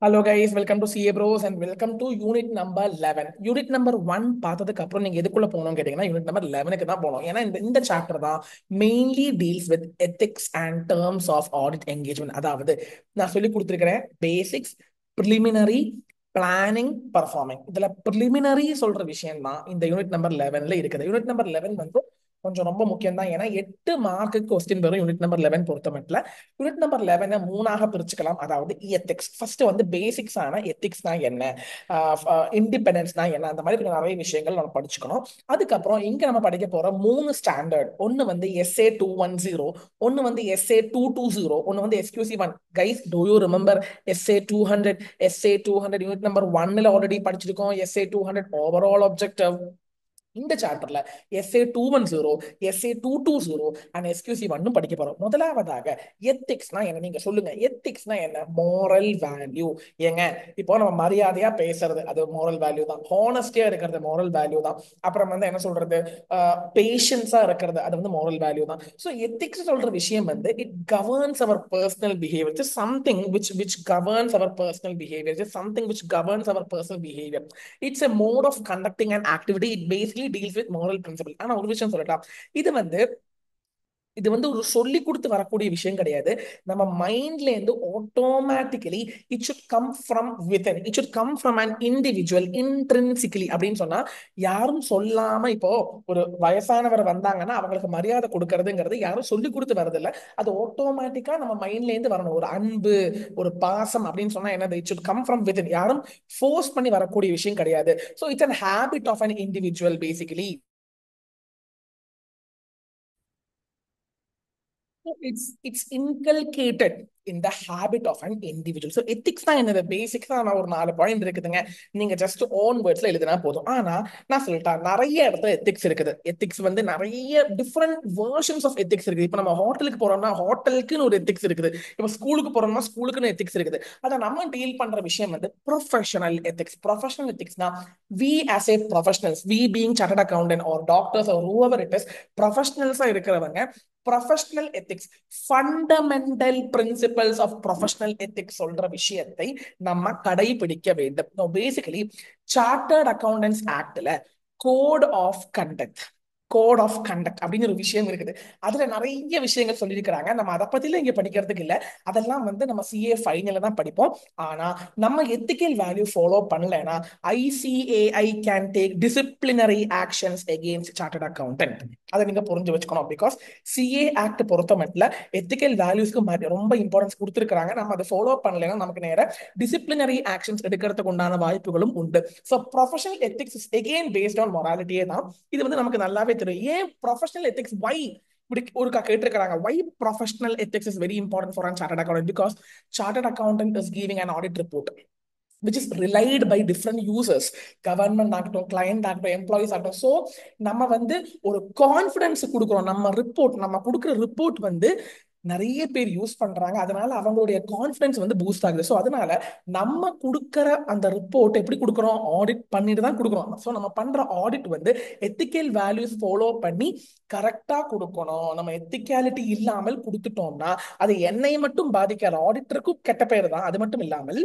Hello guys, welcome to CA Bros and welcome to unit number 11. Unit number 1 பார்த்ததுக்கு அப்புறம் நீங்க எதுக்குள்ள போகணும்னு கேட்டீங்கன்னா யூனிட் நம்பர் 11க்கு தான் போகணும். ஏன்னா இந்த சாப்டர் தான் mainly deals with ethics and terms of audit engagement. அதாவது நான் சொல்லி கொடுத்துருக்கிறேன் பேசிக்ஸ், ப்ரிலிமினரி, பிளானிங், பர்ஃபார்மிங். இதுல ப்ரிலிமினரி சொல்ற விஷயம் தான் இந்த யூனிட் நம்பர் 11ல இருக்குது. யூனிட் நம்பர் 11 வந்து கொஞ்சம் ரொம்ப முக்கியம் தான். ஏன்னா 8 மார்க்கு கொஸ்டின் வரும் யூனிட் நம்பர் 11 பொறுத்த மட்டும். யூனிட் நம்பர் 11 மூணாக பிரிச்சுக்கலாம். அதாவது எத்திக்ஸ் ஃபர்ஸ்ட் வந்து பேசிக்ஸ் ஆன எத்திக்ஸ்னா என்ன, இண்டிபெண்டன்ஸ்னா என்ன, அந்த மாதிரி நிறைய விஷயங்கள் நம்ம படிச்சுக்கணும். அதுக்கப்புறம் இங்க நம்ம படிக்க போற 3 ஸ்டாண்டர்ட், ஒன்னு வந்து SA 210, ஒன்னு வந்து SA 220, ஒன்னு வந்து SQC 1. Guys, do you remember SA 200? SA 200 unit number 1ல ஆல்ரெடி படிச்சிருக்கோம். SA 200 overall objective. இந்த சாப்டர்ல SA 210, SA 220 அண்ட் SQC 1 படிக்க போறோம். முதலாவதாக எத்திக்ஸ்னா என்ன நீங்க சொல்லுங்க. எத்திக்ஸ்னா என்ன? Moral value. ஏங்க, இப்போ நம்ம மரியாதையா பேசுறது அது மோரல் வேல்யூ தான். ஹானஸ்டியா இருக்கிறது மோரல் வேல்யூ தான். அப்புறம் வந்து என்ன சொல்றது, பேஷன்ஸா இருக்கிறது அது வந்து மோரல் வேல்யூ தான். ஸோ எத்திக்ஸ் சொல்ற விஷயம் வந்து it governs our personal behaviour. It's something which governs our personal behaviour. It's something which governs our personal behaviour. It's a mode of conducting an activity. It basically deals with moral principle. ஆனா ஒரு விஷயம் சொல்லலாம், இது வந்து இது வந்து ஒரு சொல்லி கொடுத்து வரக்கூடிய விஷயம் கிடையாது. நம்ம மைண்ட்ல இருந்து automatically it should come from within. It should come from an individual intrinsically. அப்படின்னு சொன்னா யாரும் சொல்லாம, இப்போ ஒரு வயசானவர் வந்தாங்கன்னா அவங்களுக்கு மரியாதை கொடுக்கறதுங்கிறது யாரும் சொல்லி கொடுத்து வரது இல்ல. அது ஆட்டோமேட்டிக்கா நம்ம மைண்ட்ல இருந்து வரணும். ஒரு அன்பு, ஒரு பாசம் அப்படின்னு சொன்னா என்னது, it should come from within. யாரும் ஃபோர்ஸ் பண்ணி வரக்கூடிய விஷயம் கிடையாது. So it's an habit of an individual basically. It's inculcated in the habit of an individual. So ethics தான் என்னது, பேசிக்ஸ் தான். நான் ஒரு 4 பாயிண்ட் இருக்குதுங்க, நீங்க ஜஸ்ட் ஓன் வேர்ட்ஸ்ல எழுதினா போதும். ஆனா நான் சொல்லிட்டேன், நிறைய இடத்துல எத்திக்ஸ் இருக்குது. எத்திக்ஸ் வந்து நிறைய டிஃப்ரெண்ட் வெர்ஷன்ஸ் ஆஃப் எத்திக்ஸ் இருக்குது. இப்போ நம்ம ஹோட்டலுக்கு போறோம்னா ஹோட்டலுக்குன்னு ஒரு எத்திக்ஸ் இருக்குது. இப்போ ஸ்கூலுக்கு போறோம்னா ஸ்கூலுக்குன்னு எத்திக்ஸ் இருக்குது. அதை நம்ம டீல் பண்ற விஷயம் வந்து ப்ரொஃபஷனல் எத்திக்ஸ். ப்ரொஃபஷனல் எத்திக்ஸ்னா we as a professionals, we being chartered accountant or doctors or whoever it is, ப்ரொஃபஷனல்ஸா இருக்கிறவங்க professional ethics, fundamental principles of professional ethics சொல்ற விஷயத்தை நம்ம கடைபிடிக்க வேண்டும். பேசிக்கலி சார்ட்டர்ட் அக்கௌண்டன்ஸ் ஆக்ட்ல code of conduct, code of conduct அப்படின்னு ஒரு விஷயம் இருக்குது. அதுல நிறைய விஷயங்கள் சொல்லியிருக்கிறாங்க. நம்ம அதை பத்தில இங்க படிக்கிறதுக்கு இல்ல. அதெல்லாம் வந்து நம்ம CA ஃபைனல்ல தான் படிப்போம். ஆனா நம்ம எத்திக்கல் வேல்யூ ஃபாலோ பண்ணலைன்னா ICAI can take disciplinary actions against chartered accountant. அதை நீங்க புரிஞ்சு வச்சுக்கணும். பிகாஸ் CA ஆக்ட் பொறுத்த மட்டும் எத்திக்கல் வேல்யூஸ்க்கு ரொம்ப இம்பார்ட்டன்ஸ் கொடுத்துருக்காங்க. நம்ம அதை ஃபாலோ பண்ணலைன்னா நமக்கு நேர டிசிப்ளினரி ஆக்ஷன்ஸ் எடுக்கிறதுக்கு உண்டான வாய்ப்புகளும் உண்டு. So professional ethics is again based on மொராலிட்டியே தான். இது வந்து நமக்கு நல்லாவே தெரியும். ஏன் ப்ரொஃபஷனல் எத்திக்ஸ் வை இப்படி ஒரு கேட்டிருக்காங்க, why professional ethics is very important for an chartered accountant. Because chartered accountant is giving an audit report which is relied by different users, government ஆகட்டும், கிளையண்ட் ஆகட்டும், எம்ப்ளாயிஸ் ஆகட்டும். ஸோ நம்ம வந்து ஒரு கான்ஃபிடன்ஸ் கொடுக்குறோம். நம்ம ரிப்போர்ட், நம்ம கொடுக்குற ரிப்போர்ட் வந்து நிறைய பேர் யூஸ் பண்றாங்க. அதனால அவங்களுடைய கான்ஃபிடன்ஸ் வந்து பூஸ்ட் ஆகுது. ஸோ அதனால நம்ம கொடுக்குற அந்த ரிப்போர்ட் எப்படி கொடுக்குறோம், ஆடிட் பண்ணிட்டு தான் கொடுக்குறோம். ஸோ நம்ம பண்ற ஆடிட் வந்து எத்திக்கல் வேல்யூஸ் ஃபாலோ பண்ணி கரெக்டா கொடுக்கணும். நம்ம எத்திக்காலிட்டி இல்லாமல் கொடுத்துட்டோம்னா அது என்னை மட்டும் பாதிக்காது, ஆடிட்டருக்கும் கெட்ட பேர் தான். அது மட்டும் இல்லாமல்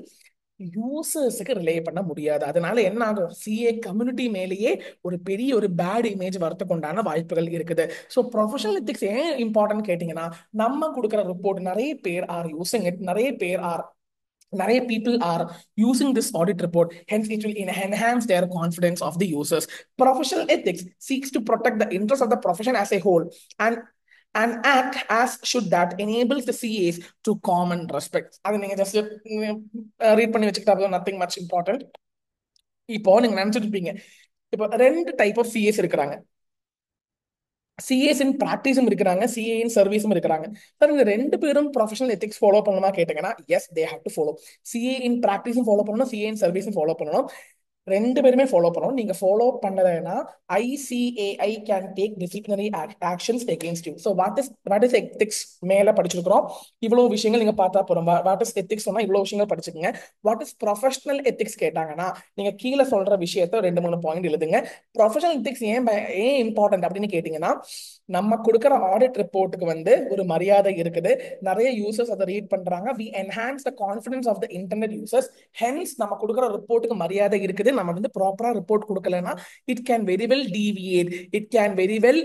யூசர்ஸுக்கு ரிலே பண்ண முடியாது. அதனால என்ன ஆகும், CA கம்யூனிட்டி மேலேயே ஒரு பெரிய ஒரு பேட் இமேஜ் வரத்துக்கு உண்டான வாய்ப்புகள் இருக்குது. ஸோ ப்ரொஃபஷனல் எத்திக்ஸ் ஏன் இம்பார்ட்டன்ட் கேட்டீங்கன்னா, நம்ம கொடுக்குற ரிப்போர்ட் நிறைய பேர் ஆர் யூசிங் இட், நிறைய people are using this audit report, hence it will enhance their confidence of the users. Professional ethics seeks to protect the interest of the profession as a whole and act as should that enables the CAs to common respect. அது நீங்க just read பண்ணி வச்சுக்கிட்டா nothing much important. இப்போ நீங்க நினைச்சிட்டு இருப்பீங்க, இப்போ 2 type of CAs இருக்கிறாங்க. CAs இன் பிராக்டிஸும் இருக்கிறாங்க, CA இன் சர்வீஸும் இருக்கிறாங்க. சார் இந்த 2 பேரும் ப்ரொஃபஷனல் எத்திக்ஸ் ஃபாலோ பண்ணணுமா கேட்டீங்கன்னா yes, they have to follow. CA in பிராக்டிஸும் ஃபாலோ பண்ணணும், CA இன் சர்வீஸும் ஃபாலோ பண்ணணும். ரெண்டு பேருமே ஃபாலோ பண்ணணும். நீங்க ஃபாலோ பண்ணலைன்னா ICAI can take disciplinary actions against you. So what is ethics மேல படிச்சிருக்கிறோம். இவ்வளவு விஷயங்கள் நீங்க பார்த்தா போறோம். வாட் இஸ் எத்திக்ஸ் சொன்னா இவ்வளவு விஷயங்கள் படிச்சுக்கோங்க. வாட் இஸ் ப்ரொஃபஷனல் எத்திக்ஸ் கேட்டாங்கன்னா நீங்க கீழே சொல்ற விஷயத்த 2 3 பாயிண்ட் எழுதுங்க. ப்ரொஃபஷனல் எத்திக்ஸ் ஏன் இம்பார்ட்டன்ட் அப்படின்னு கேட்டீங்கன்னா, நம்ம கொடுக்குற ஆடிட் ரிப்போர்ட்டுக்கு வந்து ஒரு மரியாதை இருக்குது. நிறைய யூசர்ஸ் அதை ரீட் பண்றாங்க. We enhance the confidence of the internet users. Hence நம்ம கொடுக்குற ரிப்போர்ட்டுக்கு மரியாதை இருக்குது. நம்ம வந்து ப்ராப்பரா ரிப்போர்ட் கொடுக்கலன்னா it can very well deviate, it can very well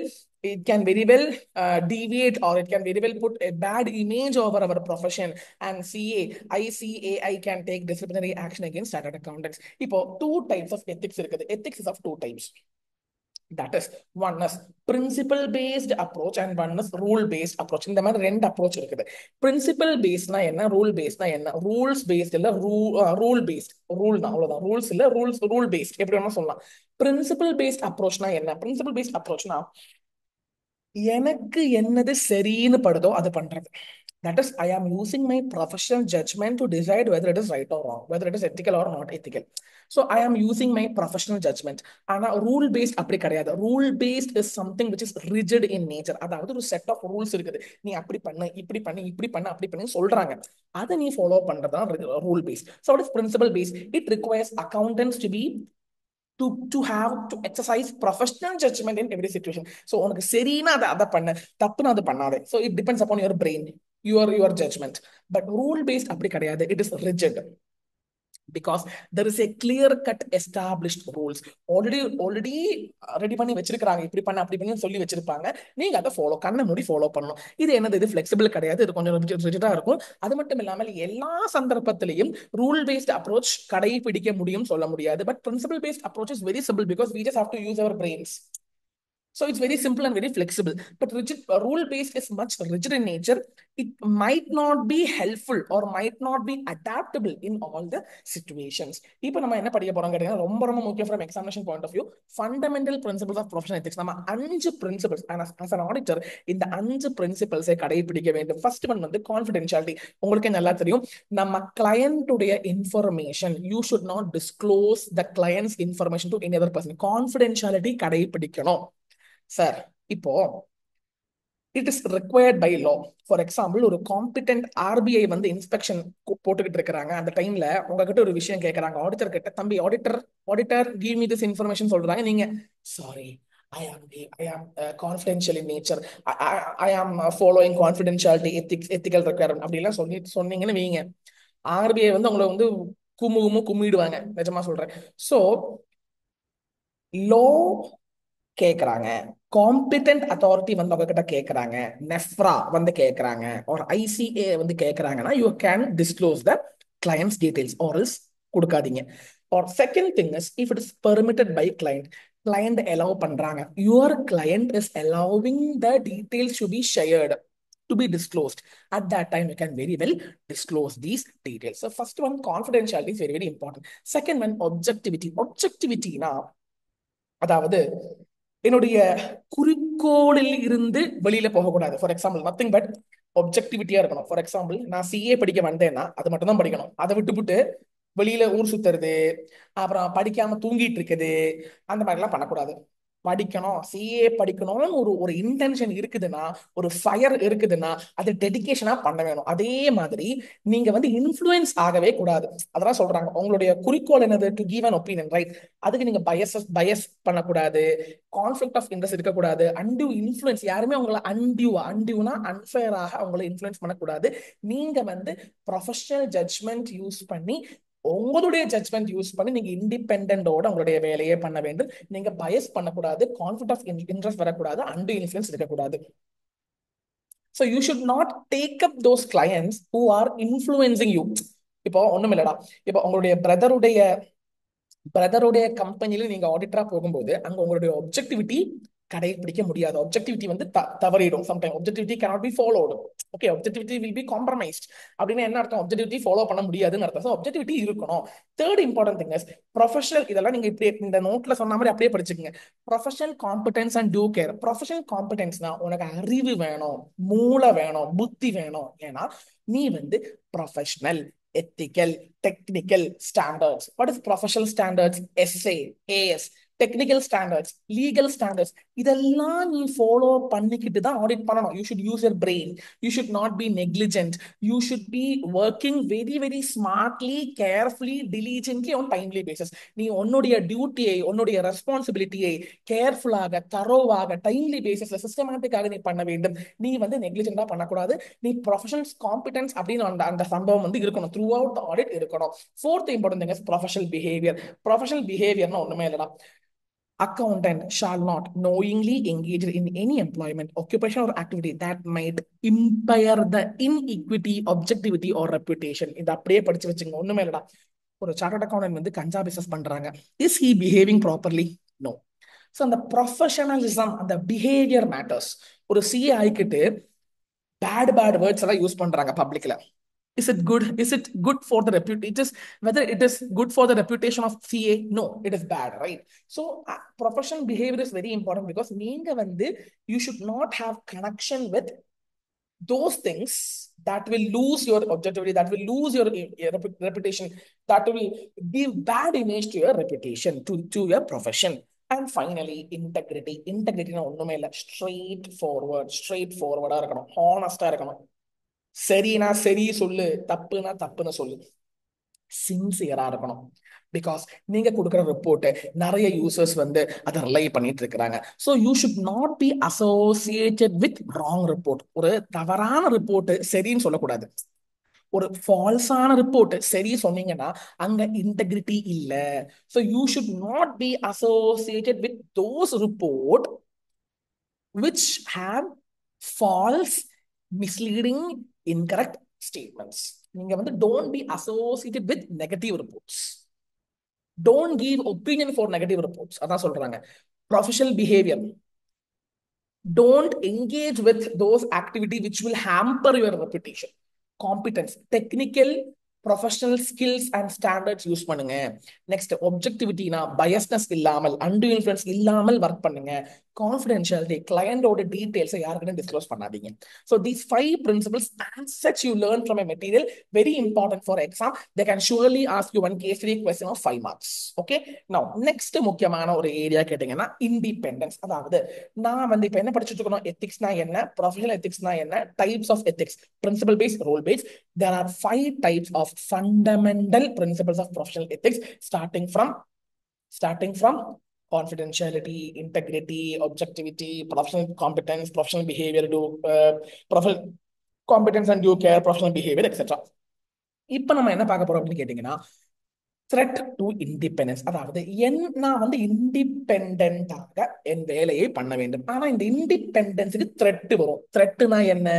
it can very well deviate, or it can very well put a bad image over our profession. And ICAI can take disciplinary action against chartered accountants. இப்போ two types of ethics இருக்குது. Ethics is of two types. That is, one is principle based approach and one is rule based approach. இந்த மாதிரி ரெண்டு approach இருக்குது. Principal பேஸ்ட்னா என்ன, rule பேஸ்ட்னா என்ன? Rules paste இல்ல, rule paste. ரூல்னா அவ்வளவுதான், ரூல்ஸ் இல்ல, ரூல் பேஸ்ட் எப்படி வேணா சொல்லலாம். பிரின்சிபல் பேஸ்ட் அப்ரோச்னா என்ன? பிரின்சிபல் பேஸ்ட் அப்ரோச்னா எனக்கு என்னது சரின்னு படுதோ அது பண்றது. That is, I am using my professional judgment to decide whether it is right or wrong, whether it is ethical or not ethical. So I am using my professional judgment. ஆனா rule based அப்படி கிடையாது. Rule based is something which is rigid in nature. அதாவது ஒரு set of rules இருக்குது. நீ அப்படி பண்ணு, இப்படி பண்ணு, இப்படி பண்ணு, அப்படி பண்ணு சொல்றாங்க. அதை நீ ஃபாலோ பண்றதுதான் rule based. So what is principle based? It requires accountants to have to exercise professional judgment in every situation. So உனக்கு சரினா அதை பண்ணு, தப்புனா அது பண்ணாதே. So it depends upon your brain, your judgment. But rule based அப்படி கிடையாது. It is rigid because there is a clear cut established rules. already ready பண்ணி வச்சிருக்காங்க. இப்படி பண்ண அப்படி பண்ணி சொல்லி வச்சிருப்பாங்க. நீங்க அதை கண்ண மூடி ஃபாலோ பண்ணணும். இது என்னது, இது ஃபிளெக்சிபிள் கிடையாது. இது கொஞ்சம் ரிஜிடா இருக்கும். அது மட்டும் இல்லாமல் எல்லா சந்தர்ப்பத்திலையும் ரூல் பேஸ்ட் அப்ரோச் கடைபிடிக்க முடியும் சொல்ல முடியாது. But principle based approach is very simple because we just have to use our brains. So it's very simple and very flexible. But rule based is much rigid in nature. It might not be helpful or might not be adaptable in all the situations. இப்போ நம்ம என்ன படிக்க போறோம் கேட்டீங்கன்னா, ரொம்ப ரொம்ப முக்கியம் from examination point of view, fundamental principles of professional ethics. நம்ம 5 principles as an auditor இந்த 5 principles கடைபிடிக்க வேண்டும். ஃபர்ஸ்ட் ஒன் வந்து confidentiality. உங்களுக்கு நல்லா தெரியும், நம்ம client உடைய information you should not disclose the client's information to any other person. Confidentiality கடைபிடிக்கணும் சார். இப்போ it is required by law. For example, ஒரு காம்பிடென்ட் RBI வந்து இன்ஸ்பெக்ஷன் போட்டுக்கிட்டு இருக்கிறாங்க. அந்த டைம்ல உங்ககிட்ட ஒரு விஷயம் கேட்கறாங்க ஆடிட்டர் கிட்ட, தம்பி auditor give me this information சொல்றாங்க. நீங்க sorry, I am confidential in nature. I am following confidentiality ethical requirement அப்படிலாம் சொன்னீங்கன்னு வைங்க, RBI வந்து உங்களை வந்து கும்மிடுவாங்க. நிஜமா சொல்றேன். ஸோ லோ கேக்குறாங்க, காம்பிடென்ட் அத்தாரிட்டி வந்து உங்ககிட்ட கேக்குறாங்க, நெஃப்ரா வந்து கேக்குறாங்க, ஒரு ICA வந்து கேக்குறாங்கன்னா you can disclose the clients details or else கொடுக்காதீங்க. Or second thing is, if it is permitted by client allow பண்றாங்க, your client is allowing the details to be shared, to be disclosed. At that time, you can very well disclose these details. So first one, confidentiality is very very important. Second one, objectivity. Objectivity na, அதாவது என்னுடைய குறிக்கோளில் இருந்து வெளியில போகக்கூடாது. For example, nothing but ஒப்ஜெக்டிவிட்டியா இருக்கணும். For example, நான் CA படிக்க வந்தேன்னா அது மட்டும் தான் படிக்கணும். அதை விட்டுவிட்டு வெளியில ஊர் சுத்துறது, அப்புறம் படிக்காம தூங்கிட்டு இருக்குது, அந்த மாதிரி எல்லாம் பண்ணக்கூடாது. படிக்கணும், CA படிக்கணும்னு ஒரு ஒரு இன்டென்ஷன் இருக்குதுன்னா, ஒரு ஃபயர் இருக்குதுன்னா, அது டெடிகேஷனா பண்ண வேணும். அதே மாதிரி நீங்க வந்து இன்ஃப்ளூயன்ஸ் ஆகவே கூடாது. அதெல்லாம் சொல்றாங்க, உங்களுடைய குறிக்கோள் என்னது, to give an opinion, right? அதுக்கு நீங்க பயஸ் பண்ணக்கூடாது, கான்ஃபிளிக்ட் ஆஃப் இன்ட்ரெஸ்ட் இருக்கக்கூடாது, அன்டியூ இன்ஃப்ளூயன்ஸ், யாருமே உங்களை அன்டியூனா அன்ஃபேராக அவங்களை இன்ஃப்ளூயன்ஸ் பண்ணக்கூடாது. நீங்க வந்து ப்ரொஃபஷனல் ஜட்ஜ்மெண்ட் யூஸ் பண்ணி, உங்களுடைய ஜட்ஜ்மெண்ட் யூஸ் பண்ணி நீங்க இண்டிபெண்டோட உங்களுடைய வேலையே பண்ண வேண்டும். நீங்க பயஸ் பண்ணக்கூடாது, கான்ஃபிளிக்ட் ஆஃப் இன்ட்ரெஸ்ட் வரக்கூடாது, அன்டு இன்ஃப்ளூயன்ஸ் இருக்கக்கூடாது. So you should not take up those clients who are influencing you. இப்போ ஒண்ணும் இல்லடா, இப்போ உங்களுடைய பிரதருடைய கம்பெனில நீங்க ஆடிட்டரா போகும்போது அங்க உங்களுடைய ஒப்ஜெக்டிவிட்டி கடைபிடிக்க முடியாது. ஒப்ஜெக்டிவிட்டி வந்து தவறிடும். Sometime objectivity cannot be followed. Okay, objectivity will be compromised. அப்படின்னா என்ன அர்த்தம்? ஒப்ஜெக்டிவிட்டி ஃபாலோ பண்ண முடியாதுன்னு அர்த்தம். ஸோ ஒப்ஜெக்டிவிட்டி இருக்கணும். Third important thing is professional. இதெல்லாம் நீங்க இப்படி இந்த நோட்ல சொன்ன மாதிரி அப்படியே படிச்சுக்கோங்க. Professional competence and due care. Professional காம்படன்ஸ்னா உனக்கு அறிவு வேணும், மூளை வேணும், புத்தி வேணும். ஏன்னா நீ வந்து professional, ethical, technical standards. What is professional standards? SA, AS, technical standards, legal standards. இதெல்லாம் நீ ஃபாலோ பண்ணிக்கிட்டு தான் ஆடிட் பண்ணணும். You should use your brain. You should not be negligent. You should be working very very smartly, carefully, diligently on timely basis. நீ உன்னுடைய டியூட்டியை, உன்னுடைய ரெஸ்பான்சிபிலிட்டியை கேர்ஃபுல்லாக, தரோவாக, டைம்லி பேசிஸ்ல சிஸ்டமேட்டிக்காக நீ பண்ண வேண்டும். நீ வந்து நெக்லிஜென்டா பண்ணக்கூடாது. நீ ப்ரொஃபஷனல் காம்பிடன்ஸ் அப்படின்னு அந்த அந்த சம்பவம் வந்து இருக்கணும். த்ரூ அவுட் ஆடிட் இருக்கணும். Fourth important thing is professional behaviour. Professional பிஹேவியர்னா ஒண்ணுமே இல்லடா. Accountant shall not knowingly engage in any employment, occupation, or activity that might impair the inequity, objectivity, or reputation. இது அப்படியே படிச்சு வச்சுங்க. ஒண்ணுமே இல்லடா. ஒரு சார்ட்டர்ட் அக்கௌண்டன்ட் வந்து கஞ்சா பிசினஸ் பண்றாங்க. Is he behaving properly? No. So அந்த ப்ரொஃபஷனலிசம், அந்த பிஹேவியர் மேட்டர்ஸ். ஒரு சிஏ ஆயிக்கிட்டு பேட் வேர்ட்ஸ் எல்லாம் யூஸ் பண்றாங்க பப்ளிக்ல. Is it good? Is it good for the reputation? It is whether it is good for the reputation of CA? No, it is bad, right? So professional behavior is very important because நீங்க வந்து you should not have connection with those things that will lose your objectivity, that will lose your reputation, that will give bad image to your reputation, to your profession. And finally, integrity. Integrity na ஒண்ணுமே இல்ல. Straight ஃபார்வர்டா இருக்கணும், ஹானஸ்டா இருக்கணும். சரினா சரி சொல்லு, தப்புனா தப்புன்னு சொல்லு. சின்சியரா இருக்கணும். பிகாஸ் நீங்க கொடுக்குற ரிப்போர்ட் நிறைய யூசர்ஸ் வந்து அதை ரிலை பண்ணிட்டு இருக்கிறாங்க. So you should not B associated with wrong report. ஒரு தவறான ரிப்போர்ட் சரின்னு சொல்லக்கூடாது. ஒரு ஃபால்ஸான ரிப்போர்ட் சரி சொன்னீங்கன்னா அங்க இன்டெகிரிட்டி இல்ல. So you should not B associated with those report which have false, misleading, incorrect statements. நீங்க வந்து don't be associated with negative reports. Don't give opinion for negative reports. அதான் சொல்றாங்க. Professional behavior. Don't engage with those activity which will hamper your reputation. Competence, technical, professional skills and standards use பண்ணுங்க. Next ஒப்ஜெக்டிவிட்டினா biasness இல்லாமல், and influence இல்லாமல் work பண்ணுங்க. Confidentiality, கிளையண்டோட டீடைல்ஸை யாருக்கிட்டும் disclose பண்ணாதீங்க. So these 5 principles as such you learn from a material, very important for exam. They can surely ask you one case study question of 5 marks. Okay, now next முக்கியமான ஒரு area கேட்டீங்கன்னா independence. அதாவது நான் வந்து இப்ப என்ன படிச்சுட்டு இருக்கணும், எத்திக்ஸ்னா என்ன, ப்ரொஃபஷனல் எத்திக்ஸ்னா என்ன, types of ethics, principle base, rule base. There are 5 types of fundamental principles of professional ethics, starting from confidentiality, integrity, objectivity, professional competence, professional behavior, professional competence and due care, professional behavior, etc. இப்ப நம்ம என்ன பார்க்க போறோம் அப்படின்னு கேட்டீங்கன்னா thread to independence. அதாவது நான் வந்து இண்டிபெண்டாக என் வேலையை பண்ண வேண்டும். ஆனா இந்த இண்டிபெண்டன்ஸுக்கு த்ரெட் வரும். த்ரெட்னா என்ன?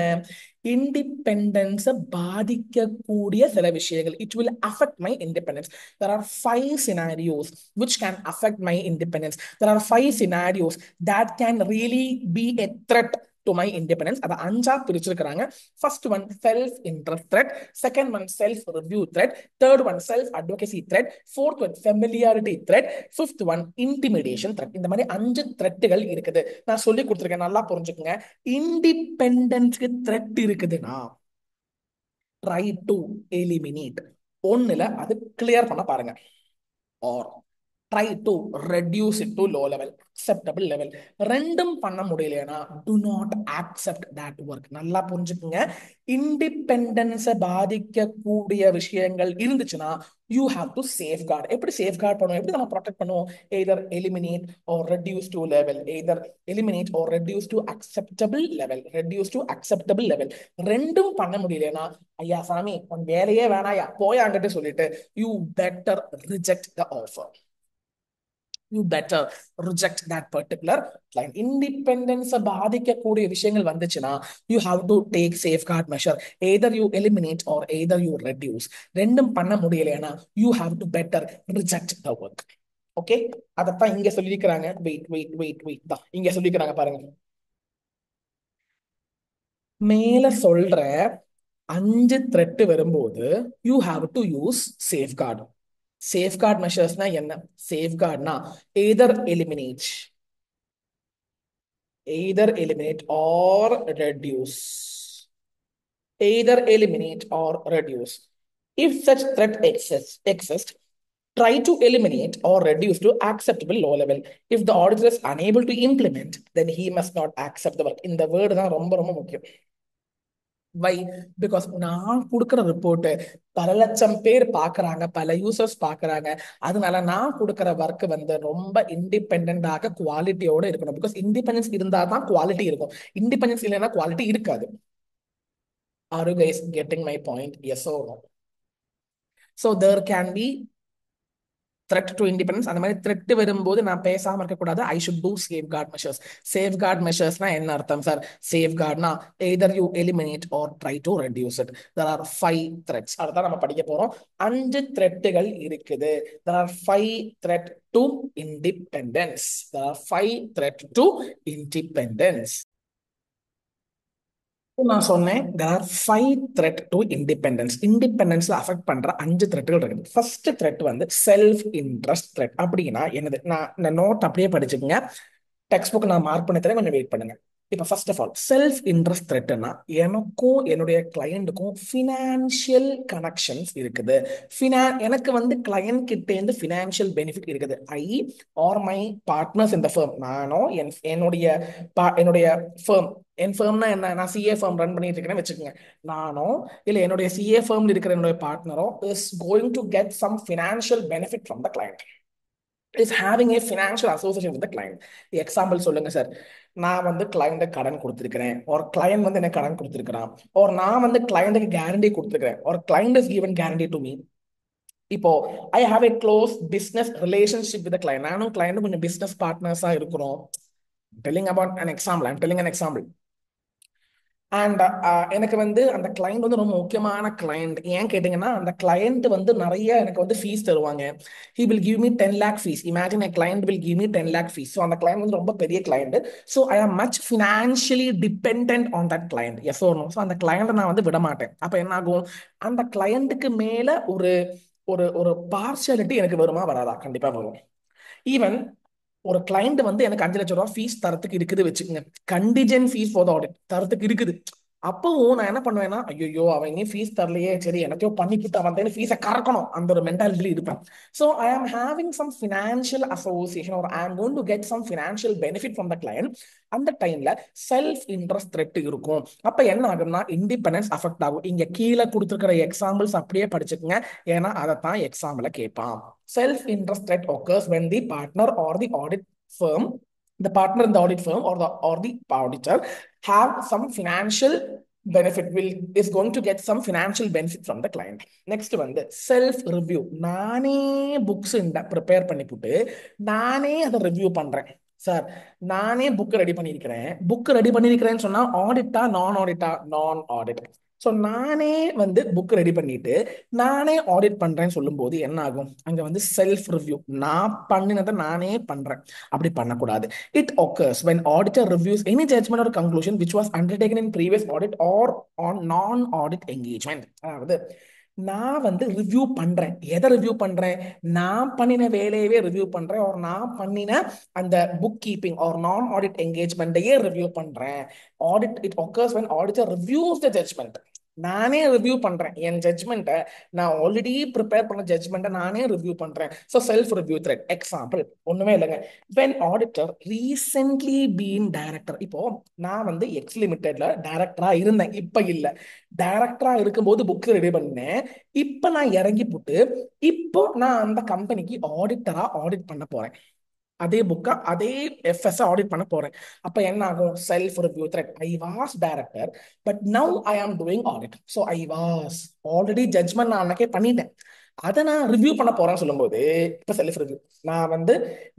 இண்டிபெண்டன்ஸை பாதிக்கக்கூடிய சில விஷயங்கள். It will affect my independence. There are 5 scenarios which can affect my independence. There are 5 scenarios that can really be a threat to my independence. அதை 5ஆ பிரிச்சிருக்கிறாங்க. First one, self interest threat. Second one, self review threat. Third one, self advocacy threat. Fourth one, familiarity threat. Fifth one, intimidation threat. இந்த மாதிரி 5 த்ரெட்டுகள் இருக்குது. நான் சொல்லி கொடுத்துருக்கேன், நல்லா புரிஞ்சுக்கோங்க. இண்டிபெண்டன்ஸ்க்கு த்ரெட் இருக்குதுன்னா ட்ரை டு எலிமினேட். ஒண்ணுல அது கிளியர் பண்ண பாருங்க. Or try to reduce it to low level, acceptable level. ரெண்டும் பண்ண முடியலனா do not accept that work. நல்லா புரிஞ்சுக்குங்க. இண்டிபெண்டன்ஸை பாதிக்கக்கூடிய விஷயங்கள் இருந்துச்சுன்னா you have to safeguard. எப்படி சேஃப்கார்ட் பண்ணுவோம், எப்படி நம்ம ப்ரொடெக்ட் பண்ணுவோம்? either eliminate or reduce to level, either eliminate or reduce to acceptable level, reduce to acceptable level. ரெண்டும் பண்ண முடியலனா ஐயா சாமி உன் வேலையே வேணாயா போயாங்கிட்டு சொல்லிட்டு you better reject the offer. You better reject that particular client. Independence பாதிக்கக்கூடிய விஷயங்கள் வந்துச்சுன்னா you have to take safeguard measure. Either you eliminate or either you reduce. ரெண்டும் பண்ண முடியலைன்னா you have to better reject the work. Okay, அதத்தான் இங்க சொல்லியிருக்கிறாங்க. Wait தான் இங்க சொல்லியிருக்கிறாங்க பாருங்க. மேல சொல்ற 5 த்ரெட் வரும்போது you have to use safeguard. Safeguard மெஷர்ஸ்னா என்ன? சேஃப்கார்ட்னா either eliminate or reduce. Either eliminate or reduce. If such threat exists, try to eliminate or reduce to acceptable low level. If the auditor is unable to implement, then he must not accept the work. இந்த word தான் ரொம்ப ரொம்ப முக்கியம். வை? Because நான் கொடுக்குற report பல லட்சம் பேர் பாக்குறாங்க, பல யூசர்ஸ் பாக்குறாங்க. அதனால நான் கொடுக்குற ஒர்க் வந்து ரொம்ப இண்டிபெண்டாக குவாலிட்டியோட இருக்கணும். பிகாஸ் இண்டிபெண்டன்ஸ் இருந்தா தான் குவாலிட்டி இருக்கும். இண்டிபெண்டன்ஸ் இல்லைன்னா குவாலிட்டி இருக்காது. Are you guys getting my point? Yes or no? So there can be threat to independence. அந்த மாதிரி த்ரெட் வரும்போது நான் பேசாம இருக்கக்கூடாது. I should do safeguard measures. Safeguard மெஷர்ஸ்னா என்ன அர்த்தம் சார்? சேஃப் கார்ட்னா either you eliminate or try to reduce it. There are 5 threats. அதான் நம்ம படிக்க போறோம். 5 த்ரெட்டுகள் இருக்குது. There are 5 threat to independence. There are 5 threat to independence. நான் சொன்னேன் there are 5 threat to independence. இண்டிபெண்டன்ஸ்ல அஃபெக்ட் பண்ற 5 த்ரெட்கள் இருக்குது. ஃபர்ஸ்ட் த்ரெட் வந்து செல்ஃப் இன்ட்ரெஸ்ட் த்ரெட். அப்படின்னா என்னது? நான் நோட் அப்படியே படிச்சுக்கோங்க. டெக்ஸ்ட் புக் நான் மார்க் பண்ணி தரேன், கொஞ்சம் வெயிட் பண்ணுங்க. இப்போ first of all self interest த்ரெட்னா எனக்கும் என்னுடைய கிளையண்ட்டுக்கும் ஃபினான்ஷியல் கனெக்ஷன்ஸ் இருக்குது. எனக்கு வந்து கிளையண்ட் கிட்ட இருந்து ஃபினான்ஷியல் பெனிஃபிட் இருக்குது. ஐ ஆர் மை பார்ட்னர்ஸ் இந்த ஃபர்ம், நானோ என்னுடைய ஃபர்ம். என் ஃபர்ம்னா என்ன? நான் சிஏ ஃபர்ம் ரன் பண்ணிட்டு இருக்கேன்னு வச்சுக்கோங்க. நானோ இல்ல என்னுடைய சிஏ ஃபர்ம்ல இருக்கிற என்னுடைய பார்ட்னரோ is going to get some financial benefit from the client, is having a financial association with client. Example சொல்லுங்க சார். நான் வந்து கிளைண்ட கடன் கொடுத்துருக்கிறேன், ஒரு கிளைண்ட் வந்து எனக்கு கடன் கொடுத்துருக்கிறான், ஒரு நான் வந்து கிளைண்ட்டுக்கு கேரண்டி கொடுத்துருக்கிறேன், ஒரு client is given guarantee to me. இப்போ I have a close business relationship with client. நானும் கிளைண்ட் கொஞ்சம் பிசினஸ் பார்ட்னர்ஸா இருக்கிறோம். Telling about an example, I'm telling an example. And எனக்கு வந்து அந்த கிளைண்ட் வந்து ரொம்ப முக்கியமான கிளைண்ட். ஏன் கேட்டீங்கன்னா அந்த கிளைண்ட் வந்து நிறைய எனக்கு வந்து ஃபீஸ் தருவாங்க. He will give me 10 lakh fees. Imagine a client will give me 10 lakh fees. So அந்த கிளைண்ட் வந்து ரொம்ப பெரிய client. So I am much financially depend on that client. Yes or no? So அந்த கிளைண்ட்டை நான் வந்து விட மாட்டேன். அப்போ என்ன ஆகும்? அந்த கிளைண்ட்டுக்கு மேல ஒரு ஒரு ஒரு பார்ஷியாலிட்டி எனக்கு வருமா வராதா? கண்டிப்பா வரும். ஈவன் ஒரு கிளைண்ட் வந்து எனக்கு 5 லட்சம் ரூபாய் ஃபீஸ் தரத்துக்கு இருக்குது வச்சுக்கோங்க. Contingent fees for the audit தரத்துக்கு இருக்குது. அப்பவும் நான் என்ன பண்ணுவேன்னா, ஐயோ அவன் இனி ஃபீஸ் தரலையே, சரி எனக்கோ பண்ணிக்கிட்டு அவன் ஃபீஸை கறக்கணும், அந்த ஒரு மென்டாலிட்டி இருப்பேன். ஸோ ஐ ஆம் ஹேவிங் சம் ஃபினான்ஷியல் அசோசியேஷன் ஒரு I am going to get some financial benefit from the client. அந்த டைம்ல செல்ஃப் இன்ட்ரெஸ்ட் த்ரெட் இருக்கும். அப்ப என்ன ஆகும்னா இண்டிபெண்டன்ஸ் அஃபெக்ட் ஆகும். இங்க கீழே கொடுத்துருக்கிற எக்ஸாம்பிள்ஸ் அப்படியே படிச்சுக்கோங்க, ஏன்னா அதைத்தான் எக்ஸாம்பிள கேட்பான். Self interest threat occurs when the partner or the audit firm, the partner in the audit firm or the auditor have some financial benefit, is going to get some financial benefit from the client. Next வந்து self review. நானே books prepare பண்ணி போட்டு நானே அதை review பண்றேன். Sir நானே book ready பண்ணியிருக்கிறேன்னு சொன்னா ஆடிட்டா நான் ஆடிட்டா? நான் ஆடிட். ஸோ நானே வந்து புக் ரெடி பண்ணிட்டு நானே ஆடிட் பண்றேன்னு சொல்லும் போது என்ன ஆகும்? அங்க வந்து செல்ஃப் ரிவ்யூ, நான் பண்ணினதை நானே பண்றேன். அப்படி பண்ணக்கூடாது. It occurs when auditor reviews any judgment or conclusion which was undertaken in previous audit or on non audit engagement. அதாவது நான் வந்து ரிவ்யூ பண்றேன். எதை ரிவ்யூ பண்றேன்? நான் பண்ணின வேலையவே ரிவ்யூ பண்றேன். ஒரு நான் பண்ணின அந்த புக் கீப்பிங் ஒரு நான் ஆடிட் என்கேஜ்மெண்ட்டையே ரிவ்யூ பண்றேன். Audit it occurs when auditor reviews the judgment. நானே ரிவ்யூ பண்றேன். என் ஜட்ஜ்மெண்ட்டை நான் ஆல்ரெடி ப்ரிப்பேர் பண்ண ஜட்ஜ்மெண்ட்டை நானே ரிவ்யூ பண்றேன். So self review thread. Example ஒண்ணுமே இல்லைங்க. When auditor recently been director. இப்போ நான் வந்து எக்ஸ் லிமிடெட்ல டைரக்டரா இருந்தேன், இப்ப இல்ல. டைரக்டரா இருக்கும்போது புக் ரெடி பண்ணேன். இப்ப நான் இறங்கி போட்டு இப்போ நான் அந்த கம்பெனிக்கு ஆடிட்டரா ஆடிட் பண்ண போறேன். அதே புக்கா அதே எஃப்எஸ் ஆடிட் பண்ண போறேன். அப்ப என்ன ஆகும்? Self review threat. I was director but now I am doing audit. So I was already judgment நான் அன்னைக்கே பண்ணிட்டேன், அதை நான் ரிவ்யூ பண்ண போறேன்னு சொல்லும்போது இப்ப செல்ஃப் ரிவ்யூ. நான் வந்து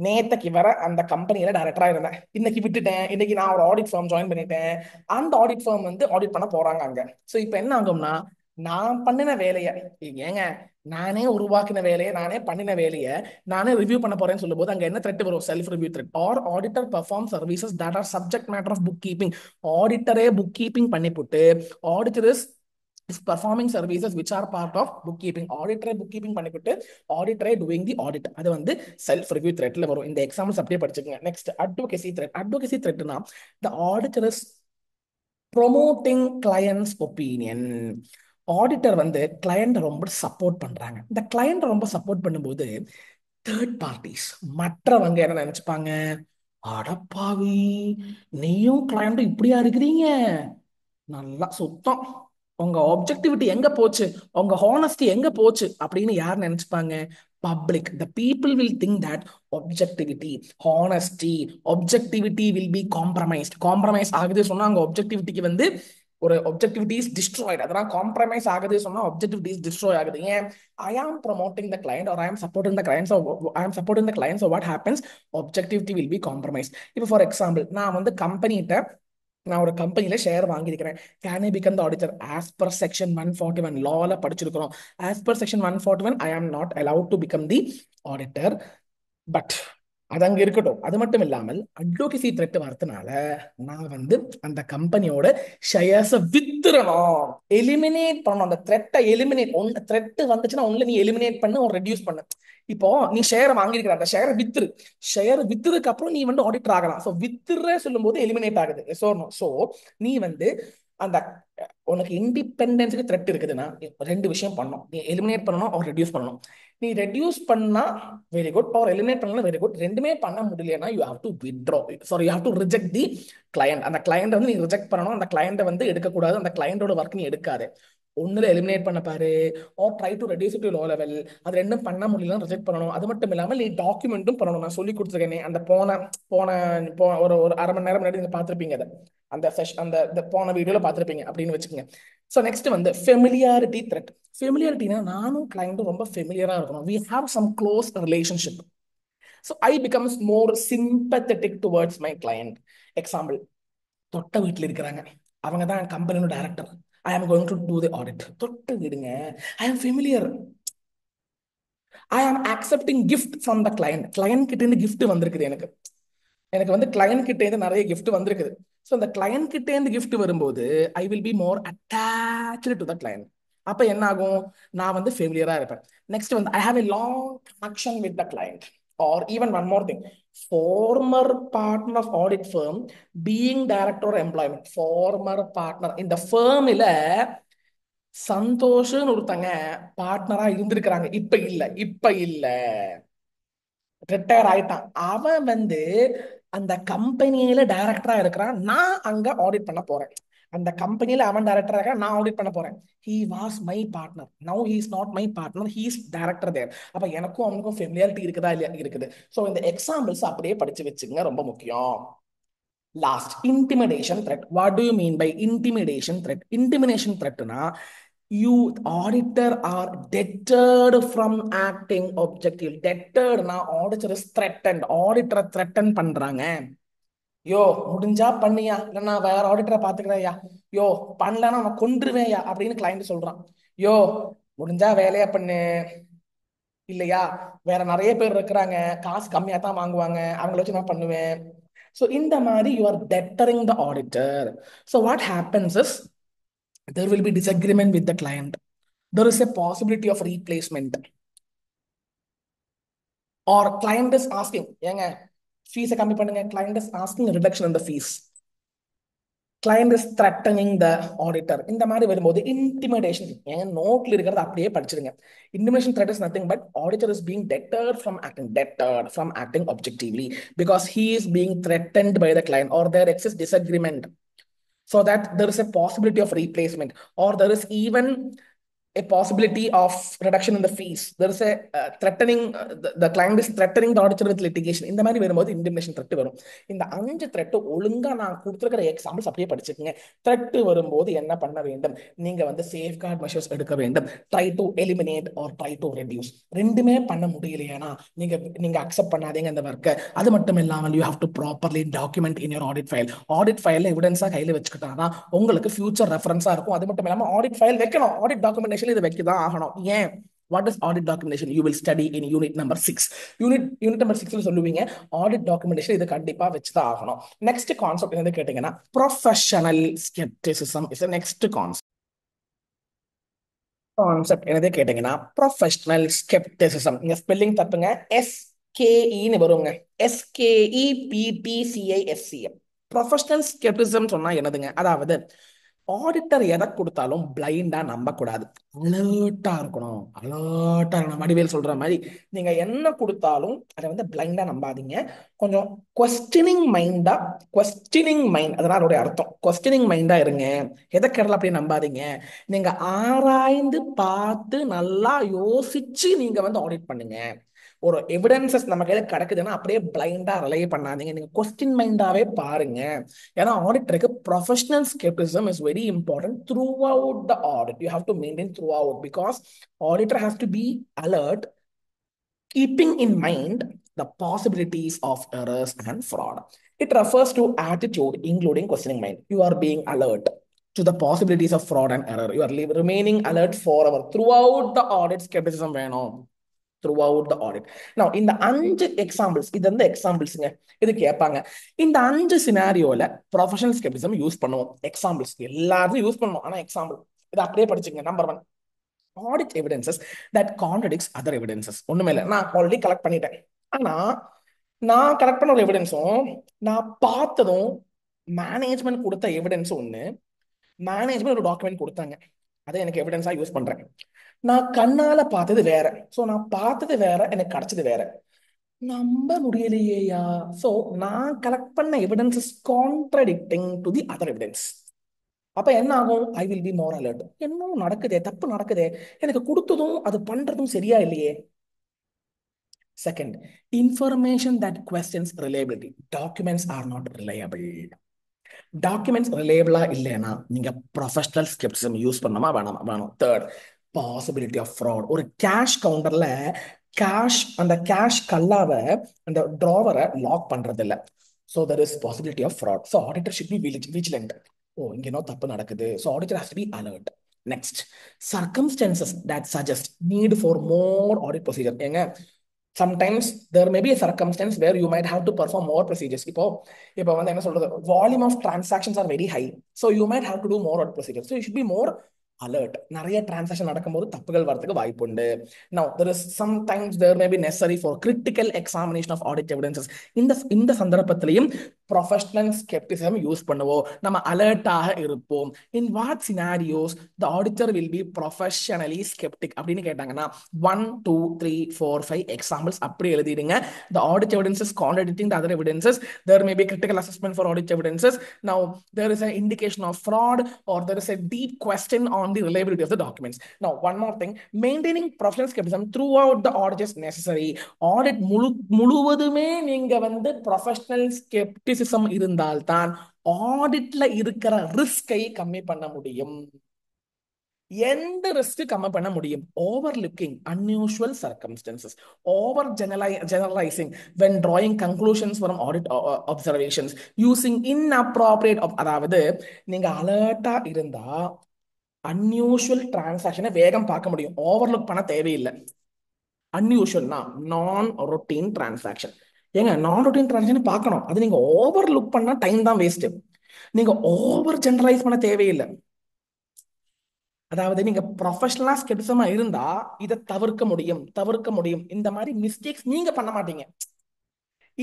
நேத்தைக்கு வர அந்த கம்பெனியில டைரக்டரா இருந்தேன், இன்னைக்கு விட்டுட்டேன். இன்னைக்கு நான் ஒரு ஆடிட் ஃபார்ம் ஜாயின் பண்ணிட்டேன். அந்த ஆடிட் ஃபார்ம் வந்து ஆடிட் பண்ண போறாங்க அங்க. ஸோ இப்ப என்ன ஆகும்னா நான் பண்ணின வேலையை, ஏங்க நானே உருவாக்கின வேலையை நானே பண்ணின வேலையை நானே ரிவ்யூ பண்ண போறேன்னு சொல்லும்போது அங்க என்ன த்ரெட் வரும்? Self review threat. Or auditor perform services that are subject matter of bookkeeping. ஆடிட்டரே புக் கீப்பிங் பண்ணி போட்டு auditor is performing services which are part of bookkeeping. ஆடிட்டரே புக் கீப்பிங் பண்ணிவிட்டு ஆடிட்டரே டூயிங் தி ஆடிட். அது வந்து self review த்ரெட்ல வரும். இந்த எக்ஸாம்பிள்ஸ் அப்படியே படிச்சுக்கோங்க. Next advocacy threat. அட்வொகேசி த்ரெட்னா the auditor is promoting client's opinion auditor வந்து கிளையண்ட் ரொம்ப சப்போர்ட் பண்றாங்க. இந்த கிளையண்ட் ரொம்ப சப்போர்ட் பண்ணும்போது தேர்ட் பார்ட்டிஸ், மற்றவங்க என்ன நினைச்சுப்பாங்க, அடப்பாவி, நீயும் கிளையண்டும் இப்படியா இருக்கிறீங்க, நல்லா சுத்தம், உங்க ஆப்ஜெக்டிவிட்டி எங்க போச்சு, உங்க ஹானஸ்டி எங்க போச்சு அப்படின்னு யார் நினைச்சுப்பாங்க? Public. The people will think that objectivity, honesty, objectivity will be compromised. Compromise ஆகுது சொன்னா அங்க objectivity வந்து ஒரு objectivity is destroyed. அதெல்லாம் காம்ப்ரமைஸ் ஆகுது சொன்னா objectivity is destroy ஆகுது. ஏன்? I am promoting the client or I am supporting the client, so I am supporting the client, so what happens? Objectivity will be compromised. இப்போ for example, நான் வந்து கம்பெனிகிட்ட, நான் ஒரு கம்பெனில ஷேர் வாங்கியிருக்கிறேன். Can I become the auditor as per section 141 லால படிச்சிருக்கிறோம். As per section 141 I am not allowed to become the auditor. But அது அங்க இருக்கட்டும். அது மட்டும் இல்லாமல் அட்வொகேசி த்ரெட் வரதுனால நான் வந்து அந்த கம்பெனியோட ஷேர்ஸை வித்துறணும், எலிமினேட் பண்ணணும். அந்த த்ரெட்டை எலிமினேட், ஒன்னு த்ரெட் வந்துச்சுன்னா ஒன்ல நீ எலிமினேட் பண்ணு, ஒரு ரெடியூஸ் பண்ணு. இப்போ நீ ஷேரை வாங்கியிருக்கிற, அந்த ஷேரை வித்துரு. ஷேர் வித்ததுக்கு அப்புறம் நீ வந்து ஆடிட்டர் ஆகலாம். ஸோ வித்துற சொல்லும் போது எலிமினேட் ஆகுது. ஸோ நீ வந்து அந்த உனக்கு இண்டிபெண்டன்ஸுக்கு த்ரெட் இருக்குதுன்னா ரெண்டு விஷயம் பண்ணணும். நீ எலிமினேட் பண்ணணும், ஒரு ரெடியூஸ் பண்ணணும். நீ ரெடியூஸ் பண்ணா வெரி குட், ஆர் எலிமினேட் பண்ணலாம் வெரி குட். ரெண்டுமே பண்ண முடியலன்னா you have to withdraw, sorry you have to reject the client. அந்த கிளையண்ட் வந்து நீ ரிஜெக்ட் பண்ணணும். அந்த கிளையண்ட்டை வந்து எடுக்கக்கூடாது. அந்த கிளையண்டோட ஒர்க் நீ எடுக்காது. ஒண்ணுல எலிமினேட் பண்ண பாரு, or try to reduce to low level. அது ரெண்டும் பண்ண முடியலன்னா ரிஜெக்ட் பண்ணணும். அது மட்டும் இல்லாமல் நீ டாக்குமெண்ட்டும் பண்ணணும். நான் சொல்லி கொடுத்துருக்கேனே, அந்த போன போன ஒரு ஒரு அரை மணி நேரம் முன்னாடி நீங்க பார்த்துருப்பீங்க அதை, அந்த செஷன், அந்த போன வீடியோல பார்த்துருப்பீங்க அப்படின்னு வச்சுக்கோங்க. ஸோ நெக்ஸ்ட் வந்து ஃபெமிலியாரிட்டி த்ரெட். ஃபெமிலியாரிட்டினா நானும் கிளைண்ட்டும் ரொம்ப ஃபெமிலியரா இருக்கணும். We have some close relationship. So I becomes more sympathetic towards my client. Example, தொட்ட வீட்டில் இருக்கிறாங்க, அவங்க தான் கம்பெனியோட director. I am going to do the audit. தொட்ட வீடுங்க, I am familiar. I am accepting gift from the client. Client கிட்ட இருந்து கிஃப்ட் வந்திருக்குது எனக்கு. எனக்கு வந்து கிளையண்ட் கிட்ட இருந்து நிறைய கிஃப்ட் வந்திருக்குது. ஸோ அந்த கிளையண்ட் கிட்ட இருந்து கிஃப்ட் வரும்போது I will be more attached to the client. அப்ப என்ன ஆகும்? நான் வந்து ஃபெமிலியரா இருப்பேன். நெக்ஸ்ட் வந்து I have a long connection with the client. Or even one more thing, former partner of audit firm being director employment. Former partner இந்த ஃபர்மில் சந்தோஷ்னு ஒருத்தங்க பார்ட்னரா இருந்திருக்கிறாங்க. இப்ப இல்ல, ரிட்டையர் ஆயிட்டான். அவன் வந்து அந்த கம்பெனியில டைரக்டரா இருக்கிறான். நான் அங்க ஆடிட் பண்ண போறேன். அந்த கம்பெனியில அவன் டைரக்டரா இருக்கான், நான் ஆடிட் பண்ண போறேன். He was my partner, now he is not my partner, he is director there. அப்ப எனக்கும் அவனுக்கும் ஃபெமிலியாரிட்டி இருக்குதா இல்லையா? இருக்குது. ஸோ இந்த எக்ஸாம்பிள்ஸ் அப்படியே படிச்சு வச்சுங்க, ரொம்ப முக்கியம். Last, intimidation threat. What do you mean by intimidation threat? Intimidation த்ரெட்னா you auditor are deterred from acting objective. deterred na auditor is threatened, auditor threaten பண்றாங்க. யோ முடிஞ்சா பண்ணியா, இல்ல நான் வேற ஆடிட்டரை பாத்துக்கிறேன்யா, யோ பண்ணலன்னா நான் கொன்றுவேன்யா அப்படின்னு கிளைண்ட் சொல்றான். யோ முடிஞ்சா வேலையா பண்ணு, இல்லையா வேற நிறைய பேர் இருக்கிறாங்க, காசு கம்மியா தான் வாங்குவாங்க, அவங்கள வச்சு நான் பண்ணுவேன். ஸோ இந்த மாதிரி you are deterring the auditor. So what happens is there will be disagreement with the client. There is a possibility of replacement. Or client is asking, ஏங்க ஃபீஸை கம்மி பண்ணுங்க. client is asking a reduction in the fees. client is threatening the auditor. இந்த மாதிரி வரும்போது intimidation, ஏங்க நோட்ல இருக்கிறத அப்படியே படிச்சிருங்க. Intimidation threat is nothing but auditor is being deterred from acting objectively because he is being threatened by the client, or there exists disagreement, so that there is a possibility of replacement, or there is even a possibility of reduction in the fees. There is a threatening, the client is threatening the auditor with litigation. இந்த மாதிரி வரும்போது intimidation thread வரும். இந்த 5 thread ஒழுங்கா நான் கொடுத்துருக்கிற examples அப்படியே படிச்சுக்கோங்க. த்ரெட் வரும்போது என்ன பண்ண வேண்டும்? நீங்க வந்து சேஃப்கார்ட் மெஷர்ஸ் எடுக்க வேண்டும். Try to eliminate or try to reduce. ரெண்டுமே பண்ண முடியலையானா நீங்க நீங்க அக்செப்ட் பண்ணாதீங்க அந்த ஒர்க்கை. அது மட்டும் இல்லாமல் you have to properly document in your audit file. Audit ஃபைல எவிடன்ஸா கையில வச்சுக்கிட்டாதான் உங்களுக்கு ஃபியூச்சர் ரெஃபரன்ஸா இருக்கும். அது மட்டும் இல்லாமல் ஆடிட் ஃபைல் வைக்கணும், ஆடிட் டாக்குமெண்டேஷன் இது வைக்கதான் ஆகணும். ஏன்? What is audit documentation? You will study in unit number 6. Unit number 6ல சொல்லுவீங்க audit documentation. இது கண்டிப்பா வச்சுதான் ஆகணும். நெக்ஸ்ட் கான்செப்ட் என்ன கேட்டீங்கன்னா professional scepticism is next concept. என்னது கேட்டீங்கன்னா ப்ரொஃபஷனல் ஸ்கெப்டிசிசம். இங்க ஸ்பெல்லிங் தப்புங்க, SKE வருங்க. SKEPTCISCM. ப்ரொஃபஷனல் ஸ்கெப்டிசிசம் சொன்னா என்னதுங்க? அதாவது ஆடிட்டர் எதை கொடுத்தாலும் பிளைண்டா நம்ப கூடாது. அலர்ட்டா இருக்கணும். அலர்ட்டா இருக்கணும். வடிவேல் சொல்ற மாதிரி நீங்க என்ன கொடுத்தாலும் அதை வந்து பிளைண்டா நம்பாதீங்க. கொஞ்சம் கொஸ்டினிங் மைண்ட், அதனால அதோடைய அர்த்தம் கொஸ்டினிங் மைண்டா இருங்க. எதை கேட்டாலும் அப்படியே நம்பாதீங்க. நீங்க ஆராய்ந்து பார்த்து நல்லா யோசிச்சு நீங்க வந்து ஆடிட் பண்ணுங்க. ஒரு எவிடன்சஸ் நம்ம கையில கிடக்குதுன்னா அப்படியே பிளைண்டா ரிலை பண்ணாதீங்க. நீங்க கொஸ்டின் மைண்டாவே பாருங்க. ஏன்னா ஆடிட்டருக்கு professional scepticism is very important throughout the audit. You have to maintain throughout because auditor has to be alert, keeping in mind the possibilities of errors and fraud. It refers to attitude including questioning mind. You are being alert to the possibilities of fraud and error. You are remaining alert forever throughout the audit. Skepticism வேணும் throughout the audit. Now இந்த 5 examples, இது வந்து எக்ஸாம்பிள்ஸ்ங்க. இது கேட்பாங்க. இந்த 5 சினாரியோல professional scepticism use பண்ணுவோம். Examples எல்லாரும் யூஸ் பண்ணுவோம். ஆனா எக்ஸாம்பிள் இது அப்படியே படிச்சுங்க. Number 1, audit evidences that contradicts other evidences. ஒண்ணுமே இல்லை, நான் ஆல்ரெடி கலெக்ட் பண்ணிட்டேன். ஆனா நான் கலெக்ட் பண்ண ஒரு எவிடன்ஸும் நான் பார்த்ததும் மேனேஜ்மெண்ட் கொடுத்த எவிடன்ஸும் ஒண்ணு. மேனேஜ்மெண்ட் ஒரு டாக்குமெண்ட் கொடுத்தாங்க, அதை எனக்கு எவிடன்ஸா யூஸ் பண்றேன். நான் கண்ணால பார்த்தது வேற. சோ நான் பார்த்தது வேற, எனக்கு கிடைச்சது வேற. நம்ப முடியலையேயா. சோ நான் கலெக்ட் பண்ண evidence is contradicting to the other evidence. அப்ப என்ன ஆகும்? ஐ வில் பி மோர் அலர்ட். என்ன நடக்குதே, தப்பு நடக்குதே, எனக்கு கொடுத்ததும் அது பண்றதும் சரியா இல்லையே. Second, information that questions reliability. Documents are not reliable. Documents ரிலேபிளா இல்லைன்னா நீங்க ப்ரொஃபஷனல் ஸ்கெப்டிசம் யூஸ் பண்ணாம வேணாமா? வேணும். Third, possibility of fraud. ஒரு கேஷ் கவுண்டர்ல அந்த கேஷ் கல்லாவை, அந்த டிராவரை லாக் பண்றது இல்ல. So there is possibility of fraud. So auditor should be vigilant. ஓ, இங்க என்ன தப்பு நடக்குது. So auditor has to be alert. Next, circumstances that suggest need for more audit procedure. ஏங்க, sometimes there may be a circumstance where you might have to perform more procedures. இப்போ வந்து என்ன சொல்றது, volume of transactions are very high, so you might have to do more audit procedures, so you should be more alert. நிறைய transaction நடக்கும்போது தப்புகள் வரதுக்கு வாய்ப்பு உண்டு. Now there is sometimes there may be necessary for critical examination of audit evidences. இந்த சந்தர்ப்பத்திலையும் professional scepticism use பண்ணுவோம். நம்ம அலர்ட்டாக இருப்போம். In what scenarios the auditor will be professionally skeptic அப்படின்னு கேட்டாங்கன்னா 1 2 3 4 5 எக்ஸாம்பிள்ஸ் அப்படி எழுதிடுங்க. The audit evidences contradicting the other evidences. There may be critical assessment for audit evidences. Now there is an indication of fraud, or there is a deep question on the reliability of the documents. Now one more thing, maintaining professional skepticism throughout the audit is necessary. Audit முழுவதுமே நீங்க வந்து professional scepticism இருந்தால்தான் ஆடிட்ல இருக்கிற ரிஸ்கை கம்மி பண்ண முடியும். எந்த ரிஸ்க் கம்மி பண்ண முடியும்? Overlooking unusual circumstances, overgeneralising when drawing conclusions from audit observations, using inappropriate அதாவது நீங்க அலர்ட்டா இருந்தா அன்யூஷுவல் டிரான்சாக்ஷனை வேகம் பார்க்க முடியும். ஓவர்லுக் பண்ண தேவையில்லை. அன்யூஷுவல்னா நான் ரொட்டீன் டிரான்சாக்ஷன். ஏங்க, நான் ரொட்டீன் டிரான்சாக்ஷன் பார்க்கணும். அது நீங்க ஓவர் லுக் பண்ணா டைம் தான் வேஸ்ட். நீங்க ஓவர் ஜெனரலைஸ் பண்ண தேவையில்லை. அதாவது நீங்க ப்ரொஃபஷனலா ஸ்கெப்டிசமா இருந்தா இதை தவிர்க்க முடியும். இந்த மாதிரி மிஸ்டேக்ஸ் நீங்க பண்ண மாட்டீங்க.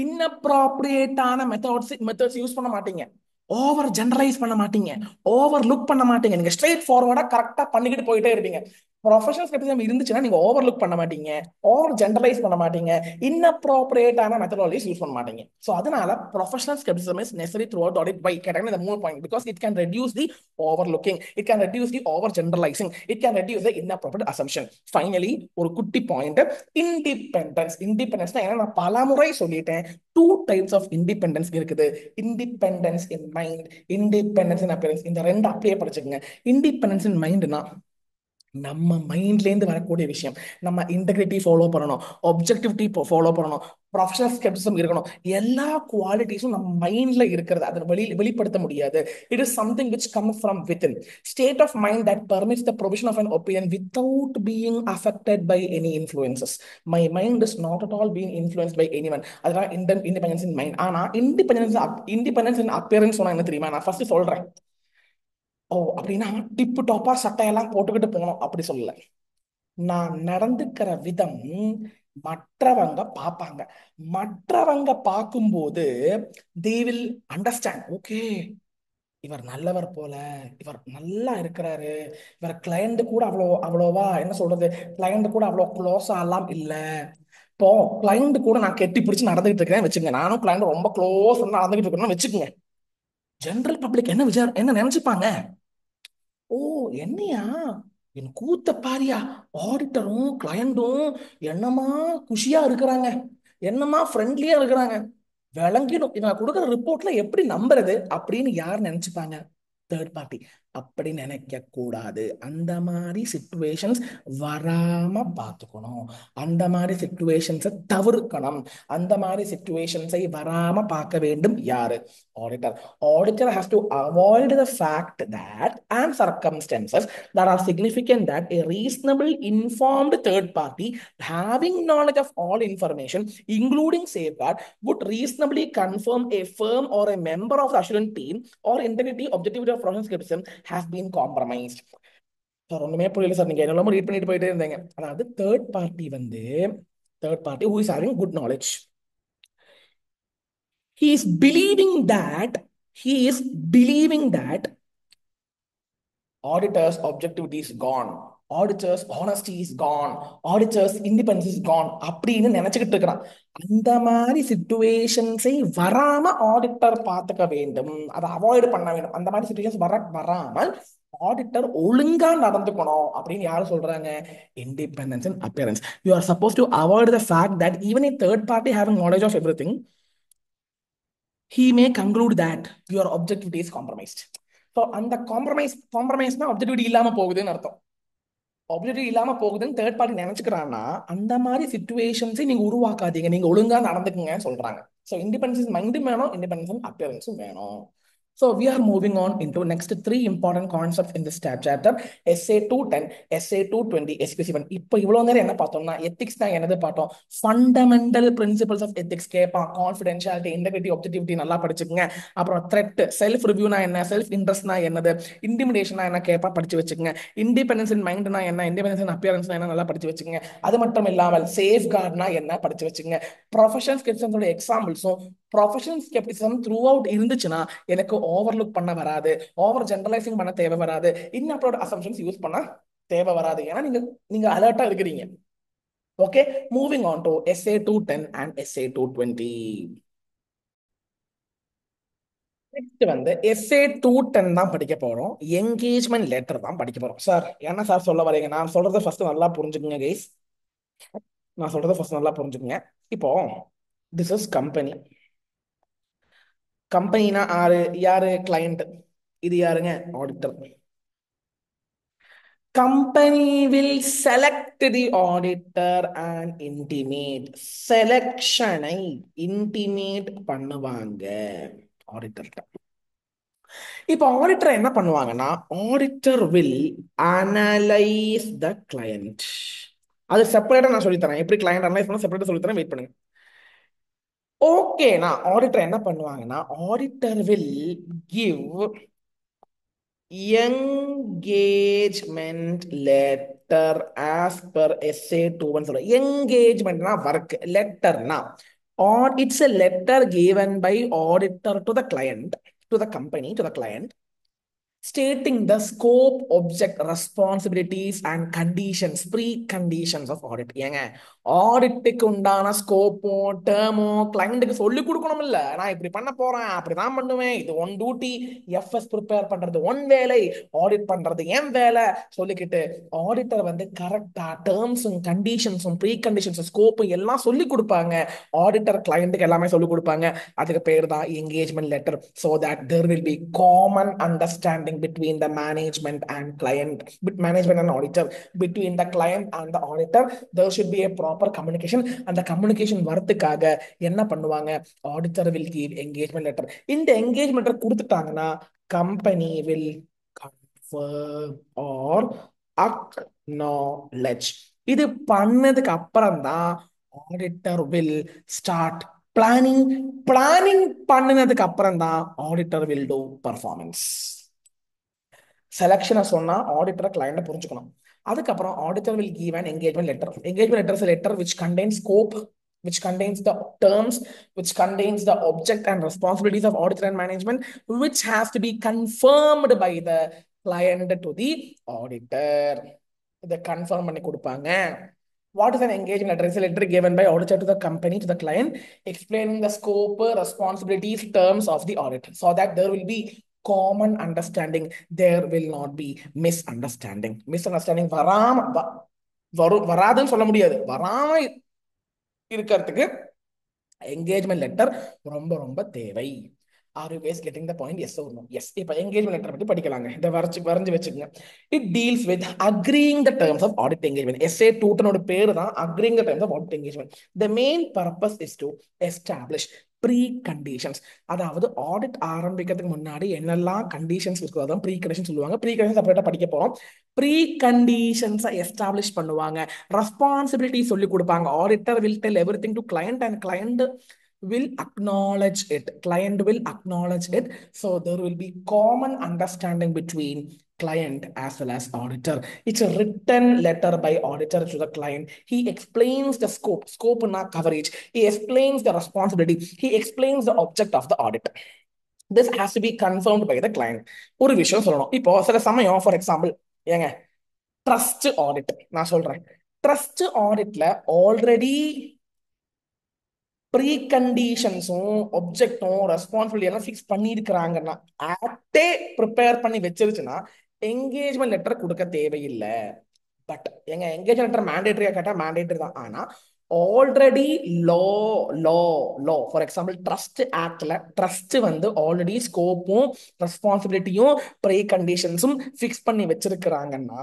இன்அப்ராப்ரியேட்டான மெத்தட்ஸ் யூஸ் பண்ண மாட்டீங்க. ஓவர் ஜெனரலைஸ் பண்ண மாட்டீங்க. ஓவர் லுக் பண்ண மாட்டீங்க. நீங்க ஸ்ட்ரெயிட் ஃபார்வர்டா கரெக்டா பண்ணிக்கிட்டு போயிட்டே இருப்பீங்க. ப்ரொஃபஷனல் ஸ்கெப்டிசம் இருந்துச்சுன்னா நீங்க ஓவர் லுக் பண்ண மாட்டீங்க, ஓவர் ஜெனரலைஸ் பண்ண மாட்டீங்க, இன்அப்ராப்ரியேட்டான மெத்தடாலஜிஸ் யூஸ் பண்ண மாட்டீங்க. ஸோ அதனால professional scepticism is necessary throughout audit. By கேட்டாங்க இந்த 3 point, because it can reduce the overlooking, it can reduce the overgeneralising, it can reduce the inappropriate assumption. Finally ஒரு குட்டி point, independence. Independence ஏன்னா நான் பல முறை சொல்லிட்டேன், 2 types of independence இருக்குது. Independence in mind, independence in appearance. இந்த ரெண்டு அப்படியே படிச்சுக்கோங்க. இண்டிபெண்டன்ஸ் இன் மைண்ட்னா நம்ம மைண்ட்ல இருந்து வரக்கூடிய விஷயம். நம்ம இன்டெகிரிட்டி ஃபாலோ பண்ணணும், ஆப்ஜெக்டிவிட்டி ஃபாலோ பண்ணணும், ப்ரொஃபஷனல் ஸ்கெப்டிசம் இருக்கணும். எல்லா குவாலிட்டிஸும் நம்ம மைண்ட்ல இருக்கிறது. அதை வெளிப்படுத்த முடியாது. It is something which comes from within. State of mind that permits the provision of an opinion without being affected by any influences. My mind is not at all being influenced by anyone. அதனால independence in mind. ஆனா independence in appearance சொன்னா என்ன தெரியுமா? நான் first சொல்றேன். ஓ, அப்படின்னா tip டாப்பா சட்டையெல்லாம் போட்டுக்கிட்டு போகணும் அப்படி சொல்லல. நான் நடந்துக்கிற விதம் மற்றவங்க பார்ப்பாங்க. மற்றவங்க பார்க்கும்போது they will understand, ஓகே, இவர் நல்லவர் போல, இவர் நல்லா இருக்கிறாரு, இவர் கிளையண்ட் கூட அவ்வளோவா என்ன சொல்றது, கிளையண்ட் கூட அவ்வளோ க்ளோஸா எல்லாம் இல்ல. இப்போ கிளையண்ட் கூட நான் கெட்டி பிடிச்சி நடந்துகிட்டு இருக்கேன் வச்சுக்கோங்க, நானும் கிளையண்ட் ரொம்ப க்ளோஸ் நடந்துகிட்டு இருக்கேன்னு வச்சுக்கோங்க, ஜெனரல் பப்ளிக் என்ன என்ன நினைச்சுப்பாங்க? ஓ, என்னையா, என் கூத்த பாரியா, ஆடிட்டரும் கிளையண்டும் என்னமா குஷியா இருக்கிறாங்க, என்னமா ஃப்ரெண்ட்லியா இருக்கிறாங்க, விளங்கிடும் இவன் கொடுக்குற ரிப்போர்ட்ல எப்படி நம்புறது அப்படின்னு யார் நினைச்சுப்பாங்க? Third party. அப்படி நினைக்க கூடாது. அந்த மாதிரி சிச்சுவேஷன்ஸ் வராம பார்த்துக்கணும். அந்த மாதிரி சிச்சுவேஷன்ஸை தவிர்க்கணும். அந்த மாதிரி சிச்சுவேஷன்ஸை வராம பார்க்க வேண்டும் யாரு? Auditor. Auditor has to avoid the fact that and circumstances that are significant that a reasonable informed third party having knowledge of all information including safeguard would reasonably confirm a firm or a member of the assurance team or integrity objectivity of professional skepticism has been compromised. Sir ஒண்ணுமே புரியல sir, நீங்க என்னெல்லாம read பண்ணிட்டு போயிட்டே இருந்தீங்க. அதாவது third party who is having good knowledge, he is believing that he is believing that auditors objectivity is gone, auditors honesty is gone, auditors independence is gone அப்படின்னு நினைச்சுக்கிட்டு இருக்கிறான். அந்த மாதிரி சிச்சுவேஷன்ஸை வராம ஆடிட்டர் பார்த்துக்க வேண்டும், அதை அவாய்ட் பண்ண வேண்டும். அந்த மாதிரி சிச்சுவேஷன்ஸ் வராமல் ஆடிட்டர் ஒழுங்கா நடந்துக்கணும் அப்படின்னு யாரு சொல்றாங்க? Independence and appearance. You are suppose to avoid the fact that even a third party having knowledge of everything, he may conclude that your objectivity is compromised. So அந்த காம்ப்ரமைஸ்னா objectivity இல்லாம போகுதுன்னு அர்த்தம். objectivity இல்லாம போகுதுன்னு third party நினைச்சுக்கிறான்னா அந்த மாதிரி சிச்சுவேஷன்ஸை நீங்க உருவாக்காதீங்க, நீங்க ஒழுங்கா நடந்துக்குங்க சொல்றாங்க. ஸோ இண்டிபெண்டன்ஸ் மைண்டும் வேணும், இண்டிபெண்டன்ஸ் அப்பியரன்ஸும் வேணும். So we are moving on into next three important concepts in this chapter. SA 210, SA 220, SPC 1. இப்போ இவ்வளவு நேரம் என்ன பார்த்தோம்னா எத்திக்ஸ் தான் என்னது பார்த்தோம். ஃபண்டமெண்டல் பிரின்சிபல்ஸ் ஆஃப் எத்திக்ஸ் கேட்பான். கான்ஃபிடென்ஷியாலிட்டி, இன்டெகிரிட்டி, ஆப்ஜெக்டிவிட்டி நல்லா படிச்சுக்கங்க. அப்புறம் த்ரெட், செல்ஃப் ரிவ்யூனா என்ன, செல்ஃப் இன்ட்ரெஸ்ட்னா என்னது, இன்டிமிடேஷனா என்ன கேட்பா படிச்சு வச்சுக்கங்க. இண்டிபெண்டன்ஸ் இன் மைண்ட்னா என்ன, இண்டிபெண்டன்ஸ் இன் அப்பியரன்ஸ்னா என்ன நல்லா படிச்சு வச்சுக்கங்க. அது மட்டும் இல்லாமல் சேஃப் கார்ட்னா என்ன படிச்சு வச்சுக்கங்க. ப்ரொஃபஷனல் ஸ்கெப்டிசிசமோட எக்ஸாம்பிள்ஸும் ப்ரொஃபஷனல் ஸ்கெப்டிசிசம் த்ரூ அவுட் இருந்துச்சுன்னா எனக்கு ஓவர்லுக் பண்ண வராது, ஓவர் ஜெனரலைசிங் பண்ண தேவை வராது, இன்அப்லோட் அசம்ஷன்ஸ் யூஸ் பண்ண தேவை வராது. ஏன்னா நீங்க நீங்க அலர்ட்டா இருக்கிறீங்க. Okay, moving on to SA 210 and SA 220. Next வந்து SA 210 தான் படிக்க போறோம். என்கேஜ்மெண்ட் லெட்டர் தான் படிக்க போறோம். சார் என்ன சார் சொல்ல வரீங்க? நான் சொல்றதை ஃபர்ஸ்ட் நல்லா புரிஞ்சுக்குங்க கைஸ். நான் சொல்றதை ஃபர்ஸ்ட் நல்லா புரிஞ்சுக்குங்க. இப்போ திஸ் இஸ் கம்பெனி. கம்பெனினா யாரு யாரு கிளையண்ட், இது யாருங்க? Auditor. Company will select the auditor and intimate. செலெக்ஷனை இன்டிமேட் பண்ணுவாங்க ஆடிட்டர்கிட்ட. இப்போ ஆடிட்டர் என்ன பண்ணுவாங்கன்னா, auditor will analyse the client. அது செப்பரேட்டா நான் சொல்லித்தரேன், எப்படி கிளையண்ட் அனலைஸ் பண்ண செப்பரேட்டா சொல்லித்தரேன், வெயிட் பண்ணுங்க. ஓகேனா ஆடிட்டர் என்ன பண்ணுவாங்கன்னா, auditor will give engagement letter as per SA 210 சொல்ற. என்கேஜ்மெண்ட்னா work, லெட்டர்னா or it's a letter given by auditor to the client, to the company, to the client, stating the scope, object, responsibilities and conditions, preconditions of audit. ஏங்க ஆடிட்டுக்கு உண்டான ஸ்கோப்போ டேர்மோ கிளைண்ட்டுக்கு சொல்லி கொடுக்கணும் இல்ல, நான் இப்படி பண்ண போறேன், அப்படிதான் பண்ணுவேன், இது ஒன் டியூட்டி, எஃப்எஸ் ப்ரிப்பேர் பண்றது ஒன் வேலை, ஆடிட் பண்றது என் வேலை சொல்லிக்கிட்டு ஆடிட்டர் வந்து கரெக்டா டேர்ம்ஸும் கண்டிஷன்ஸும் ப்ரீ கண்டிஷன்ஸும் ஸ்கோப்பும் எல்லாம் சொல்லி கொடுப்பாங்க. ஆடிட்டர் கிளைண்ட்டுக்கு எல்லாமே சொல்லி கொடுப்பாங்க. அதுக்கு பேர் தான் engagement letter. So that there will be common understanding between the management and client, management and auditor, between the client and the auditor, there should be a proper communication. அந்த கம்யூனிகேஷன் வரதுக்காக என்ன பண்ணுவாங்க, auditor will give engagement letter. இந்த engagement letter கொடுத்துட்டாங்கன்னா company will confirm or acknowledge. இது பண்ணதுக்கு அப்புறம் தான் auditor will start planning. Planning பண்ணினதுக்கு அப்புறம் தான் ஆடிட்டர் will do performance. செலக்ஷனை சொன்னா ஆடிட்டர் கிளையண்ட புரிஞ்சுக்கணும். அதுக்கப்புறம் auditor will give an engagement letter. Engagement letter is a letter which contains scope, which contains the terms, which contains the object and responsibilities of auditor and management, which has to be confirmed by the client to the auditor. இதை confirm பண்ணி கொடுப்பாங்க. What is an engagement letter? It's a letter given by auditor to the company, to the client, explaining the scope, responsibilities, terms of the audit, so that there will be common understanding. There will not be misunderstanding. Misunderstanding வராதுன்னு சொல்ல முடியாது, வராம இருக்கிறதுக்கு engagement letter ரொம்ப ரொம்ப தேவை. Are you guys getting the point? Yes or no? Yes. இப்போ என்கேஜ்மெண்ட் லெட்டர் பத்தி படிக்கலாங்க. இதை வரைஞ்சு வச்சுக்கோங்க. It deals with agreeing the terms of audit engagement. SA டூட்டனோட பேரு தான் agreeing the terms of audit engagement. The main purpose is to establish preconditions. அதாவது ஆடிட் ஆரம்பிக்கிறதுக்கு முன்னாடி என்னெல்லாம் கண்டிஷன்ஸ் இருக்கோ அதான் ப்ரீ கண்டிஷன் சொல்லுவாங்க. ப்ரீ கண்டிஷன் செப்பரேட்டா படிக்க போறோம். ப்ரீ கண்டிஷன்ஸை எஸ்டாப்ளிஷ் பண்ணுவாங்க. ரெஸ்பான்சிபிலிட்டி சொல்லி கொடுப்பாங்க. Auditor will tell every thing to client and client will acknowledge it. Client will acknowledge it. So there will be common understanding between client as well as auditor. It's a written letter by auditor to the client. He explains the scope na coverage. He explains the responsibility. He explains the object of the audit. This has to be confirmed by the client. ஒரு விஷயம் சொல்லணும். இப்போ சில சமயம் for example ஏங்க trust audit நான் சொல்றேன். Trust ஆடிட்ல already pre கண்டிஷன்ஸும் ஒப்ஜெக்டும் responsibility எல்லாம் ஃபிக்ஸ் பண்ணியிருக்கிறாங்கன்னா, ஆக்டே ப்ரிப்பேர் பண்ணி வச்சிருச்சுன்னா என்கேஜ்மெண்ட் லெட்டர் கொடுக்க தேவையில்லை. பட் எங்க என்கேஜ்மெண்ட் லெட்டர் மேண்டேட்டரியா கேட்டா மேண்டேட்டரி தான். ஆனா already law law law for example trust ஆக்ட்ல ட்ரஸ்ட் வந்து ஆல்ரெடி ஸ்கோப்பும் ரெஸ்பான்சிபிலிட்டியும் ப்ரீ கண்டிஷன்ஸும் ஃபிக்ஸ் பண்ணி வச்சிருக்கிறாங்கன்னா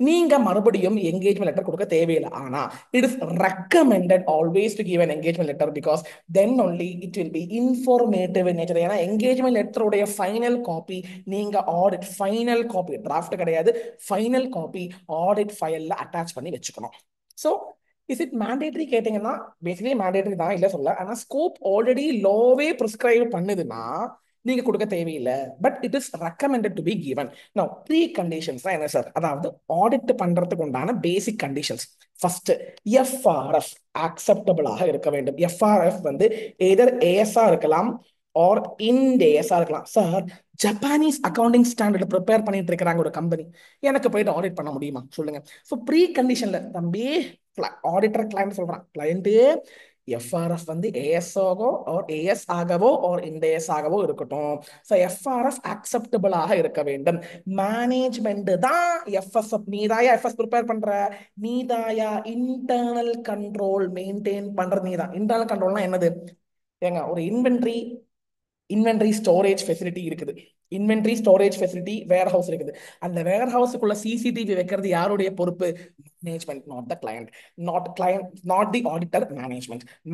நீங்க மறுபடியும் என்கேஜ்மெண்ட் லெட்டர் கொடுக்க தேவையில்லை. ஆனா it is recommended always to give an engagement letter because then only it will be informative in nature. ஏன்னா என்கேஜ்மெண்ட் லெட்டருடைய ஃபைனல் காப்பி நீங்க ஆடிட் ஃபைனல் காப்பி, டிராஃப்ட் கிடையாது, ஃபைனல் காப்பி ஆடிட் ஃபைல்ல அட்டாச் பண்ணி வச்சுக்கணும். So is it mandatory கேட்டீங்கன்னா basically mandatory தான், இல்லை சொல்ல. ஆனால் ஸ்கோப் ஆல்ரெடி லோவே ப்ரிஸ்கிரைப் பண்ணுதுன்னா நீங்க கொடுக்க தேவையில்லை. But it is recommended to be given. Now preconditions என்ன சார்? அதாவது ஆடிட் பண்றதுக்கு உண்டான பேசிக் கண்டிஷன்ஸ். ஃபர்ஸ்ட் எஃப்ஆர்எஃப் அக்செப்டபிளாக இருக்க வேண்டும். எஃப்ஆர்எஃப் வந்து எதர் ஏஎஸ்ஆ இருக்கலாம் ஆர் இன்டேஎஸ்ஆ இருக்கலாம். Sir Japanese accounting standard prepare பண்ணிட்டு இருக்கிறாங்க ஒரு கம்பெனி, எனக்கு போயிட்டு ஆடிட் பண்ண முடியுமா சொல்லுங்க? ஸோ ப்ரீ கண்டிஷன்ல தம்பி ஆடிட்டர் கிளைண்ட் சொல்றான், கிளைண்ட் எஃப்ஆர்எஃப் வந்து ஏஎஸ்ஆகவோ ஆர் ஏஎஸ் ஆகவோ ஆர் இன்டேஎஸ் ஆகவோ இருக்கட்டும். ஸோ எஃப்ஆர்எஃப் அக்செப்டபிளாக இருக்க வேண்டும். மேனேஜ்மெண்ட் தான் எஃப்எஸ், நீதாயா எஃப்எஸ் ப்ரிப்பேர் பண்ற, நீதாயா இன்டர்னல் கண்ட்ரோல் மெயின்டைன் பண்றது நீதான். இன்டர்னல் கண்ட்ரோல்னா என்னது ஏங்க? ஒரு இன்வென்டரி ஸ்டோரேஜ் ஃபெசிலிட்டி இருக்குது. இன்வென்டரி ஸ்டோரேஜ் ஃபெசிலிட்டி வேர் ஹவுஸ் இருக்குது. அந்த வேர் ஹவுஸுக்குள்ள சிசிடிவி வைக்கிறது யாருடைய பொறுப்பு? Management, not the client. Not the auditor,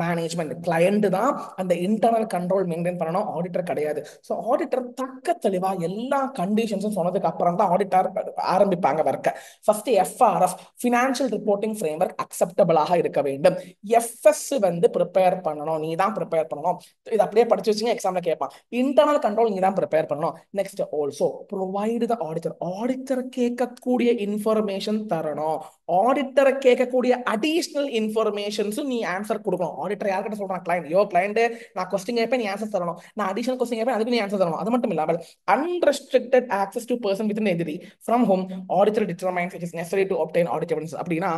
management client தான் அந்த இன்டர்னல் கண்ட்ரோல் மெயின்டைன் பண்ணணும், ஆடிட்டர் கிடையாது. ஸோ ஆடிட்டர் தக்க தெளிவா எல்லா கண்டிஷன்ஸும் சொன்னதுக்கு அப்புறம் தான் ஆடிட்டர் ஆரம்பிப்பாங்க ஒர்க்க. First FRF financial reporting framework அக்செப்டபிளாக இருக்க வேண்டும். எஃப்எஸ் வந்து ப்ரிப்பேர் பண்ணணும், நீ தான் ப்ரிப்பேர் பண்ணணும். இது அப்படியே படிச்சு வச்சுங்க, எக்ஸாம்ல கேட்பான். இன்டர்னல் கண்ட்ரோல் நீ தான் ப்ரிப்பேர் பண்ணணும். Next also provide the auditor. Auditor கேட்கக்கூடிய இன்ஃபர்மேஷன் தரணும். ஆடிட்டரை கேட்கக்கூடிய அடிஷனல் இன்ஃபர்மேஷன்ஸும் நீ ஆன்சர் கொடுக்கணும். ஆடிட்டர் யார்கிட்ட சொல்றான்? கிளைண்ட். கிளைண்ட் நான் கொஸ்டின் கேட்பேன், நீ ஆன்சர் தரணும். நான் அடிஷனல் கொஸ்டின் கேட்பேன், அதுக்கு நீ ஆன்சர் தரணும். அது மட்டும் இல்லாமல் unrestricted access to person within the entity from whom auditor determines it is necessary to obtain audit evidence. அப்படின்னா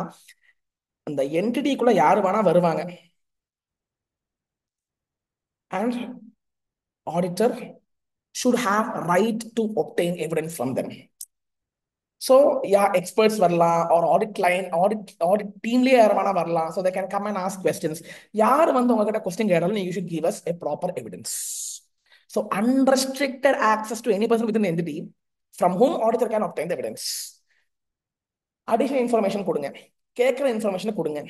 அந்த என்டிட்டிக்குள்ள யாரு வேணா வருவாங்க. And auditor should have right to obtain evidence from them. So yeah, experts வரலாம் or audit client, audit teamலயே யார் வேணா வரலாம். So they can come and ask questions. யார் வந்து உங்ககிட்ட கொஸ்டின் கேட்டாலும் you should give us a proper evidence. So unrestricted access to any person within the entity from whom auditor can obtain the evidence. Additional information கொடுங்க, கேட்குற information கொடுங்க.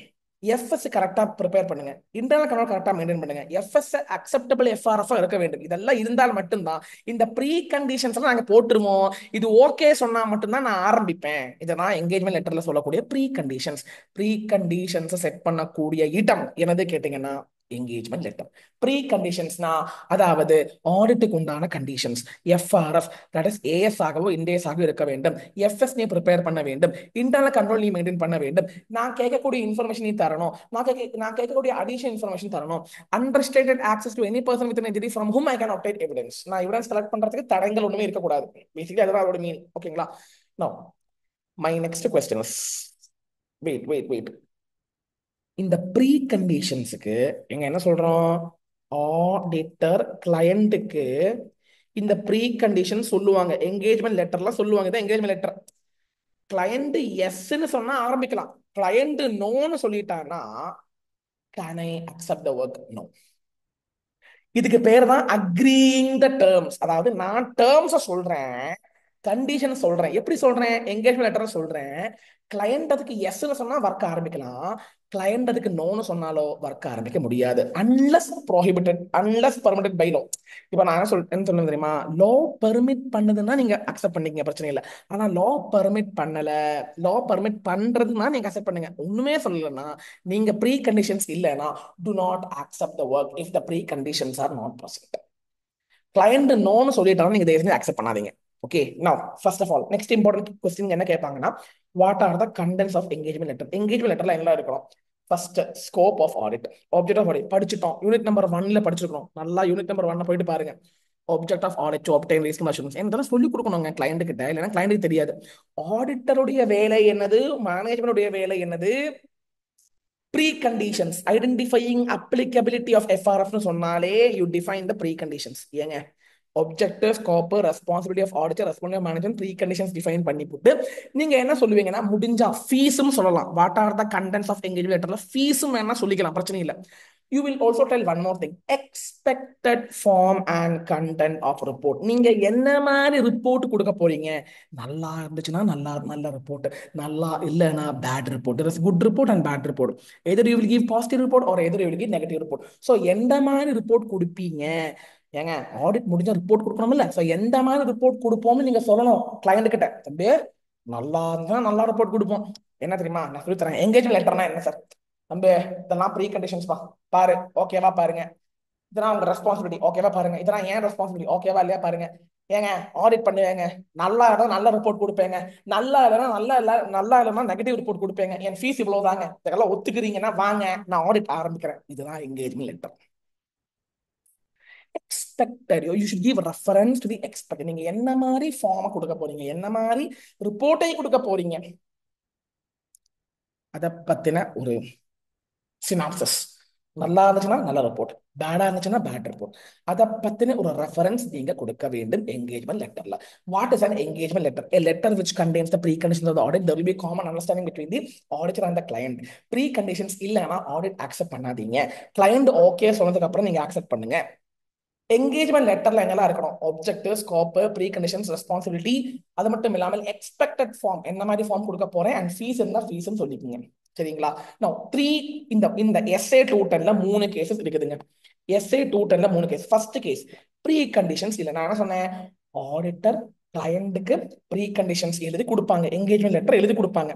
FS கரெக்டா prepare பண்ணுங்க, internal control கரெக்டா maintain பண்ணுங்க, FS acceptable FRF இருக்க வேண்டும். இதெல்லாம் இருந்தால் மட்டும்தான் இந்த ப்ரீ கண்டிஷன்ஸ் எல்லாம் நாங்க போட்டுருவோம். இது ஓகே சொன்னா மட்டும்தான் நான் ஆரம்பிப்பேன். இதெல்லாம் என்கேஜ்மெண்ட் லெட்டர்ல சொல்லக்கூடிய preconditions. Preconditions set பண்ணக்கூடிய இடம் என்னது கேட்டீங்கன்னா என்கேஜ்மெண்ட் லெட்டர். ப்ரீ கண்டிஷன்ஸ்னா அதாவது ஆடிட்டுக்கு உண்டான conditions. FRF that is as ஆகவோ இண்டேஸ் ஆகவோ இருக்க வேண்டும். எஃப்எஸ் நீ ப்ரிப்பேர் பண்ண வேண்டும். இன்டர்னல் கண்ட்ரோல் நீ மெயின்டைன் பண்ண வேண்டும். நான் கேட்கக்கூடிய இன்ஃபர்மேஷன் நீ தரணும். நான் கேட்கக்கூடிய அடிஷனல் இன்ஃபர்மேஷன் தரணும். Unrestricted access to any person with entity from whom I can obtain evidence. நான் எவிடன்ஸ் கலெக்ட் பண்றதுக்கு தடங்கள் ஒண்ணுமே இருக்கக்கூடாது. பேசிக்கலி அதுதான் அதோட மீனிங். ஓகேங்களா? No my next question is wait. இந்த ப்ரீ கண்டிஷன்ஸுக்கு எங்க என்ன சொல்றோம்? ஆடிட்டர் கிளையண்ட்டுக்கு இந்த ப்ரீ கண்டிஷன் சொல்லுவாங்க. என்கேஜ்மெண்ட் லெட்டர்ல சொல்லுவாங்க. இதான் என்கேஜ்மெண்ட் லெட்டர். கிளையண்ட் எஸ்ன்னு சொன்னா ஆரம்பிக்கலாம். கிளையண்ட் நோன்னு சொல்லிட்டானா can I accept the work? No. இதுக்கு பேர் தான் அக்ரீயிங் த டேர்ம்ஸ். அதாவது நான் டேர்ம்ஸை சொல்றேன், கண்டிஷன் சொல்றேன். எப்படி சொல்றேன்? என்கேஜ்மெண்ட் லெட்டர் சொல்றேன். கிளையண்ட் அதுக்கு எஸ்ன்னு சொன்னா ஒர்க் ஆரம்பிக்கலாம். கிளையண்ட் அதுக்கு நோன்னு சொன்னாலோ ஒர்க் ஆரம்பிக்க முடியாது. Unless prohibited, unless permitted by law. இப்போ நான் என்ன சொல்றேன் தெரியுமா? லோ பெர்மிட் பண்ணுதுன்னா நீங்க அக்செப்ட் பண்ணிக்க, பிரச்சனை இல்லை. ஆனா லோ பெர்மிட் பண்ணல, லோ பெர்மிட் பண்றதுன்னா நீங்க அக்செப்ட் பண்ணுங்க. ஒண்ணுமே சொல்லலைன்னா, நீங்க ப்ரீ கண்டிஷன்ஸ் இல்லைன்னா do not accept the work if the preconditions are not present. Client நோன்னு சொல்லிட்டாலும் நீங்க தயவு அக்செப்ட் பண்ணாதீங்க. Okay, now first of all next important question என்ன கேட்பாங்கன்னா, what are the contents of engagement letter? Engagement லெட்டர்ல என்ன இருக்கணும்? First scope of audit, object of audit படிச்சுட்டோம். யூனிட் நம்பர் 1ல படிச்சிருக்கோம். நல்லா யூனிட் நம்பர் 1 போயிட்டு பாருங்க. Object of audit to obtain risk assurance என்ன சொல்லி கொடுக்கணுங்க கிளையண்ட் கிட்ட, இல்லைன்னா கிளையண்ட்டுக்கு தெரியாது. ஆடிட்டருடைய வேலை என்னது, மேனேஜ்மெண்டுடைய வேலை என்னது? Preconditions, identifying applicability of FRF னு சொன்னாலே you define the preconditions. ஏங்க objective, scope, responsibility of auditor, responsibility of management, preconditions define பண்ணி போட்டு நீங்க என்ன சொல்லுவீங்கன்னா, முடிஞ்சா ஃபீஸும் சொல்லலாம். What are the contents of engagement லெட்டர்ல ஃபீஸும் வேணா சொல்லிக்கலாம், பிரச்சனை இல்லை. You will also tell one more thing, expected form and content of report. நீங்க என்ன மாதிரி ரிப்போர்ட் கொடுக்க போறீங்க? நல்லா இருந்துச்சுன்னா நல்ல ரிப்போர்ட், நல்லா இல்லைன்னா bad report. there is good report and bad report. either you will give positive report or either you will give negative report. so எந்த மாதிரி ரிப்போர்ட் கொடுப்பீங்க? ஏங்க ஆடிட் முடிஞ்ச ரிப்போர்ட் கொடுக்கணும்ல. சோ எந்த மாதிரி ரிப்போர்ட் கொடுப்போம்னு நீங்க சொல்லணும் கிளையண்ட் கிட்ட. தம்பி நல்லா இருந்தா நல்லா ரிப்போர்ட் கொடுப்போம். என்ன தெரியுமா நான் சொல்லி தரேன். என்கேஜ்மெண்ட் லெட்டர்னா என்ன சார்? தம்பி இதெல்லாம் ப்ரீ கண்டிஷன்ஸ் பா, பாரு ஓகேவா பாருங்க. இதெல்லாம் உங்க ரெஸ்பான்சிபிலிட்டி ஓகேவா பாருங்க. இதெல்லாம் ஏன் ரெஸ்பான்சிபிலிட்டி ஓகேவா இல்லையா பாருங்க. ஏங்க ஆடிட் பண்ணுவேங்க, நல்லா இருந்தா நல்ல ரிப்போர்ட் கொடுப்பேங்க, நல்லா இல்லைன்னா நல்லா இல்லைன்னா நெகட்டிவ் ரிப்போர்ட் கொடுப்பேங்க, என் ஃபீஸ் இவ்வளவு தாங்க, இதெல்லாம் ஒத்துக்கிறீங்கன்னா வாங்க நான் ஆடிட் ஆரம்பிக்கிறேன். இதுதான் engagement letter. Expected, you should give reference to the expect. நீங்க என்ன மாதிரி ஃபார்ம் கொடுக்க போறீங்க, என்ன மாதிரி ரிப்போர்ட்டை கொடுக்க போறீங்க, அதை பத்தின ஒரு சினாப்சஸ். நல்லா இருந்துச்சுன்னா நல்ல ரிப்போர்ட், பேடா இருந்துச்சுன்னா பேட் ரிப்போர்ட். அதை பத்தின ஒரு ரெஃபரன்ஸ் நீங்க கொடுக்க வேண்டும் என்கேஜ்மெண்ட் லெட்டர்ல. What is an engagement letter? A letter which contains the preconditions of the audit. There will be common understanding between the auditor and the client. Preconditions இல்லைன்னா audit accept பண்ணாதீங்க. Client okay சொன்னதுக்கு அப்புறம் நீங்க accept பண்ணுங்க. Engagement லெட்டர்ல என்னெல்லாம் இருக்கணும்? Objective, scope, preconditions, responsibility. அது மட்டும் இல்லாமல் எக்ஸ்பெக்டட் ஃபார்ம், என்ன மாதிரி ஃபார்ம் கொடுக்க போறேன், அண்ட் ஃபீஸ் இருந்தா ஃபீஸ்னு சொல்லிக்கோங்க. சரிங்களா? நோ த்ரீ, இந்த எஸ்ஏ 210ல 3 கேசஸ் இருக்குதுங்க. எஸ்ஏ 210ல 3 case. First case preconditions இல்லை. நான் என்ன சொன்னேன்? ஆடிட்டர் கிளையண்ட்டுக்கு ப்ரீ கண்டிஷன்ஸ் எழுதி கொடுப்பாங்க, என்கேஜ்மெண்ட் லெட்டர் எழுதி கொடுப்பாங்க.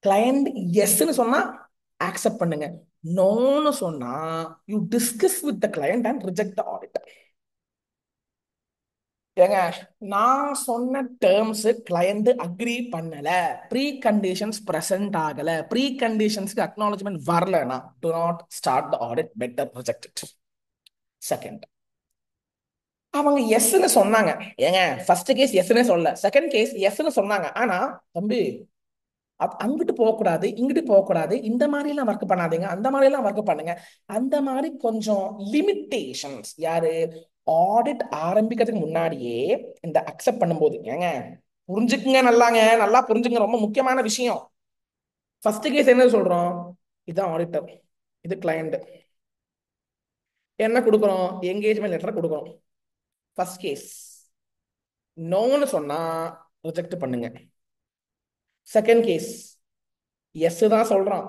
கிளையண்ட் எஸ்ன்னு சொன்னா அக்செப்ட் பண்ணுங்க, நோன்னு சொன்னா you discuss with the client and reject the audit. ஏங்க நான் சொன்ன டேர்ம்ஸ் கிளையண்ட் அக்ரி பண்ணல, ப்ரீ கண்டிஷன்ஸ் பிரசன்ட் ஆகல, ப்ரீ கண்டிஷன்ஸ்க்கு அக்னாலஜ்மெண்ட் வரலனா to not start the audit, better reject it. Second, அவங்க எஸ்ன்னு சொன்னாங்க. ஏங்க ஃபர்ஸ்ட் கேஸ் எஸ்ன்னு சொல்லல, செகண்ட் கேஸ் எஸ்ன்னு சொன்னாங்க. ஆனா தம்பி அங்கிட்டு போகக்கூடாது, இங்கிட்டு போகக்கூடாது, இந்த மாதிரி எல்லாம் ஒர்க் பண்ணாதீங்க, அந்த மாதிரி எல்லாம் ஒர்க் பண்ணுங்க. அந்த மாதிரி கொஞ்சம் லிமிட்டேஷன்ஸ் யாரு ஆடிட் ஆரம்பிக்கிறதுக்கு முன்னாடியே இந்த அக்செப்ட் பண்ணும்போது. ஏங்க புரிஞ்சுக்குங்க, நல்லாங்க நல்லா புரிஞ்சுங்க, ரொம்ப முக்கியமான விஷயம். ஃபர்ஸ்ட் கேஸ் என்ன சொல்றோம்? இதுதான் ஆடிட்டர், இது கிளையண்ட். என்ன கொடுக்குறோம்? என்கேஜ்மெண்ட் லெட்டர் கொடுக்குறோம். ஃபர்ஸ்ட் கேஸ் நோன்னு சொன்னா ரிஜெக்ட் பண்ணுங்க. செகண்ட் கேஸ் எஸ் தான் சொல்றான்.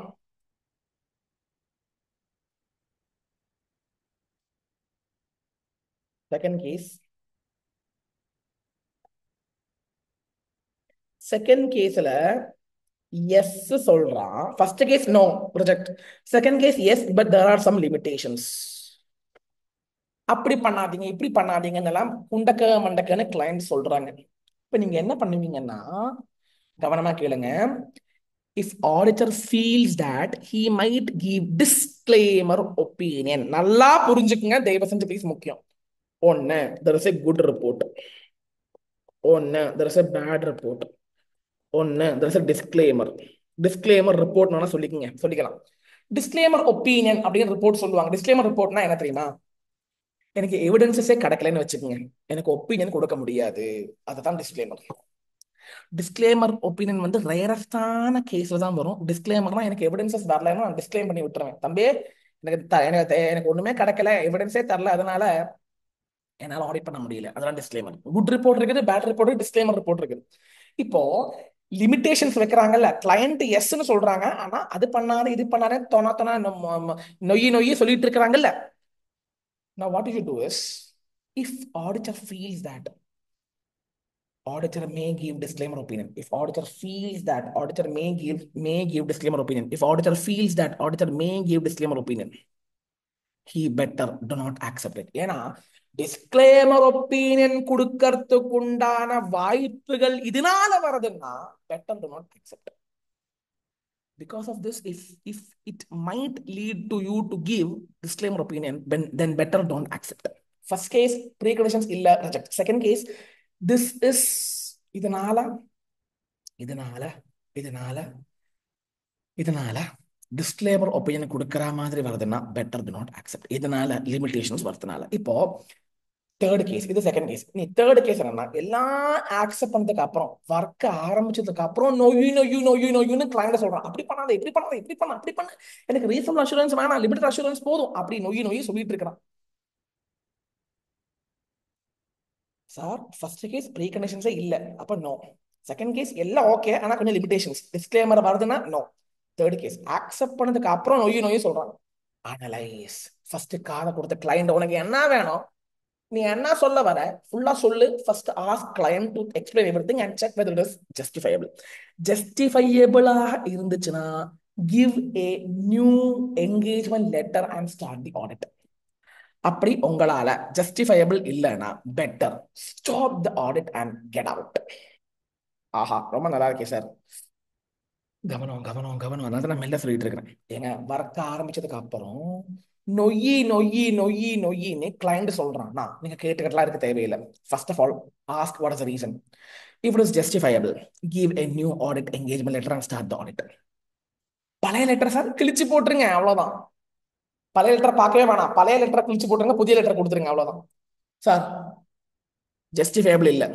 செகண்ட் கேஸ், செகண்ட் கேஸ்ல எஸ் சொல்றான். First case no, reject. Second case yes but there are some limitations. அப்படி பண்ணாதீங்க இப்படி பண்ணாதீங்கன்னு எல்லாம் குண்டக்க மண்டக்கன்னு கிளைண்ட் சொல்றாங்க. இப்ப நீங்க என்ன பண்ணுவீங்கன்னா, கவனமா கேளுங்க. If auditor feels that he might give disclaimer opinion, நல்லா புரிஞ்சுக்குங்க தயவு செஞ்சு ப்ளீஸ், முக்கியம். ஒன்னு there is a good report, ஒன்னு there is a bad report, ஒன்னு there is a disclaimer. Disclaimer report வேணா சொல்லிக்கலாம். டிஸ்க்ளைமர் ஒப்பீனியன் அப்படின்னு ரிப்போர்ட் சொல்லுவாங்க. டிஸ்க்ளைமர் ரிப்போர்ட்னா என்ன தெரியுமா? எனக்கு எவிடன்சஸே கிடைக்கலன்னு வச்சுக்கோங்க, எனக்கு ஒப்பீனியன் கொடுக்க முடியாது. அதுதான் டிஸ்க்ளைமர். டிஸ்க்ளைமர் ஒப்பீனியன் வந்து ரேரஸ்டான கேஸ்ல தான் வரும். டிஸ்க்ளைமர்னா எனக்கு எவிடன்சஸ் வரலன்னா நான் டிஸ்க்ளைம் பண்ணி விட்டுருவேன். தம்பி, எனக்கு ஒண்ணுமே கிடைக்கல, எவிடன்ஸே தரல, அதனால என்னால ஆடிட் பண்ண முடியல. அதெல்லாம் டிஸ்க்ளைமர். குட் ரிப்போர்ட் இருக்குது, பேட் ரிப்போர்ட், டிஸ்க்ளைமர் ரிப்போர்ட் இருக்குது. இப்போ லிமிடேஷன்ஸ் வைக்கிறாங்கல்ல, கிளையண்ட் எஸ்ன்னு சொல்றாங்க, ஆனா அது பண்ணாத இது பண்ணாத தொணா தொணா நொய்யி நொய்யி சொல்லிட்டு இருக்கிறாங்கல்ல. Now what you should do is, if auditor feels that auditor may give disclaimer opinion, if auditor feels that auditor may give disclaimer opinion, if auditor feels that auditor may give disclaimer opinion, he better do not accept it. ஏன்னா disclaimer opinion கொடுக்கறதுக்கு உண்டான வாய்ப்புகள் இதனால வருதுன்னா better do not accept. Because of this, if it might lead to you to give disclaimer opinion, then better don't accept. First case preconditions illa, reject. Second case, this is இதனால இதனால இதனால இதனால disclaimer opinion கொடுக்கற மாதிரி வருதுன்னா better to not accept. இதனால limitations வரதுனால. இப்போ தேர்ட் கேஸ், இது செகண்ட் கேஸ். நீ தேர்ட் கேஸ் என்னன்னா, எல்லாம் ஆக்செப்ட் பண்ணதுக்கு அப்புறம் ஒர்க் ஆரம்பிச்சதுக்கு அப்புறம் நொய்யுன்னு கிளைண்ட் சொல்றான், அப்படி பண்ணாத இப்படி பண்ணாத இப்படி பண்ண அப்படி பண்ண, எனக்கு ரீசனபிள் அஷூரன்ஸ் வேணாம், லிமிடெட் அஷூரன்ஸ் போதும், அப்படி நொய்யி சொல்லிட்டு இருக்கிறான். சார், ஃபர்ஸ்ட் கேஸ் ப்ரீ கண்டிஷன்ஸே இல்ல, அப்ப நோ. செகண்ட் கேஸ் எல்லாம் ஓகே, ஆனா கொஞ்சம் லிமிடேஷன்ஸ் டிஸ்க்ளைமர் வருதுன்னா நோ. தேர்ட் கேஸ் ஆக்செப்ட் பண்ணதுக்கு அப்புறம் நொய்யி சொல்றான். அனலைஸ். ஃபர்ஸ்ட் காதை கொடுத்த கிளைண்ட் உனக்கு என்ன வேணும், நீ என்ன சொல்ல வர ஃபுல்லா சொல்லு. First ask client to explain everything and check whether it is justifiable. ஜஸ்டிஃபையபிளா இருந்துச்சுன்னா give a new engagement letter and start the audit. அப்படி உங்களால ஜஸ்டிஃபையபிள் இல்லைன்னா better stop the audit and get out. ஆஹா, ரொம்ப நல்லா இருக்கே சார். கவனம் கவனம் கவனம், அதான் நான் மெல்ல சொல்லிட்டு இருக்கிறேன். ஏங்க, வர்க்க ஆரம்பிச்சதுக்கு அப்புறம் நொய்யின்னு கிளைண்ட் சொல்றான்னா நீங்க கேட்டுக்கிட்டலாம் இருக்க தேவையில்லை. First of all ask what is the reason. If it is justifiable, give a new audit engagement letter and start the audit. பழைய லெட்டர் சார் கிழிச்சு போட்டுருங்க, அவ்வளவுதான். பழைய லெட்டர் பார்க்கவே வேணாம், பழைய லெட்டரை கிழிச்சு போட்டுருங்க, புதிய லெட்டர் கொடுத்துருங்க, அவ்வளவுதான். சார், ஜஸ்டிஃபையபிள் இல்ல,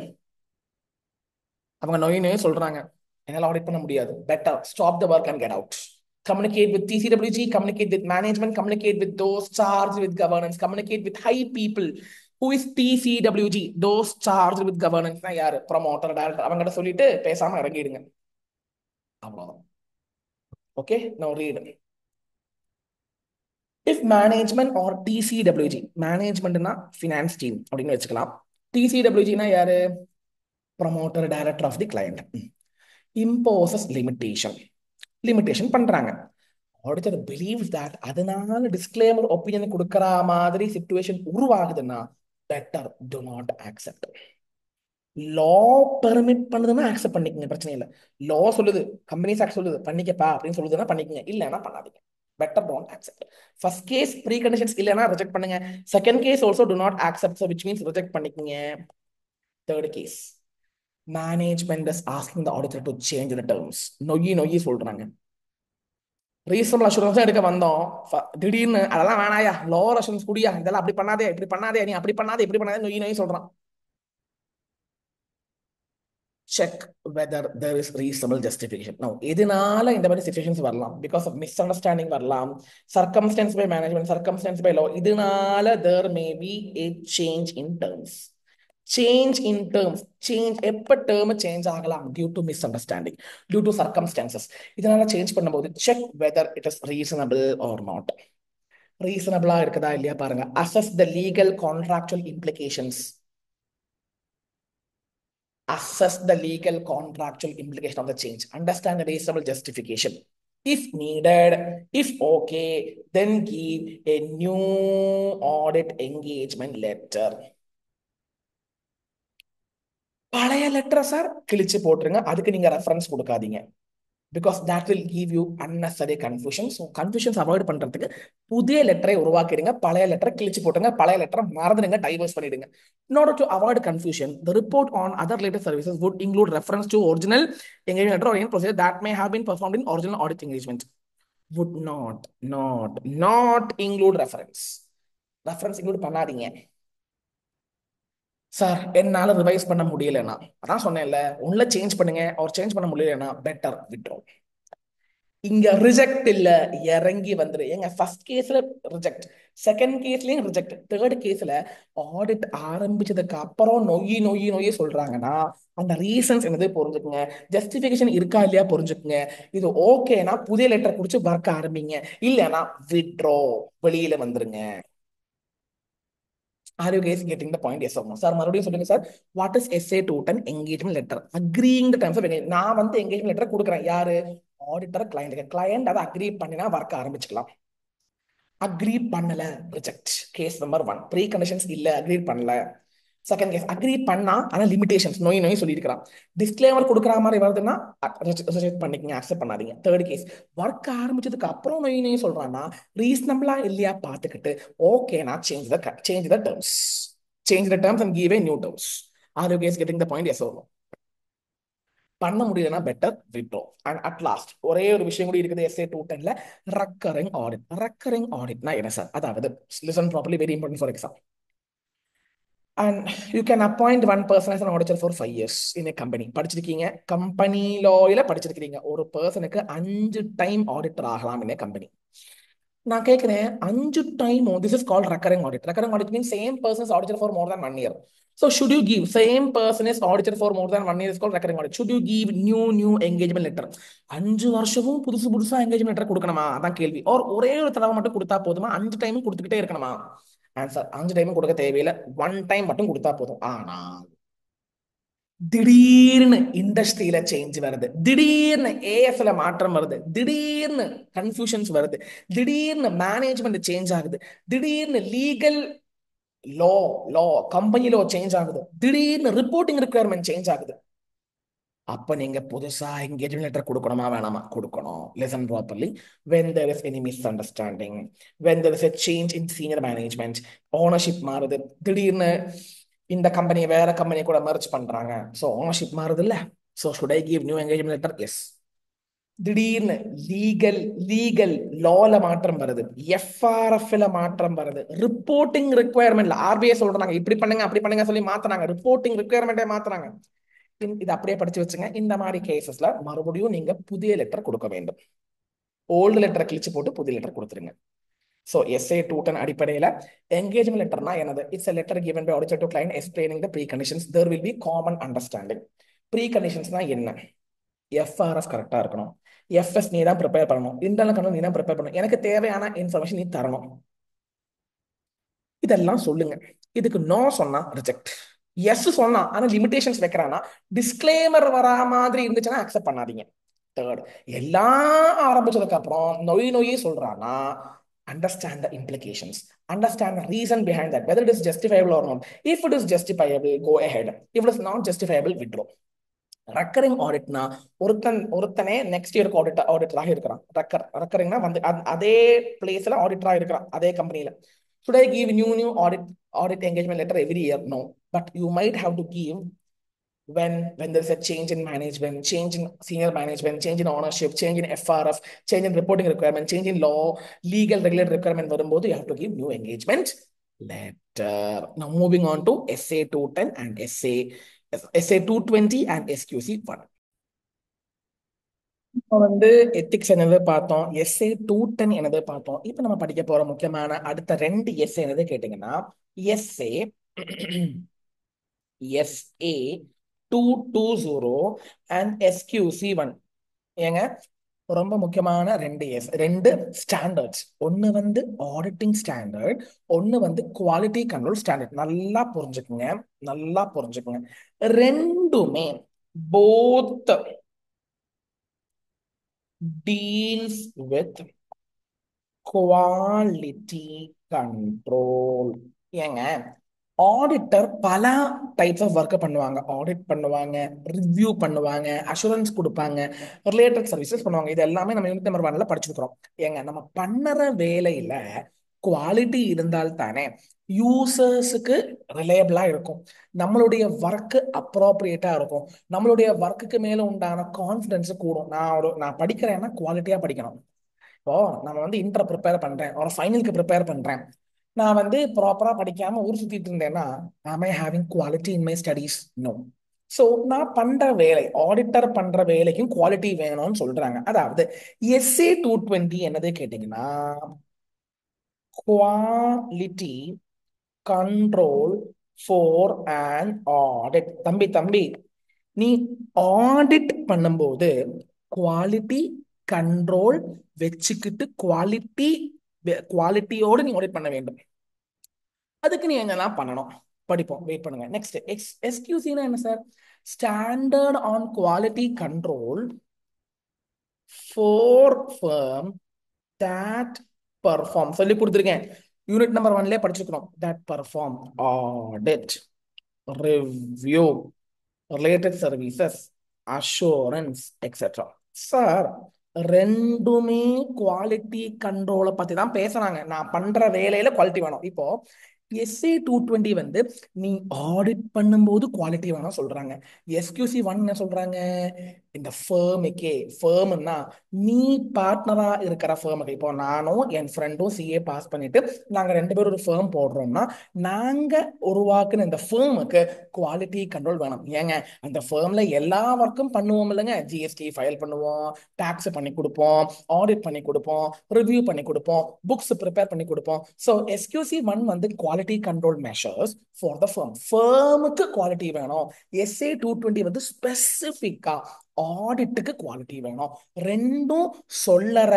அவங்க நொய்னே சொல்றாங்க, என்னால ஆடிட் பண்ண முடியாது, better stop the work and get out. Communicate with TCWG, communicate with management, communicate with those charged with governance, communicate with high people. Who is TCWG? Those charged with governance. யாரு? Promoter, director. அவங்ககிட்ட சொல்லிட்டு பேசாம இறங்கிடுங்க, அவ்வளவுதான். Okay, now read. If management or TCWG, managementனா finance team அப்படின்னு வச்சுக்கலாம், TCWGனா யாரு? Promoter, director of the client. imposes limitation பண்றாங்க. ஆடிட்டர் பிலீவ்ஸ் தட் அதனால டிஸ்க்ளைமர் ஒப்பீனியன் கொடுக்கற மாதிரி சிச்சுவேஷன் உருவாகுதுன்னா better to not accept. Law permit பண்ணுதுன்னா அக்செப்ட் பண்ணிக்கங்க, பிரச்சனை இல்லை. லா சொல்லுது, கம்பெனிஸ் ஆக்ட் சொல்லுது பண்ணிக்கப்பா அப்படின்னு சொல்லுதுன்னா பண்ணிக்கங்க, இல்லைன்னா பண்ணாதீங்க. Better don't accept. First case preconditions இல்லைன்னா ரிஜெக்ட் பண்ணுங்க. Second case also to not accept, which means reject பண்ணிக்கங்க. Third case management is asking the auditor to change the terms. நொய்யி சொல்றாங்க, ரீசனபிள் அஷூரன்ஸ் எடுக்க வந்தோம், திடீர்னு அதெல்லாம் வேணாயா, லோவர் அஷூரன்ஸ் குடியா, இதெல்லாம் அப்படி பண்ணாதே இப்படி பண்ணாதே, நீ அப்படி பண்ணாதே இப்படி பண்ணாதே நொய்யி சொல்றான். Check whether there is reasonable justification. No, எதனால இந்த மாதிரி சிச்சுவேஷன்ஸ் வரலாம்? பிகாஸ் ஆஃப் மிஸ் அண்டர்ஸ்டாண்டிங் வரலாம், circumstance by management, circumstance by law. இதனால there may be a change in terms. Change எப்ப டேர்ம் சேஞ்ச் ஆகலாம்? Due to misunderstanding, due to circumstances. இதனால change பண்ணும்போது check whether it is reasonable or not. ரீசனபிளா இருக்குதா இல்லையா பாருங்க. Assess the legal contractual implications. assess the legal contractual implication of the change, understand the reasonable justification. If needed, if okay, then give a new audit engagement letter. பழைய லெட்டரை sir கிழிச்சு போட்டுருங்க, அதுக்கு நீங்க ரெஃபரன்ஸ் கொடுக்காதீங்க. Because that will give you unnecessary confusion. So confusions avoid பண்றதுக்கு புதிய லெட்டரை உருவாக்கிடுங்க, பழைய லெட்டரை கிழிச்சு போட்டுங்க, பழைய லெட்டரை மறந்துடுங்க, டைவர்ஸ் பண்ணிடுங்க. In order to avoid confusion, the report on other related services would include reference to original engagement letter or any procedure that may have been performed in original audit engagement. Would not include reference. Reference include பண்ணாதீங்க. Sir என்னால revise பண்ண முடியலன்னா, அதான் சொன்னேன்ல, உள்ள change பண்ணுங்க, அவர் change பண்ண முடியலன்னா பெட்டர் விட்ரோ. இங்க ரிஜெக்ட் இல்ல, இறங்கி வந்துரு. எங்க ஃபர்ஸ்ட் கேஸ்ல ரிஜெக்ட், செகண்ட் கேஸ்லயும் ரிஜெக்ட், தேர்ட் கேஸ்ல ஆடிட் ஆரம்பிச்சதுக்கு அப்புறம் நொய்யி சொல்றாங்கன்னா அந்த ரீசன்ஸ் என்னது புரிஞ்சுக்குங்க, ஜஸ்டிபிகேஷன் இருக்கா இல்லையா புரிஞ்சுக்குங்க. இது ஓகேனா புதிய லெட்டர் குடிச்சு ஒர்க் ஆரம்பிங்க, இல்லைன்னா விட்ரோ, வெளியில வந்துருங்க. Are you guys getting the point? Yes or no? Sir, மறுபடியும் சொல்லுங்க sir. What is SA-210 engagement letter? Agreeing the terms of engagement. நான் வந்து engagement letter கொடுக்குறேன், யாரு? Auditor client. கிளையண்ட் அதை அக்ரி பண்ணினா ஒர்க் ஆரம்பிச்சுக்கலாம். அக்ரி பண்ணல, reject. Case number 1. Preconditions இல்ல, அக்ரி பண்ணல. செகண்ட் கேஸ் அக்ரி பண்ணா ஆனா லிமிடேஷன்ஸ் நோய் சொல்லியிருக்கிறான், டிஸ்க்ளைமர் கொடுக்குற மாதிரி வருதுன்னா ரிஜெக்ட் பண்ணிக்கங்க, அக்செப்ட் பண்ணாதீங்க. தேர்ட் கேஸ் ஒர்க் ஆரம்பிச்சதுக்கு அப்புறம் நோய் சொல்றான்னா ரீசனபிளா இல்லையா பார்த்துக்கிட்டு ஓகேனா change the terms and give a new terms. Are you guys getting the point? Yes or? பண்ண முடியலன்னா better withdraw. And at last ஒரே ஒரு விஷயம் கூட இருக்குது SA-210ல, ரெக்கரிங் ஆடிட். ரெக்கரிங் ஆடிட்னா என்ன சார்? அதாவது listen properly, very important for exam. And you can appoint one person as an auditor for 5 years in a company. படிச்சிருக்கீங்க, கம்பெனி லாயில படிச்சிருக்கீங்க. ஒரு பர்சனுக்கு 5 டைம் ஆடிட்டர் ஆகலாம் in a company. நான் கேட்கிறேன், 5 time, this is called recurring audit. Recurring audit means same person is auditor for more than 1 year. So should you give same person is auditor for more than 1 year is called recurring audit. Should you give new engagement letter? 5 வருஷமும் புதுசா engagement letter கொடுக்கணுமா? அதான் கேள்வி. ஒரே ஒரு தடவை மட்டும் கொடுத்தா போதுமா? 5 டைமும் கொடுத்துக்கிட்டே இருக்கணுமா? ஆன்சர், 5 டைமும் கொடுக்க தேவையில்லை, 1 டைம் மட்டும் கொடுத்தா போதும். ஆனா திடீர்னு இண்டஸ்ட்ரியில சேஞ்ச் வருது, திடீர்னு ஏஎஃப்ல மாற்றம் வருது, திடீர்னு கன்ஃபியூஷன்ஸ் வருது, திடீர்னு மேனேஜ்மெண்ட் சேஞ்ச் ஆகுது, திடீர்னு legal low low company low change ஆகுது, திடீர்னு ரிப்போர்ட்டிங் ரிக்குவயர்மெண்ட் சேஞ்ச் ஆகுது. அப்ப நீங்க புதுசா என்கேஜ்மெண்ட் லெட்டர் கொடுக்கணுமா வேணாமா? கொடுக்கணும். Listen properly. when there is any misunderstanding, when there is a change in senior management, ownership மாறுது, திடீர்னு இந்த கம்பெனி வேற கம்பெனி கூட மெர்ஜ் பண்றாங்க, ஸோ ஓனர்ஷிப் மாறுது இல்ல, so should I give new engagement letter? Yes. திடீர்னு லீகல் லால மாற்றம் வருது, எஃப்ஆர்எஃப்ல மாற்றம் வருது, ரிப்போர்ட்டிங் ரிக்குவயர்மெண்ட்ல ஆர்பிஐ சொல்றாங்க இப்படி பண்ணுங்க அப்படி பண்ணுங்க சொல்லி மாத்துறாங்க, ரிப்போர்ட்டிங் ரிக்குவயர்மெண்டே மாத்துறாங்க. இது அப்படியே படிச்சு வச்சுங்க. இந்த மாதிரி கேசஸ்ல மறுபடியும் நீங்க புதிய லெட்டர் கொடுக்க வேண்டும். ஓல்டு லெட்டரை கிழிச்சு போட்டு புதிய லெட்டர் கொடுத்துருங்க. ஸோ SA-210 அடிப்படையில் என்கேஜ்மெண்ட் லெட்டர்னா என்னது? It's a letter given by auditor to client explaining the preconditions. There will be common understanding. ப்ரீகண்டிஷன்ஸ்னா என்ன? எஃப்ஆர்எஸ் கரெக்டா இருக்கணும், எஃப்எஸ் நீ தான் ப்ரிப்பேர் பண்ணணும், இன்டர்னல் கண்ட்ரோல் நீ தான் ப்ரிப்பேர் பண்ணணும், எனக்கு தேவையான இன்ஃபர்மேஷன் நீ தரணும், இதெல்லாம் சொல்லுங்க. இதுக்கு நோ சொன்னா ரிஜெக்ட், எஸ் சொன்னா ஆனா லிமிடேஷன்ஸ் வைக்கிறானா, டிஸ்க்ளைமர் வரா மாதிரி இருந்துச்சுன்னா அக்செப்ட் பண்ணாதீங்க. தேர்ட், எல்லாம் ஆரம்பிச்சதுக்கு அப்புறம் நொய் சொல்றானா, understand the implications, understand the reason behind that, whether it is justifiable or not. If it is justifiable, go ahead. If it is not justifiable, withdraw. Recurring ஆடிட்னா ஒருத்தனே நெக்ஸ்ட் இயருக்கு ஆடிட்டராக இருக்கிறான். ரெக்கரிங்னா வந்து அதே பிளேஸ்ல ஆடிட்டரா இருக்கிறான், அதே கம்பெனில. should I give new audit engagement letter every year? No, but you might have to give when there's a change in management, change in senior management, change in ownership, change in FRF, change in reporting requirement, change in law, legal regulatory requirement வரும்போது you have to give new engagement letter. Now moving on to SA-210 and SA-220 and SQC-1. இப்போ வந்து ethics என்னது பார்த்தோம், SA-210 என்னது பார்த்தோம். இப்போ நம்ம படிக்க போற முக்கியமான அடுத்த 2 எஸ்ஏ என்னது கேட்டீங்கன்னா, எஸ்ஏ SA-220 and SQC-1. ஏங்க ரொம்ப முக்கியமான ரெண்டு எஸ், ரெண்டு ஸ்டாண்டர்ட்ஸ். ஒன்னு வந்து ஆடிட்டிங் ஸ்டாண்டர்ட், ஒன்னு வந்து குவாலிட்டி கண்ட்ரோல் ஸ்டாண்டர்ட். நல்லா புரிஞ்சுக்குங்க, நல்லா புரிஞ்சுக்குங்க. ரெண்டுமே both deals with quality control. ஏங்க, ஆடிட்டர் பல டைப்ஸ் ஆஃப் ஒர்க் பண்ணுவாங்க. ஆடிட் பண்ணுவாங்க, ரிவ்யூ பண்ணுவாங்க, அஷூரன்ஸ் கொடுப்பாங்க, ரிலேட்டட் சர்வீசஸ் பண்ணுவாங்க. இது எல்லாமே நம்ம யூனிட் நம்பர் 1ல படிச்சிருக்கிறோம். ஏங்க, நம்ம பண்ணுற வேலையில குவாலிட்டி இருந்தால் தானே யூசர்ஸுக்கு ரிலேபிளா இருக்கும், நம்மளுடைய ஒர்க்கு அப்ரோப்ரியேட்டா இருக்கும், நம்மளுடைய ஒர்க்குக்கு மேல உண்டான கான்ஃபிடன்ஸ் கூடும். நான் படிக்கிறேன்னா குவாலிட்டியா படிக்கணும். இப்போ நம்ம வந்து இன்டர் ப்ரிப்பேர் பண்றேன், ஒரு ஃபைனலுக்கு ப்ரிப்பேர் பண்றேன், நான் வந்து ப்ராப்பரா படிக்காம ஊர் சுத்திட்டு இருந்தேன்னா am I having quality in my studies? No. So நான் பண்ற வேலை, ஆடிட்டர் பண்ற வேலைக்கும் குவாலிட்டி வேணும்னு சொல்றாங்க. அதாவது SA 220 என்னது கேட்டீங்கன்னா quality control for an audit. தம்பி தம்பி, நீ ஆடிட் பண்ணும்போது குவாலிட்டி கண்ட்ரோல் வச்சுக்கிட்டு குவாலிட்டியோடு நீ ஆடிட் பண்ண வேண்டும். அதுக்கு நீ என்னெல்லாம் பண்ணணும் படிப்போம், வெயிட் பண்ணுங்க. நெக்ஸ்ட் எஸ்கியூசினா என்ன sir? Standard on quality control for firm that perform சொல்லி கொடுத்துருக்கேன். யூனிட் நம்பர் 1ல படிச்சிருக்கணும். That perform audit, review, related services, assurance etcetera. Sir, ரெண்டுமே குவாலிட்டி கண்ட்ரோலை பத்தி தான் பேசுறாங்க. நான் பண்ற வேலையில குவாலிட்டி வேணும். இப்போ SA 220 வந்து நீ ஆடிட் பண்ணும்போது குவாலிட்டி வேணும் சொல்றாங்க. SQC 1 என்ன சொல்றாங்க? இந்த ஃபேமுக்கே, ஃபேம்னா நீ பார்ட்னரா இருக்கிற ஃபேமுக்கு, இப்போ நானும் என் ஃப்ரெண்டும் CA பாஸ் பண்ணிட்டு நாங்க ரெண்டு பேரும் ஒரு ஃபேம் போடுறோம்னா நாங்க உருவாக்குன இந்த ஃபேமுக்கு குவாலிட்டி கண்ட்ரோல் வேணும். ஏங்க, அந்த ஃபேம்ல எல்லா ஒர்க்கும் பண்ணுவோம் இல்லைங்க. GST ஃபைல் பண்ணுவோம், டாக்ஸ் பண்ணி கொடுப்போம், ஆடிட் பண்ணி கொடுப்போம், ரிவ்யூ பண்ணி கொடுப்போம், புக்ஸ் ப்ரிப்பேர் பண்ணி கொடுப்போம். ஸோ SQC 1 வந்து quality control measures for the firm. ஃபேமுக்கு குவாலிட்டி வேணும். SA 220 வந்து ஸ்பெசிஃபிக்கா ஆடிட்டுக்கு குவாலிட்டி வேணும். ரெண்டும் சொல்லற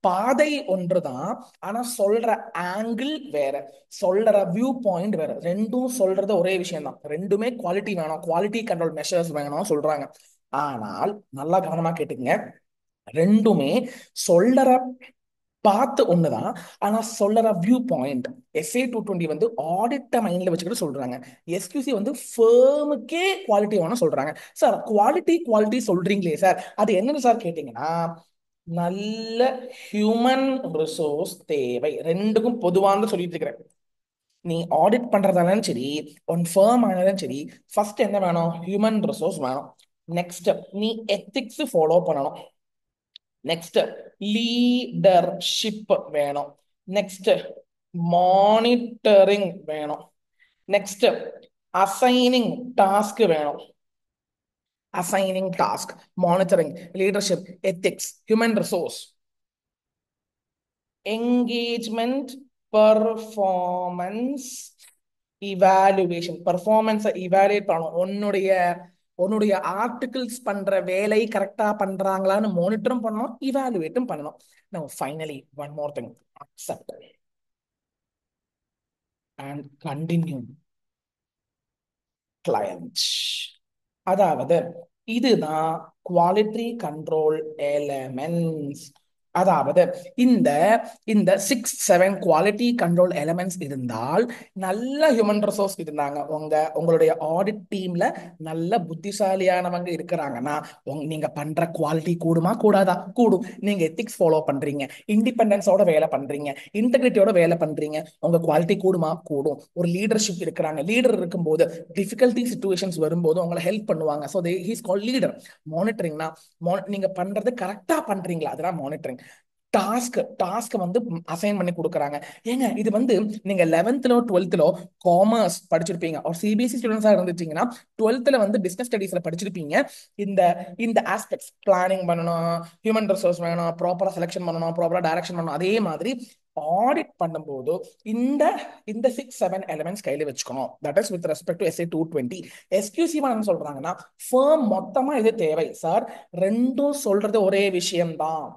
பாதை ஒன்றுதான், ஆனா சொல்ற ஆங்கிள் வேற, சொல்ற வியூ பாயிண்ட் வேற. ரெண்டும் சொல்றது ஒரே விஷயம் தான். ரெண்டுமே குவாலிட்டி வேணும், குவாலிட்டி கண்ட்ரோல் மெஷர்ஸ் வேணும் சொல்றாங்க. ஆனால் நல்லா கவனமா கேட்டுங்க, ரெண்டுமே சொல்லற பார்த்து ஒண்ணுதான், ஆனா சொல்லற வியூ பாயிண்ட். SA 220 வந்து ஆடிட்ட மைண்ட்ல வச்சுக்கிட்டு சொல்றாங்க. SQC வந்து ஃபேமுக்கே குவாலிட்டி வேணும் சொல்றாங்க. சார், குவாலிட்டி குவாலிட்டி சொல்றீங்களே சார், அது என்னன்னு சார் கேட்டீங்கன்னா நல்ல ஹியூமன் ரிசோர்ஸ் தேவை. ரெண்டுக்கும் பொதுவானது சொல்லிட்டு இருக்கிறேன். நீ ஆடிட் பண்றதாலும் சரி, ஒன் ஃபேம் ஆனாலும் சரி, ஃபர்ஸ்ட் என்ன வேணும்? ஹியூமன் ரிசோர்ஸ் வேணும். நெக்ஸ்ட் நீ எத்திக்ஸ் ஃபாலோ பண்ணணும். நெக்ஸ்ட் லீடர்ஷிப் வேணும். நெக்ஸ்ட் மானிட்டரிங் வேணும். நெக்ஸ்ட் அசைனிங் டாஸ்க் வேணும். Assigning task, monitoring, leadership, ethics, human resource, engagement, performance evaluation. பர்ஃபார்மன்ஸை இவாலுவேட் பண்ணணும். உன்னுடைய ஆர்டிகிள்ஸ் பண்ற வேலை கரெக்டா பண்றாங்களான்னு மானிட்டரும் பண்ணணும், இவாலுவேட்டும் பண்ணணும். Now finally one more thing, accept and continue client. அதாவது இதுதான் குவாலிட்டி கண்ட்ரோல் எலமெண்ட்ஸ். அதாவது இந்த இந்த 6 7 குவாலிட்டி கண்ட்ரோல் எலமெண்ட்ஸ் இருந்தால், நல்ல ஹியூமன் ரிசோர்ஸ் இருந்தாங்க, உங்களுடைய ஆடிட் டீம்ல நல்ல புத்திசாலியானவங்க இருக்கிறாங்கன்னா நீங்க பண்ற குவாலிட்டி கூடுமா கூடாதா? கூடும். நீங்க எத்திக்ஸ் ஃபாலோ பண்றீங்க, இண்டிபெண்டன்ஸோட வேலை பண்றீங்க, இன்டெகிரிட்டியோட வேலை பண்றீங்க, உங்க குவாலிட்டி கூடுமா? கூடும். ஒரு லீடர்ஷிப் இருக்கிறாங்க, லீடர் இருக்கும்போது டிஃபிகல்ட்டி சுச்சுவேஷன்ஸ் வரும்போது உங்களை ஹெல்ப் பண்ணுவாங்க. ஸோ ஹீஸ் கால் லீடர். மானிட்டரிங்னா நீங்க பண்றது கரெக்டா பண்றீங்களா, அதெல்லாம் மானிட்டரிங். டாஸ்க் வந்து அசைன் பண்ணி கொடுக்குறாங்க. ஏங்க, இது வந்து நீங்க 11th 12th காமர்ஸ் படிச்சிருப்பீங்க, ஒரு CBSE ஸ்டூடெண்ட்ஸா இருந்துட்டீங்கன்னா 12th வந்து பிசினஸ் ஸ்டடீஸ்ல படிச்சிருப்பீங்க. இந்த இந்த ஆஸ்பெக்ட்ஸ், பிளானிங் பண்ணணும், ஹியூமன் ரிசோர்ஸ் வேணும், ப்ராப்பரா செலெக்ஷன் பண்ணணும், ப்ராப்பரா டைரக்ஷன் பண்ணணும். அதே மாதிரி ஆடிட் பண்ணும்போது இந்த இந்த 6 7 எலிமெண்ட்ஸ் கையில வச்சுக்கணும். That is with respect to SA 220. எஸ்கியூசி என்ன சொல்றாங்கன்னா, ஃபேம் மொத்தமா இது தேவை சார். ரெண்டும் சொல்றது ஒரே விஷயம்தான்.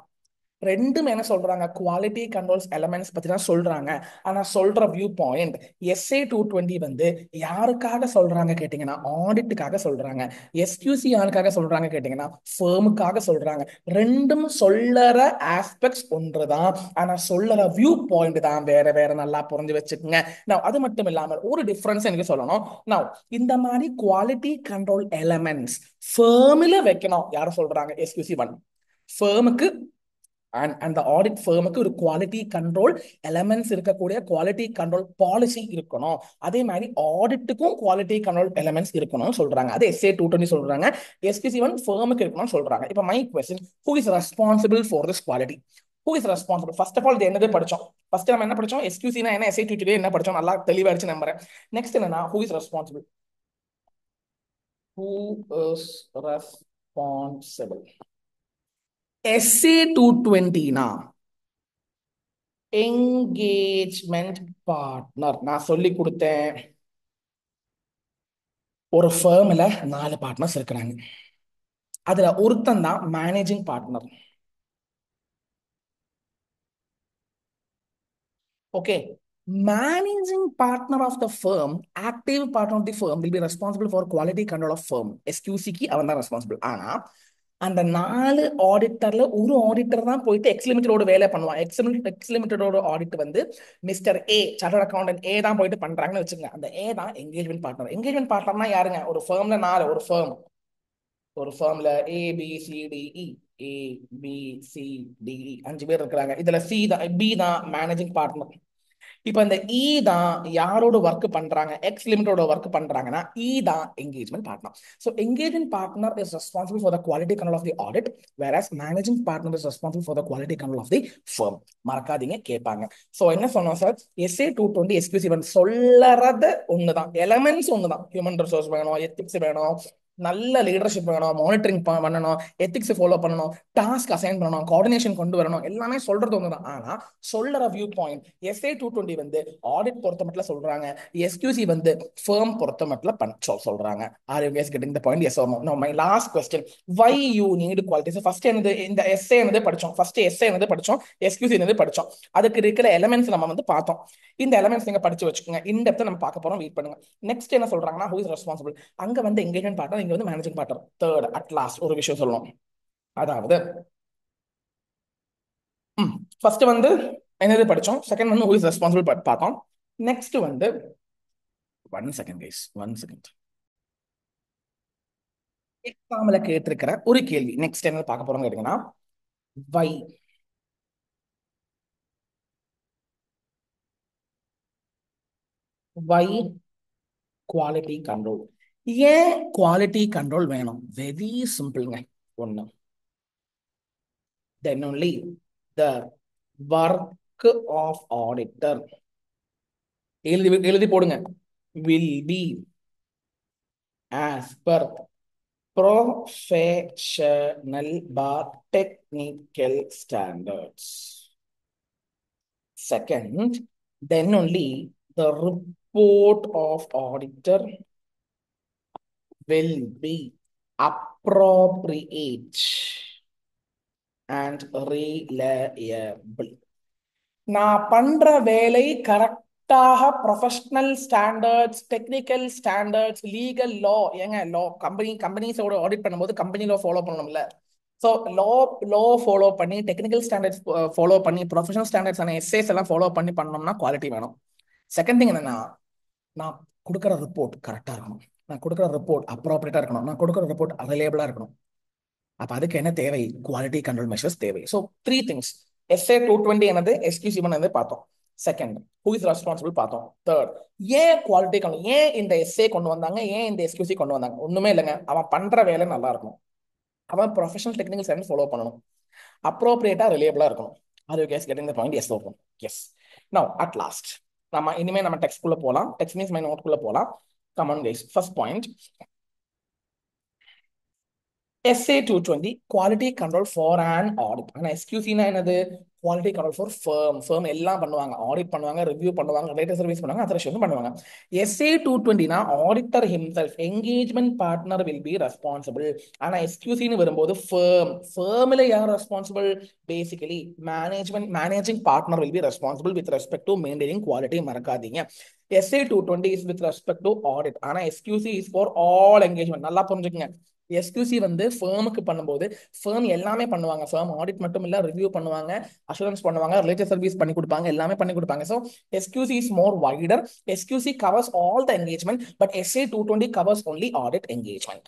ரெண்டும் என்ன சொல்றாங்க, குவாலிட்டி கண்ட்ரோல்ஸ் எலமெண்ட்ஸ் பத்தி தான் சொல்றாங்க. ஆனா சொல்ற வியூ பாயிண்ட் SA 220 வந்து யாருக்காக சொல்றாங்க கேட்டீங்கன்னா ஆடிட்டுக்காக சொல்றாங்க. எஸ்கியூசி யாருக்காக சொல்றாங்க கேட்டீங்கன்னா ஃபேமுக்காக சொல்றாங்க. ரெண்டும் சொல்லற ஆஸ்பெக்ட்ஸ் ஒன்றுதான், ஆனா சொல்லற வியூ பாயிண்ட் தான் வேற வேற. நல்லா புரிஞ்சு வச்சுக்கோங்க. நான் அது மட்டும் இல்லாமல் ஒரு டிஃபரன்ஸ் எனக்கு சொல்லணும். நான் இந்த மாதிரி குவாலிட்டி கண்ட்ரோல் எலமெண்ட்ஸ் ஃபேமில் வைக்கணும். யாரும் சொல்றாங்க எஸ்கியூசி ஒன் ஃபேமுக்கு அந்த ஆடிட் ஃபர்முக்கு ஒரு குவாலிட்டி கண்ட்ரோல் எலமெண்ட்ஸ் இருக்கக்கூடிய குவாலிட்டி கண்ட்ரோல் பாலிசி இருக்கணும். அதே மாதிரி ஆடிட்டுக்கும் குவாலிட்டி கண்ட்ரோல் எலமெண்ட்ஸ் இருக்கணும்னு சொல்றாங்க. அது SA 220 சொல்றாங்க. எஸ்கியூசி ஒன் ஃபர்முக்கு இருக்கணும்னு சொல்றாங்க. இப்போ my question, who is responsible for this quality? Who is responsible? First of all இது என்னது படிச்சோம்? ஃபர்ஸ்ட் நம்ம என்ன படிச்சோம்? எஸ்கியூசினா என்ன, SA 220 என்ன படிச்சோம்? நல்லா தெளிவாச்சு நம்புறேன். நெக்ஸ்ட் என்னன்னா, who is responsible? Who is responsible? SA 220 engagement partner. நான் சொல்லி கொடுத்தேன், ஒரு ஃபேர்ம்ல 4 பார்ட்னர்ஸ் இருக்கிறாங்க. அதுல ஒருத்தன் தான் managing partner. Okay, managing partner of the firm, active partner of the firm will be responsible for quality control of firm. எஸ்கியூசிக்கு அவன் தான் ரெஸ்பான்சிபிள். ஆனா அந்த 4 ஆடிட்டர்ல ஒரு ஆடிட்டர் தான் போயிட்டு எக்ஸ்லிமிட்டரோட வேலை பண்ணுவான். எக்ஸ்லிமிட்டரோட ஆடிட் வந்து மிஸ்டர் ஏ, சார்ட்டர்ட் அக்கௌண்டன்ட் ஏ தான் போயிட்டு பண்றாங்கன்னு வச்சுங்க. அந்த ஏ தான் என்கேஜ்மெண்ட் பார்ட்னர். என்கேஜ்மெண்ட் பார்ட்னர்னா யாருங்க? ஒரு ஃபர்ம்ல 4, ஒரு ஃபர்ம்ல ABCDE, ABCDE 5 பேர் இருக்கிறாங்க. இதுல சி தான், பி தான் மேனேஜிங் பார்ட்னர். இப்ப இந்த இ தான் யாரோட ஒர்க் பண்றாங்க, எக்ஸ் லிமிட்டோட ஒர்க் பண்றாங்கன்னா இ தான் engagement partner. So engagement partner is responsible for the quality control of the audit, whereas managing partner is responsible for the quality control of the firm. மறக்காதீங்க, கேட்பாங்க. ஸோ என்ன சொன்னோம் சார்? SA 220 எஸ்கியூசி சொல்லறது ஒண்ணுதான், elements ஒண்ணுதான். Human resource வேணும், ethics வேணும், நல்ல leadership வேணும், மானிட்டரிங் பண்ணணும், எத்திக்ஸ் ஃபாலோ பண்ணணும், டாஸ்க் அசைன் பண்ணணும், கோஆர்டினேஷன் கொண்டு வரணும், எல்லாமே சொல்றது ஒண்ணுதான். ஆனா சொல்ற வியூ பாயிண்ட் SA 220 வந்து ஆடிட் பொறுத்த மட்டும் சொல்றாங்க, எஸ்கியூசி வந்து ஃபர்ம் பொறுத்த மட்டும் சொல்றாங்க. Are you guys getting the point? Yes or no? No, my last question, why you need quality? ஃபர்ஸ்ட் என்னது? இந்த SA என்னது படிச்சோம்? ஃபர்ஸ்ட் SA என்னது படிச்சோம்? எஸ்கியூசி என்னது படிச்சோம்? அதுக்கு இருக்கிற எலிமெண்ட்ஸ் நம்ம வந்து பார்த்தோம். இந்த எலிமெண்ட்ஸ் நீங்க படிச்சு வச்சுக்கோங்க. இந்த இடத்துல நம்ம பார்க்க போறோம், வெயிட் பண்ணுங்க. நெக்ஸ்ட் என்ன சொல்றாங்கன்னா, who is responsible? அங்க வந்து என்கேஜ்மெண்ட் பார்ட்னர், இங்க வந்து managing partner. Third at last ஒரு விஷயம் சொல்லணும். அதாவது ஃபர்ஸ்ட் வந்து என்னது படிச்சோம், செகண்ட் வந்து ஹூ இஸ் ரெஸ்பான்சிபிள் பார்த்தோம். நெக்ஸ்ட் வந்து 1 செகண்ட் கைஸ், 1 செகண்ட். எக்ஸாம்ல கேட்டிருக்கிற ஒரு கேள்வி. நெக்ஸ்ட் என்ன பார்க்க போறோம் கேட்டீங்கன்னா, வை வை குவாலிட்டி கண்ட்ரோல்? ஏன் குவாலிட்டி கண்ட்ரோல் வேணும்? வெரி சிம்பிள்ங்க. ஒண்ணு, then only the work of auditor, எழுதி எழுதி போடுங்க, will be as per professional bar technical standards. Second, then only the report of auditor will be appropriate and reliable. நான் பண்ற வேலை கரெக்டாக professional standards, technical standards, legal law. ஏங்க law, கம்பெனிஸோட audit பண்ணும்போது கம்பெனி லா ஃபாலோ பண்ணணும்ல. So law law follow பண்ணி, technical standards follow பண்ணி, ப்ரொஃபஷனல் ஸ்டாண்டர்ட்ஸ் ஆன எஸ்ஏஸ் எல்லாம் ஃபாலோ பண்ணி பண்ணோம்னா குவாலிட்டி வேணும். செகண்ட் திங் என்னன்னா, நான் கொடுக்குற ரிப்போர்ட் கரெக்டாக இருக்கணும், நான் கொடுக்குற ரிப்போர்ட் அப்ராப்ரியேட்டாக இருக்கணும், நான் கொடுக்குற ரிப்போர்ட் அவைலபிளாக இருக்கணும். அப்ப அதுக்கு என்ன தேவை? குவாலிட்டி கண்ட்ரோல் மெஷர்ஸ் தேவை. So 3 things. SA 220 என்னது, எஸ்கியூசி என்னது பார்த்தோம். செகண்ட், ஹூ இஸ் ரெஸ்பான்சிபிள் பார்த்தோம். தேர்ட், ஏன் குவாலிட்டி கண்ட்ரோல், ஏன் இந்த SA கொண்டு வந்தாங்க, ஏன் இந்த எஸ்கியூசி கொண்டு வந்தாங்க? ஒண்ணுமே இல்லைங்க, அவன் பண்ற வேலை நல்லா இருக்கணும், அவன் ப்ரொஃபஷனல் டெக்னிக்கல் ஸ்டாண்டர்ட் ஃபாலோ பண்ணணும், அப்ரோப்ரியேட்டா ரிலேபிளா இருக்கணும். Are you guys getting the point? Yes okay. Yes. Now at last நம்ம இனிமே நம்ம டெக்ஸ்ட் குள்ள போலாம். டெக்ஸ்ட் மீன்ஸ் மை நோட் குள்ள போலாம். Come on guys. First point, SA 220 quality control for an audit. ஆனா எஸ்கியூசினா என்னது? குவாலிட்டி கண்ட்ரோல் ஃபார் ஃபர்ம் எல்லாம் பண்ணுவாங்க, ஆடிட் பண்ணுவாங்க, ரிவ்யூ பண்ணுவாங்க, ரிலேட்டட் சர்வீஸ் பண்ணுவாங்க, அத்தனை பண்ணுவாங்க. SA 220 auditor himself engagement partner will be responsible. ஆனா எஸ்கியூசின்னு வரும்போது ஃபேர்ம்ல யார் responsible? Basically managing partner will be responsible with respect to maintaining quality. மறக்காதீங்க, SA 220 is with respect to audit. ஆனா எஸ்கியூசி இஸ் ஃபார் ஆல் என்கேஜ்மெண்ட். நல்லா புரிஞ்சுக்கங்க, எஸ்கியூசி வந்து ஃபேமுக்கு பண்ணும்போது ஃபேம் எல்லாமே பண்ணுவாங்க. ஃபேம் ஆடிட் மட்டும் இல்ல, ரிவ்யூ பண்ணுவாங்க, அஷூரன்ஸ் பண்ணுவாங்க, ரிலேட்டட் சர்வீஸ் பண்ணி கொடுப்பாங்க, எல்லாமே பண்ணி கொடுப்பாங்க. So SQC is more wider. SQC covers all the engagement, but SA 220 covers only audit engagement.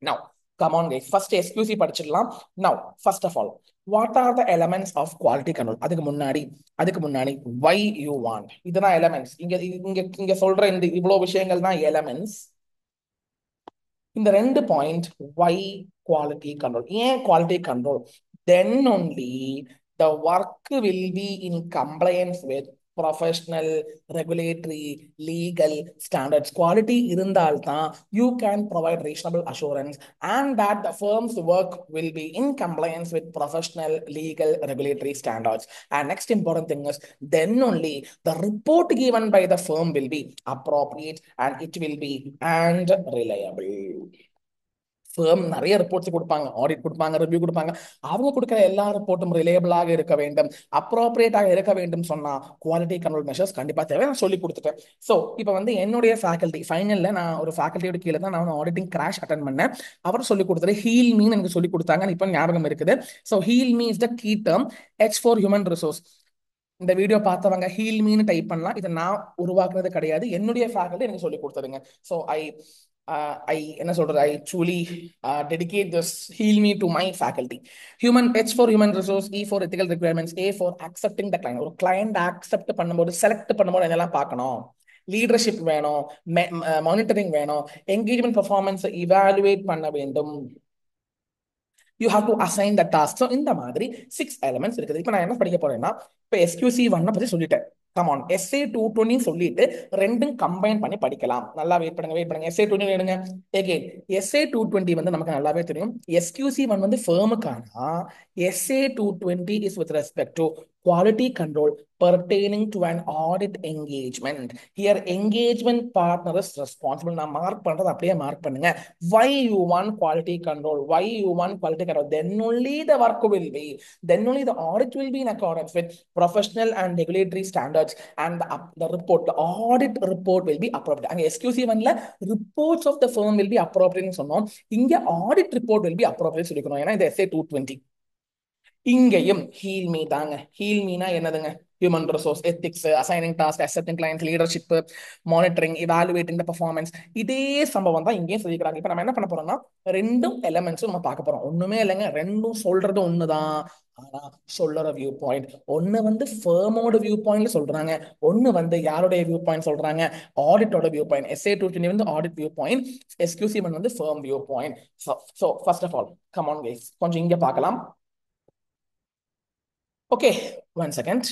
Now, come on guys, first SQC படிச்சிடலாம். Now, first of all, what are the elements of quality control? அதுக்கு முன்னாடி why you want, இதுதான் elements. இங்க இங்க இங்க சொல்ற இந்த இவ்வளவு விஷயங்கள் தான் elements. இந்த ரெண்டு பாயிண்ட், why quality control, ஏன் quality control, then only the work will be in compliance with professional, regulatory, legal standards. Quality இருந்தால்தான் you can provide reasonable assurance and that the firm's work will be in compliance with professional, legal, regulatory standards. And next important thing is, then only the report given by the firm will be appropriate and it will be and reliable. Firm நிறைய reports கொடுப்பாங்க, audit கொடுப்பாங்க, review கொடுப்பாங்க. அவங்க கொடுக்குற எல்லா ரிப்போர்ட்டும் ரிலேபிளாக இருக்க வேண்டும், அப்ரோப்ரியேட்டாக இருக்க வேண்டும். சொன்னா குவாலிட்டி கண்ட்ரோல் மெஷர்ஸ் கண்டிப்பா தேவை. நான் சொல்லி கொடுத்துட்டேன். ஸோ இப்போ வந்து என்னுடைய ஃபேக்கல்ட்டி ஃபைனல்ல நான் ஒரு ஃபேக்கல்ட்டியோட கீழே தான் நான் ஆடிட்டிங் கிராஷ் அட்டன் பண்ணேன். அவர் சொல்லி கொடுத்தது ஹீல் மீன் எனக்கு சொல்லி கொடுத்தாங்க, இப்போ ஞாபகம் இருக்குது. So heal me is the key term. H for human resource. இந்த வீடியோ பார்த்தவங்க ஹீல் மீன் டைப் பண்ணலாம். இதை நான் உருவாக்குறது கிடையாது, என்னுடைய ஃபேக்கல்ட்டி எனக்கு சொல்லி கொடுத்ததுங்க. ஸோ ஐ என்ன சொல்றது, ஐ truly dedicate this heel me to my faculty. H for human resource, E for ethical requirements, A for accepting the client. ஒரு கிளைண்ட் அக்செப்ட் பண்ணும்போது, செலக்ட் பண்ணும்போது என்னெல்லாம் பார்க்கணும்? லீடர்ஷிப் வேணும், மானிட்டரிங் வேணும், என்கேஜ்மெண்ட் பர்ஃபார்மன்ஸ் இவாலுவேட் பண்ண வேண்டும், you have to assign the task. So இந்த மாதிரி 6 எலிமெண்ட்ஸ் இருக்குது. இப்போ நான் என்ன படிக்க போறேன்னா, இப்போ SQC 1 பத்தி சொல்லிட்டேன். கமான், SA 220 சொல்லிட்டு ரெண்டும் கம்பைன் பண்ணி படிக்கலாம். நல்லா வெயிட் பண்ணுங்க. SA 220 எடுங்க. எகெயின் SA 220 வந்து நமக்கு நல்லாவே தெரியும். SQC 1 வந்து ஃபேமுக்கானா, SA 220 is with respect to quality control pertaining to an audit engagement. Here engagement partner is responsible. நான் மார்க் பண்றது அப்படியே மார்க் பண்ணுங்க. Why you want quality control? Why you want quality control? Then only the work will be, then only the audit will be in accordance with professional and regulatory standards, and the report, the audit report will be appropriate. அங்க SQC 1ல reports of the firm will be appropriate சொன்னோம். இங்க audit report will be appropriate சொல்லிக்கணும், ஏன்னா இது SA 220. இங்கேயும் heel me தாங்க. Heel Meena என்னதுங்க? Human resource, ethics, assigning task, accepting client, leadership, monitoring, evaluating the performance. இதே சம்பவம் தான் இங்கேயும் சொல்லிக்கிறாங்க. இப்போ நம்ம என்ன பண்ண போறோம்னா, ரெண்டும் எலிமெண்ட்ஸும் நம்ம பார்க்க போறோம். ஒண்ணுமே இல்லைங்க, ரெண்டும் சொல்றது ஒண்ணுதான். ஆனா சொல்லுற வியூ பாயிண்ட் ஒண்ணு வந்து ஃபேமோட வியூ பாயிண்ட்ல சொல்றாங்க, ஒண்ணு வந்து யாருடைய வியூ பாயிண்ட் சொல்றாங்க? ஆடிட்டோட வியூ பாயிண்ட். SA 220 வந்து ஆடிட் வியூ பாயிண்ட், SQC 1 வந்து firm view point. So first of all, come on guys, கொஞ்சம் இங்க பார்க்கலாம். Okay, 1 second.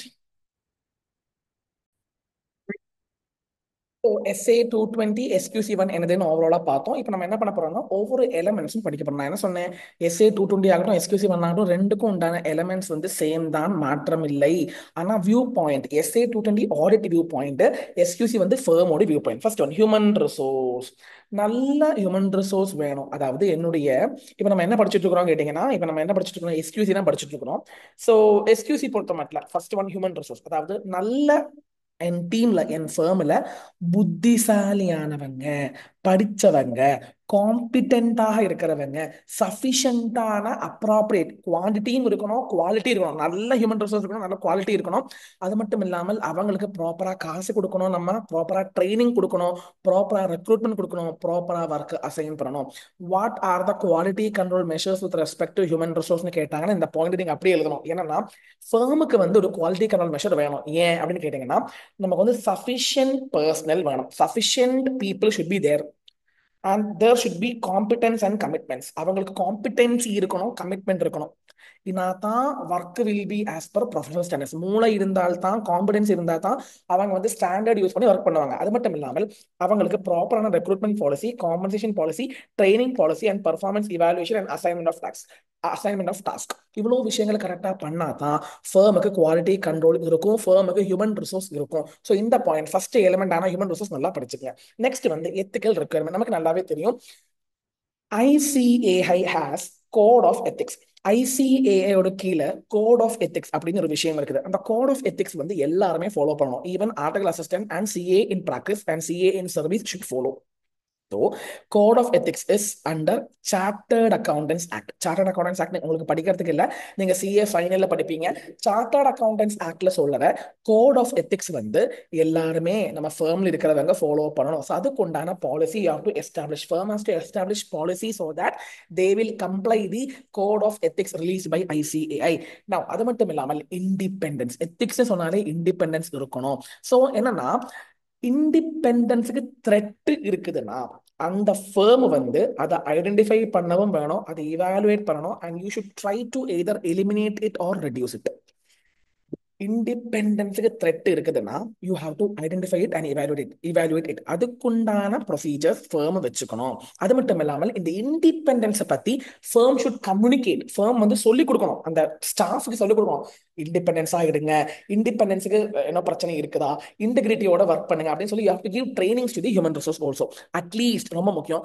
So SA 220, SQC 1 என்னதுன்னு ஓவராலா பார்த்தோம். இப்போ நம்ம என்ன பண்ண போறோம்னா, ஒவ்வொரு எலிமெண்ட்ஸும் படிக்க போறோம். நான் என்ன சொன்னேன், SA 220 ஆகட்டும், SQC 1 ஆகட்டும், ரெண்டுக்கும் உண்டான எலிமெண்ட்ஸ் வந்து சேம் தான், மாற்றம் இல்லை. ஆனா view point, SA 220 audit view point, SQC வந்து ஃபேமோட view point. First one, human resource. நல்ல ஹியூமன் ரிசோர்ஸ் வேணும். அதாவது என்னுடைய, இப்போ நம்ம என்ன படிச்சுட்டு இருக்கிறோம் கேட்டீங்கன்னா, இப்போ நம்ம என்ன படிச்சுட்டு இருக்கிறோம், SQC தான் படிச்சுட்டு இருக்கிறோம். ஸோ SQC பொறுத்த மட்டும் ஃபர்ஸ்ட் ஒன் ஹியூமன் ரிசோர்ஸ், அதாவது நல்ல என் டீம்ல, என் ஃபேர்ம்ல புத்திசாலியானவங்க, படிச்சவங்க, காம்பிட்டன்டாக இருக்கிறவங்க, சஃபிஷியன்டான அப்ராப்ரியேட் குவான்டிட்டியும் இருக்கணும், குவாலிட்டி இருக்கணும். நல்ல ஹியூமன் ரிசோர்ஸ் இருக்கணும், நல்ல குவாலிட்டி இருக்கணும். அது மட்டும் இல்லாமல் அவங்களுக்கு ப்ராப்பரா காசு கொடுக்கணும், நம்ம ப்ராப்பரா ட்ரைனிங் கொடுக்கணும், ப்ராப்பரா ரெக்ரூட்மெண்ட் கொடுக்கணும், ப்ராப்பரா ஒர்க் அசைன் பண்ணணும். What are the quality control measures with respect to human ரிசோர்ஸ்னு கேட்டாங்கன்னா, இந்த பாயிண்ட் நீங்க அப்படியே எழுதணும். ஏன்னா ஃபேமுக்கு வந்து ஒரு குவாலிட்டி கண்ட்ரோல் மெஷர் வேணும். ஏன் அப்படின்னு கேட்டீங்கன்னா, நமக்கு வந்து சஃபிஷியன்ட் பர்சனல் வேணும், sufficient people should be there, and there should be competence and commitments. அவங்களுக்கு காம்பிடன்சி இருக்கணும், கமிட்மெண்ட் இருக்கணும். தான் work will be as per professional standards. மூளை இருந்தால் தான், காம்பிடன்ஸ் இருந்தால் தான் அவங்க வந்து ஸ்டாண்டர்ட் யூஸ் பண்ணி ஒர்க் பண்ணுவாங்க. அது மட்டும் இல்லாமல் அவங்களுக்கு ப்ராப்பரான recruitment policy, compensation policy, training policy and performance evaluation and assignment of task இவ்வளவு விஷயங்களை கரெக்டாக பண்ணா தான் ஃபேமுக்கு குவாலிட்டி கண்ட்ரோல் இருக்கும், ஃபேமுக்கு ஹியூமன் ரிசோர்ஸ் இருக்கும். ஸோ இந்த பாயிண்ட் ஃபர்ஸ்ட் எலிமெண்ட் ஆன ஹியூமன் ரிசோர்ஸ் நல்லா படிச்சுக்கங்க. நெக்ஸ்ட் வந்து எத்திக்கல் ரெக்குயர்மெண்ட். நமக்கு நல்லாவே தெரியும் ICAI has code of ethics. ஐசிஏஐயோட கீழே கோட் ஆஃப் எத்திக்ஸ் அப்படின்னு ஒரு விஷயம் இருக்குது. அந்த கோட் ஆஃப் எத்திக்ஸ் வந்து எல்லாருமே ஃபாலோ பண்ணணும். Even article assistant and CA in practice and CA in service should follow. So, Code of Ethics is under Chartered Accountants Act. Chartered Accountants Act உங்களுக்கு படிக்கிறதுக்கு இல்ல, நீங்க CA ஃபைனல்ல படிப்பீங்க. Chartered Accountants Actல சொல்ற Code of Ethics வந்து எல்லாருமே நம்ம ஃபர்ம்ல இருக்கிறவங்க ஃபாலோ பண்ணணும். ஸோ அதுக்கு உண்டான policy you have to establish. Firm has to establish policy so that they will comply the Code of Ethics released by ICAI. Now அது மட்டும் இல்லாமல் இண்டிபெண்டன்ஸ். எத்திக்ஸ் சொன்னாலே இண்டிபெண்டன்ஸ் இருக்கணும். ஸோ என்னன்னா இண்டிபெண்டன்ஸுக்கு த்ரெட் இருக்குதுன்னா அந்த ஃபேம் வந்து அதை ஐடென்டிஃபை பண்ணவும் வேணும், அதை இவாலுவேட் பண்ணணும். And you should try to either eliminate it or reduce it. இண்டிபெண்டன்ஸுக்கு த்ரெட் இருக்குதுன்னா you have to identify it and evaluate it. அதுக்குண்டான ப்ரொசீஜர்ஸ் ஃபேம் வச்சுக்கணும். அது மட்டும் இல்லாமல் இந்த இண்டிபெண்டன்ஸை பத்தி ஃபேம் ஷுட் கம்யூனிகேட். ஃபேம் வந்து சொல்லிக் கொடுக்கணும், அந்த ஸ்டாஃப்க்கு சொல்லிக் கொடுக்கணும். இண்டிபெண்டன்ஸ் ஆகிடுங்க, இண்டிபெண்டன்ஸுக்கு என்ன பிரச்சனை இருக்குதா, இன்டெகிரிட்டியோட ஒர்க் பண்ணுங்க அப்படின்னு சொல்லி you have to give trainings to the human resource also. At least ரொம்ப முக்கியம்,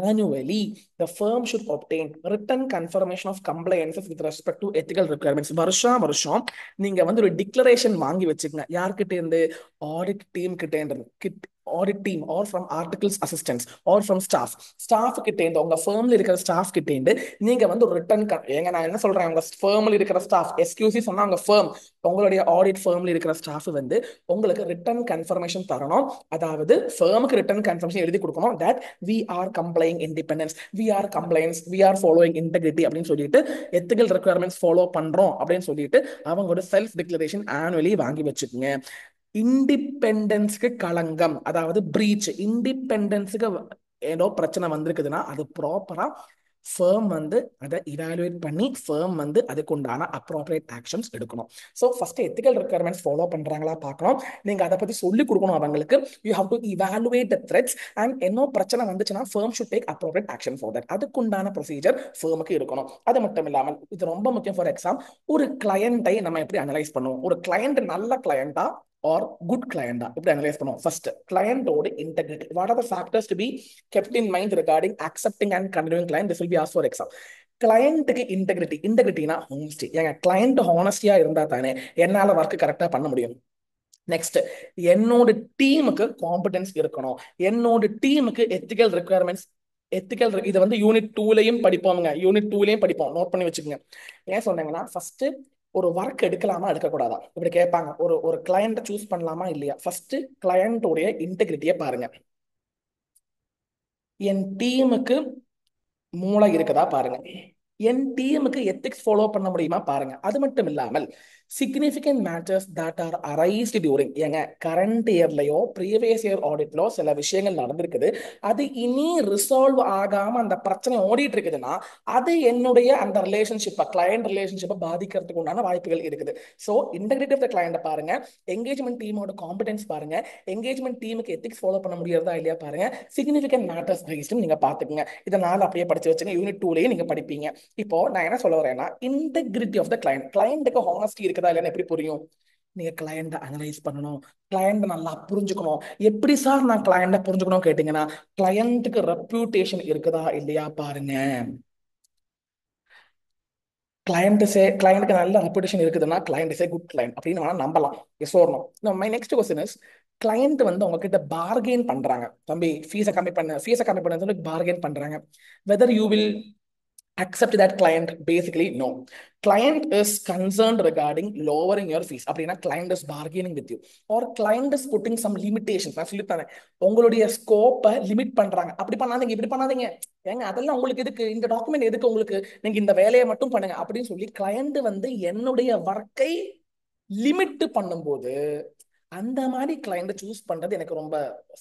annually the firm should obtain written confirmation of compliances with respect to ethical requirements. வருஷம் நீங்க வந்து ஒரு டிக்ளரேஷன் வாங்கி வச்சுக்கங்க. யார்கிட்ட இருந்து? ஆடிட் டீம் கிட்ட இருந்து, audit team or from articles assistants or from staff கிட்ட இருந்து, உங்க ஃபர்ம்ல இருக்கிற ஸ்டாஃப் கிட்ட இருந்து நீங்க வந்து ஒரு ரிட்டன் ஏங்க நான் என்ன சொல்றேன், உங்க ஃபர்ம்ல இருக்கிற ஸ்டாஃப் எஸ்கியூசி சொன்னா உங்க ஃபர்ம், உங்களுடைய ஆடிட் ஃபர்ம்ல இருக்கிற ஸ்டாஃப் வந்து உங்களுக்கு ரிட்டன் கன்ஃபர்மேஷன் தரணும். அதாவது ஃபர்முக்கு ரிட்டன் கன்ஃபர்மேஷன் எழுதி கொடுக்கணும் that we are complying independence, we are compliance, we are following integrity அப்படின்னு சொல்லிட்டு ethical requirements ஃபாலோ பண்றோம் அப்படின்னு சொல்லிட்டு அவங்களோட செல்ஃப் டிக்ளரேஷன் ஆனுவலி வாங்கி வச்சுக்கோங்க. இண்டிபெண்டன்ஸ்க்கு களங்கம், அதாவது பிரீச், இண்டிபெண்டன்ஸுக்கு ஏதோ பிரச்சனை வந்திருக்குதுன்னா அது ப்ராப்பரா ஃபர்ம் வந்து அதை இவாலுவேட் பண்ணி ஃபர்ம் வந்து அதுக்கு உண்டான அப்ரோப்ரியேட் ஆக்ஷன்ஸ் எடுக்கணும். So first ethical requirements follow பண்றாங்களா பார்க்கணும். நீங்க அதை பத்தி சொல்லி கொடுக்கணும் அவங்களுக்கு. You have to evaluate the threats and என்ன பிரச்சனை வந்துச்சுன்னா firm should take appropriate action for that. அதுக்குண்டான ப்ரொசீஜர் ஃபர்முக்கு இருக்கணும். அது மட்டும் இல்லாமல் இது ரொம்ப முக்கியம். ஃபார் எக்ஸாம், ஒரு கிளையண்டை நம்ம எப்படி அனலைஸ் பண்ணுவோம்? ஒரு கிளையண்ட் நல்ல கிளையண்டா ஆர் குட் கிளையண்டா எப்படி அனலைஸ் பண்ணுவோம்? ஃபர்ஸ்ட், கிளையண்டோட integrity. What are the factors to be kept in mind regarding accepting and continuing client? This will be asked for exam. கிளையண்ட்டுக்கு இன்டெகிரிட்டினா ஹானஸ்டி. ஏங்க கிளையண்ட் ஹானஸ்டியா இருந்தா தானே என்னால ஒர்க் கரெக்டா பண்ண முடியும். நெக்ஸ்ட், என்னோட டீமுக்கு காம்படன்ஸ் இருக்கணும், என்னோட டீமுக்கு எத்திக்கல் ரெக்குயர்மெண்ட்ஸ். இதை வந்து யூனிட் 2லயும் படிப்போம், நோட் பண்ணி வச்சுக்கோங்க. ஏன் சொன்னீங்கன்னா ஃபர்ஸ்ட் ஒரு ஒர்க் எடுக்கலாமா எடுக்கக்கூடாதா இப்படி கேட்பாங்க. ஒரு கிளையண்ட்டை சூஸ் பண்ணலாமா இல்லையா? ஃபர்ஸ்ட் கிளையண்டோடைய இன்டெகிரிட்டியை பாருங்க. என் டீமுக்கு மூளை இருக்குதா பாருங்க, என் டீமுக்கு எத்திக்ஸ் ஃபாலோ பண்ண முடியுமா பாருங்க. அது மட்டும் இல்லாமல் significant matters that are arised during, ஏங்க கரண்ட் இயர்லயோ ப்ரீவியஸ் இயர் ஆடிட்லோ சில விஷயங்கள் நடந்திருக்குது, அது இனி ரிசால்வ் ஆகாம அந்த பிரச்சனை ஓடிட்டு இருக்குதுன்னா அது என்னுடைய அந்த ரிலேஷன்ஷிப்பை, கிளையண்ட் ரிலேஷன்ஷிப்பை பாதிக்கிறதுக்கு உண்டான வாய்ப்புகள் இருக்குது. ஸோ இன்டெகிரிட்டி ஆஃப் த கிளையண்ட்டை பாருங்க, என்கேஜ்மெண்ட் டீமோட காம்படன்ஸ் பாருங்க, என்கேஜ்மெண்ட் டீமுக்கு எத்திக்ஸ் ஃபாலோ பண்ண முடியறதா இல்லையா பாருங்க, சிக்னிஃபிகண்ட் மேட்டர்ஸ் ரைஸ்டும் நீங்க பாத்துக்கோங்க. இதனால அப்படியே படிச்சு வச்சுங்க, யூனிட் 2லயே நீங்க படிப்பீங்க. இப்போ நான் என்ன சொல்ல வரேன்னா, இன்டெகிரிட்டி ஆஃப் த கிளையண்ட். கிளையண்ட்டுக்கு ஹானஸ்டி இருக்குதா இல்லைன்னு எப்படி புரியும்? நீங்க கிளையண்ட அனலைஸ் பண்ணணும், கிளையண்ட் நல்லா புரிஞ்சுக்கணும். எப்படி சார் நான் கிளையண்ட புரிஞ்சுக்கணும் கேட்டீங்கன்னா, கிளையண்ட்டுக்கு ரெப்யூட்டேஷன் இருக்குதா இல்லையா பாருங்க. கிளையண்ட்டுக்கு நல்ல ரெப்யூட்டேஷன் இருக்குதுன்னா client is a good client அப்படின்னு வேணா நம்பலாம். Yes or no? My next question is, client வந்து உங்ககிட்ட பார்கெயின் பண்றாங்க, தம்பி ஃபீஸை கம்மி பண்ண சொல்லி பார்கெயின் பண்றாங்க. Whether you will accept that client? Basically no. Client is concerned regarding lowering your fees. அப்படின்னா client is bargaining with you or client is putting some limitations. நான் சொல்லித்தானே, உங்களுடைய ஸ்கோப்பை லிமிட் பண்றாங்க. அப்படி பண்ணாதீங்க, இப்படி பண்ணாதீங்க, ஏங்க அதெல்லாம் உங்களுக்கு எதுக்கு, இந்த டாக்குமெண்ட் எதுக்கு உங்களுக்கு, நீங்க இந்த வேலையை மட்டும் பண்ணுங்க அப்படின்னு சொல்லி கிளையண்ட் வந்து என்னுடைய ஒர்க்கை லிமிட் பண்ணும்போது அந்த மாதிரி கிளையண்ட் சூஸ் பண்றது எனக்கு ரொம்ப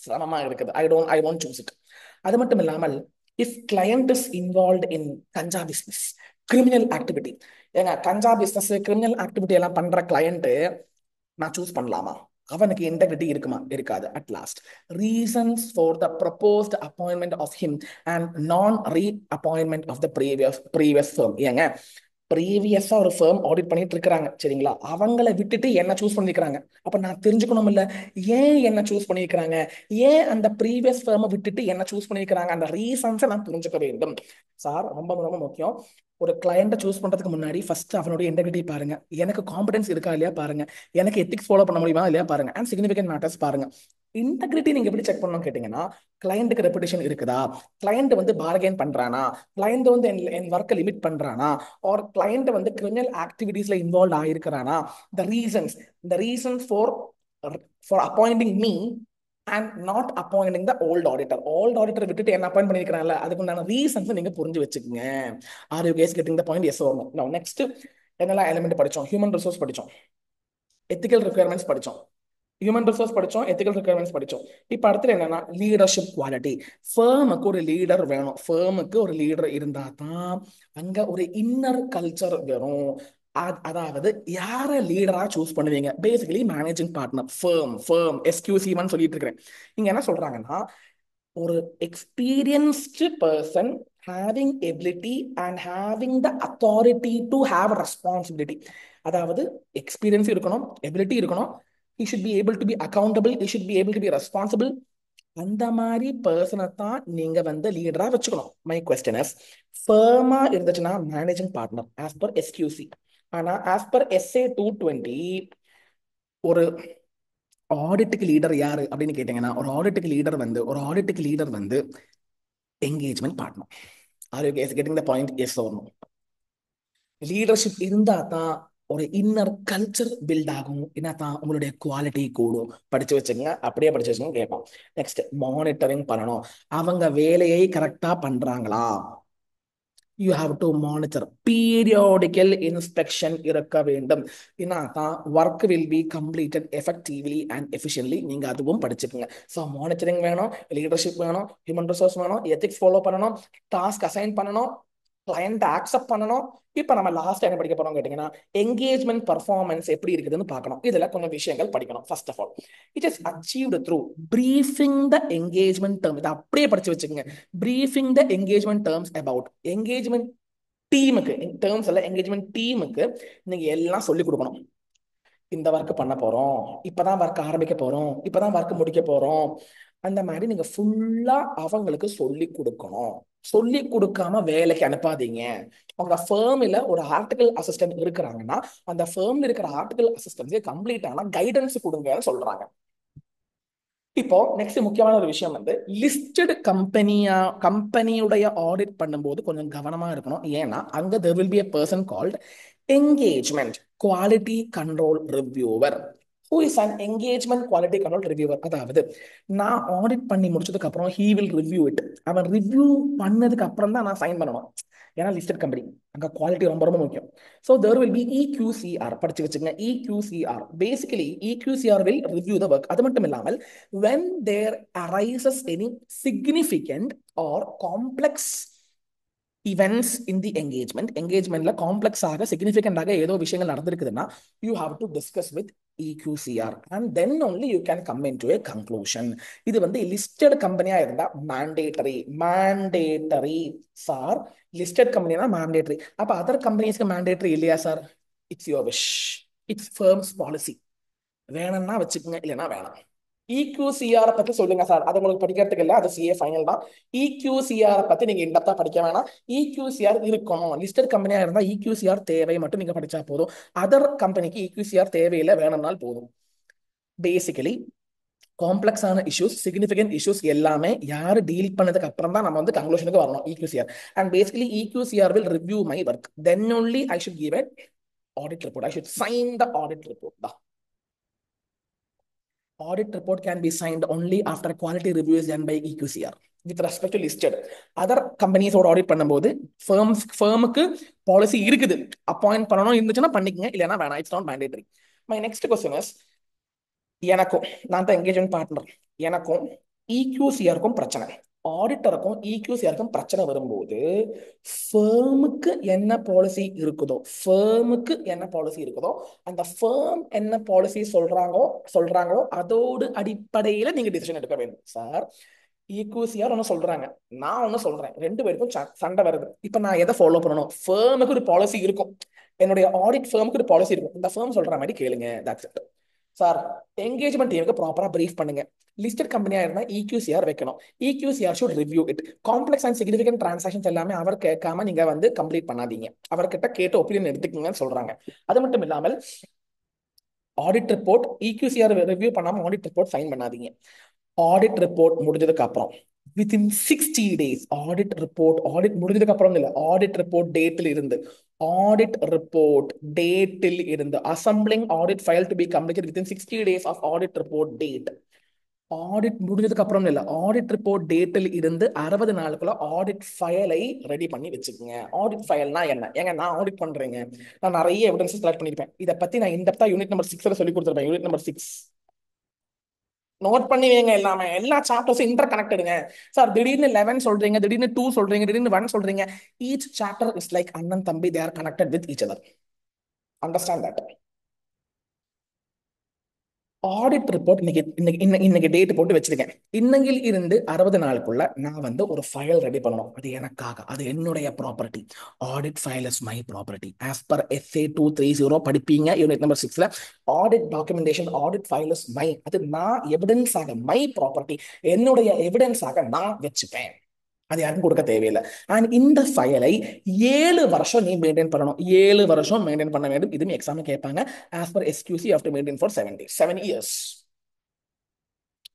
சிரமமா இருக்குது. I don't choose it. அது மட்டும் இல்லாமல், if client is involved in ganja business, criminal activity. ஏங்க கஞ்சா பிசினஸ் கிரிமினல் ஆக்டிவிட்டி எல்லாம் பண்ற கிளையண்ட் நான் சூஸ் பண்ணலாமா? அவனுக்கு இன்டெகிரிட்டி இருக்குமா? இருக்காது. At last reasons for the proposed appointment of him and non reappointment of the previous firm. ஏங்க ப்ரீவியஸா ஒரு ஃபர்ம் ஆடிட் பண்ணிட்டு இருக்காங்க சரிங்களா, அவங்கள விட்டுட்டு என்ன சூஸ் பண்ணிருக்காங்க. அப்ப நான் தெரிஞ்சுக்கணும் இல்ல, ஏன் என்ன சூஸ் பண்ணிருக்காங்க, ஏன் அந்த ப்ரீவியஸ் ஃபர்மை விட்டுட்டு என்ன சூஸ் பண்ணிருக்காங்க, அந்த ரீசன்ஸை நான் புரிஞ்சுக்க வேண்டும். சார் ரொம்ப ரொம்ப முக்கியம். ஒரு கிளையண்ட்டை சூஸ் பண்றதுக்கு முன்னாடி ஃபர்ஸ்ட் அவனுடைய இன்டெகிரிட்டி பாருங்க, எனக்கு காம்படன்ஸ் இருக்கா இல்லையா பாருங்க, எனக்கு எத்திக்ஸ் ஃபாலோ பண்ண முடியுமா இல்லையா பாருங்க, அண்ட் சிக்னிஃபிகன்ட் மேட்டர்ஸ் பாருங்க. இன்டெகிரிட்டி நீங்க எப்படி செக் பண்ணணும் கேட்டீங்கன்னா, கிளையண்ட்டுக்கு ரெப்புடேஷன் இருக்குதா, கிளையண்ட் வந்து பார்கெயின் பண்றானா, கிளையண்ட் வந்து என் ஒர்க்கை லிமிட் பண்றானா, ஆர் கிளையண்ட் வந்து கிரிமினல் ஆக்டிவிட்டீஸ்ல இன்வால்வ் ஆயிருக்கிறானா. The reasons for appointing me and not appointing the old auditor விட்டுட்டு என்ன அப்பாயிண்ட் பண்ணிருக்கிறான்ல, அதுக்கு உண்டான ரீசன்ஸ் நீங்க புரிஞ்சு வச்சுக்கோங்க. Are you guys getting the point? Yes or no? Next என்னெல்லாம் எலிமெண்ட் படிச்சோம்? ஹியூமன் ரிசோர்ஸ் படிச்சோம், எத்திக்கல் ரிக்யர்மெண்ட்ஸ் படிச்சோம், ஹியூமன் ரிசோர்ஸ் படிச்சோம், எத்திக்கல் ரிக்யர்மெண்ட்ஸ் படிச்சோம். இப்போ அடுத்து என்னன்னா லீடர்ஷிப் குவாலிட்டி. ஃபேமுக்கு ஒரு லீடர் வேணும். ஃபேமுக்கு ஒரு லீடர் இருந்தா தான் அங்க ஒரு இன்னர் கல்ச்சர் வரும். அதாவது யார லீடரா சூஸ் பண்ணுவீங்க? பேசிக்கலி மேனேஜிங் பார்ட்னர், ஃபேம் எஸ்கியூசிவ் சொல்லிட்டு இருக்கிறேன். இங்க என்ன சொல்றாங்கன்னா, ஒரு experienced person having ability and having the authority to have responsibility. அதாவது எக்ஸ்பீரியன்ஸ் இருக்கணும், எபிலிட்டி இருக்கணும், he should be able to be accountable, he should be able to be responsible. அந்த மாதிரி பர்சனை தான் நீங்க வந்து லீடரா வச்சுக்கணும். மை கொஸ்டின் இஸ், ஃபர்மா இருந்துச்சுன்னா மேனேஜிங் பார்ட்னர் ஆஸ் பர் எஸ்கியூசி. ஆனா ஆஸ் பர் SA 220 ஒரு ஆடிட்டுக்கு லீடர் யாரு அப்படின்னு கேட்டீங்கன்னா, ஒரு ஆடிட்டுக்கு லீடர் வந்து engagement partner. Are you guys getting the point? Yes or no? Leadership இருந்தா தான் ஒரு இன்னர் கல்ச்சர் பில்ட் ஆகும், என்ன தான் உங்களுடைய குவாலிட்டி கூடும். படிச்சு வச்சுங்க, அப்படியே படிச்சு வச்சுங்க கேட்போம். நெக்ஸ்ட் மானிட்டரிங் பண்ணணும். அவங்க வேலையை கரெக்டா பண்றாங்களா? You have to monitor. Periodical inspection இருக்க வேண்டும். ஏன்னா தான் work will be completed effectively and efficiently. நீங்க அதுவும் படிச்சுக்கோங்க. ஸோ மானிட்டரிங் வேணும், லீடர்ஷிப் வேணும், ஹியூமன் ரிசோர்ஸ் வேணும், எத்திக்ஸ் ஃபாலோ பண்ணணும், டாஸ்க் அசைன் பண்ணணும், கிளையண்ட் அக்செப்ட் பண்ணணும். இப்போ நம்ம லாஸ்ட் என்ன படிக்க போறோம் கேட்டீங்கன்னா, என்கேஜ்மெண்ட் பர்ஃபார்மன்ஸ் எப்படி இருக்குதுன்னு பார்க்கணும். இதுல கொஞ்சம் விஷயங்கள் படிக்கணும். First of all, it is achieved through briefing the engagement term. இதை அப்படியே படிச்சு வச்சுக்கோங்க. Briefing the engagement terms about engagement டீமுக்கு, டேர்ம்ஸ் எல்லாம் என்கேஜ்மெண்ட் டீமுக்கு நீங்க எல்லாம் சொல்லி கொடுக்கணும். இந்த ஒர்க் பண்ண போறோம், இப்பதான் ஒர்க் ஆரம்பிக்க போறோம், இப்பதான் ஒர்க் முடிக்க போறோம், அந்த மாதிரி நீங்க ஃபுல்லா அவங்களுக்கு சொல்லி கொடுக்கணும். சொல்லி கொடுக்காம வேலைக்கு அனுப்பாதீங்க. உங்க ஃபேர்ம்ல ஒரு ஆர்டிகல் அசிஸ்டன்ட் இருக்கிறாங்கன்னா, அந்த ஃபேர்ம்ல இருக்கிற ஆர்டிகல் அசிஸ்டன்ஸே கம்ப்ளீட்டான கைடன்ஸ் கொடுங்கன்னு சொல்றாங்க. இப்போ நெக்ஸ்ட் முக்கியமான ஒரு விஷயம் வந்து, லிஸ்டட் கம்பெனியுடைய ஆடிட் பண்ணும்போது கொஞ்சம் கவனமா இருக்கணும். ஏன்னா அங்க there will be a person called engagement quality control reviewer. who is an engagement quality control reviewer? அதாவது நான் ஆடிட் பண்ணி முடிச்சதுக்கு அப்புறம் he will review it. அவன் ரிவ்யூ பண்ணதுக்கு அப்புறம் தான் நான் சைன் பண்ணணும். ஏன்னா லிஸ்டட் கம்பெனி, அங்க குவாலிட்டி ரொம்ப ரொம்ப முக்கியம். So there will be EQCR. படிச்சு வச்சுக்கங்க, EQCR. Basically EQCR will review the work. அது மட்டும் இல்லாமல் when there arises any significant or complex events in the engagementல காம்ப்ளெக்ஸாக சிக்னிஃபிகண்டாக ஏதோ விஷயங்கள் நடந்திருக்குதுன்னா, you have to discuss with EQCR and then only you can come into a conclusion. இது வந்து listed கம்பெனியா இருந்தா mandatory sir. Listed கம்பெனினா மேண்டேட்டரி. அப்ப அதர் கம்பெனிஸ்க்கு mandatory இல்லையா sir? It's your wish, it's firm's policy. வேணும்னா வச்சுக்கோங்க, இல்லைன்னா வேணாம். EQCR பத்தி சொல்லுங்க சார், அது உங்களுக்கு படிக்கிறதுக்கு இல்லை, அது CA ஃபைனல் தான். EQCR பத்தி நீங்க இன்டெப்தா படிக்க வேணாம். EQCR இருக்கணும். லிஸ்டட் கம்பெனியா இருந்தா EQCR தேவை மட்டும் நீங்க படிச்சா போதும். அதர் கம்பெனிக்கு EQCR தேவையில்லை, வேணும்னால் போதும். பேசிக்கலி காம்ப்ளெக்ஸான இஷ்யூஸ், சிக்னிஃபிகன்ட் இஷ்யூஸ் எல்லாமே யாரு டீல் பண்ணதுக்கு அப்புறம் தான் நம்ம வந்து கன்க்ளூஷனுக்கு வரணும். EQCR and basically EQCR will review my work, then only I should give an audit report. I should sign the audit report. Audit report can be signed only after quality review is done by EQCR with respect to listed. Other companies ஓட audit பண்ணும்போது ஃபேமுக்கு policy இருக்குது, appoint பண்ணணும் இருந்துச்சுன்னா பண்ணிக்கங்க, இல்லைன்னா வேணாம். It's not mandatory. My next question is, எனக்கும், நான் தான் என்கேஜ்மெண்ட் பார்ட்னர், எனக்கும் EQCRக்கும் பிரச்சனை. ஆடிட்டருக்கும் ஈக்யூசியாருக்கும் பிரச்சனை வரும்போது ஃபேமுக்கு என்ன பாலிசி இருக்குதோ அந்த ஃபேம் என்ன பாலிசி சொல்றாங்களோ அதோடு அடிப்படையில நீங்க டிசிஷன் எடுக்க வேண்டும் சார். ஈக்யூசியார் ஒன்று சொல்றாங்க, நான் ஒன்று சொல்றேன், ரெண்டு பேருக்கும் சண்டை வருது. இப்ப நான் எதை ஃபாலோ பண்ணணும்? ஃபேமுக்கு ஒரு பாலிசி இருக்கும், என்னுடைய ஆடிட் ஃபேமுக்கு ஒரு பாலிசி இருக்கும். இந்த ஃபேம் சொல்ற மாதிரி கேளுங்க, தட்ஸ் இட். சார், என்கேஜ்மெண்ட் டீமுக்கு ப்ராப்பரா பிரீஃப் பண்ணுங்க. லிஸ்டட் கம்பெனியா இருந்தா இக்யூசிஆர் வைக்கணும். EQCR should review it. Complex and significant transactions எல்லாமே அவர் கேட்காம நீங்க வந்து கம்ப்ளீட் பண்ணாதீங்க. அவர்கிட்ட கேட்டு ஒப்பீனியன் எடுத்துக்கீங்கன்னு சொல்றாங்க. அது மட்டும் இல்லாமல் ஆடிட் ரிப்போர்ட் இக்யூசிஆர் ரிவ்யூ பண்ணாம ஆடிட் ரிப்போர்ட் சைன் பண்ணாதீங்க. ஆடிட் ரிப்போர்ட் முடிஞ்சதுக்கு அப்புறம் வித்தின் 60 டேஸ் ஆடிட் முடிஞ்சதுக்கு அப்புறம் இல்ல, ஆடிட் ரிப்போர்ட் டேட்டில் இருந்து assembling audit file to be completed within 60 days of audit report date. Audit முடிஞ்சதுக்கு அப்புறம் இல்ல, ஆடிட் ரிப்போர்ட் டேட்டில் இருந்து 60 நாளுக்குள்ள ஆடிட் ஃபைலை ரெடி பண்ணி வச்சுக்கோங்க. ஆடிட் ஃபைல்னா என்ன? ஏங்க, நான் ஆடிட் பண்றேங்க, நான் நிறைய எவிடன்ஸ் கலெக்ட் பண்ணிருப்பேன். இதை பத்தி நான் இன்டெப்தா யூனிட் நம்பர் 6 சொல்லி கொடுத்துருப்பேன். யூனிட் நம்பர் 6 நோட் பண்ணி வைங்க. எல்லாமே எல்லா சாப்டர்ஸும் இன்டர் கனெக்டடுங்க சார். திடீர்னு 11 சொல்றீங்க, திடீர்னு 2 சொல்றீங்க, திடீர்னு 1 சொல்றீங்க. ஈச் சாப்டர் இஸ் லைக் அண்ணன் தம்பி, they are connected with each other. Understand that. Audit report இன்னைக்கு டேட் போட்டு வச்சிருக்கேன். இன்னையில் இருந்து 60 நாளுக்குள்ள நான் வந்து ஒரு ஃபைல் ரெடி பண்ணணும். அது எனக்காக, அது என்னுடைய property. Audit file is my property. As per SA 230 படிப்பீங்க யூனிட் நம்பர் 6ல. Audit documentation, audit file is my. அது நான் எவிடன்ஸாக, மை ப்ராப்பர்ட்டி, என்னுடைய எவிடன்ஸாக நான் வச்சுப்பேன். அது யாருக்கும் கொடுக்க தேவையில்லை. அண்ட் இந்த ஃபைலை 7 வருஷம் நீ மெயின்டைன் பண்ணணும். 7 வருஷம் மெயின்டைன் பண்ண வேண்டும். இதுவும் எக்ஸாம் கேட்பாங்க. As per SQC you have to maintain for 7 years.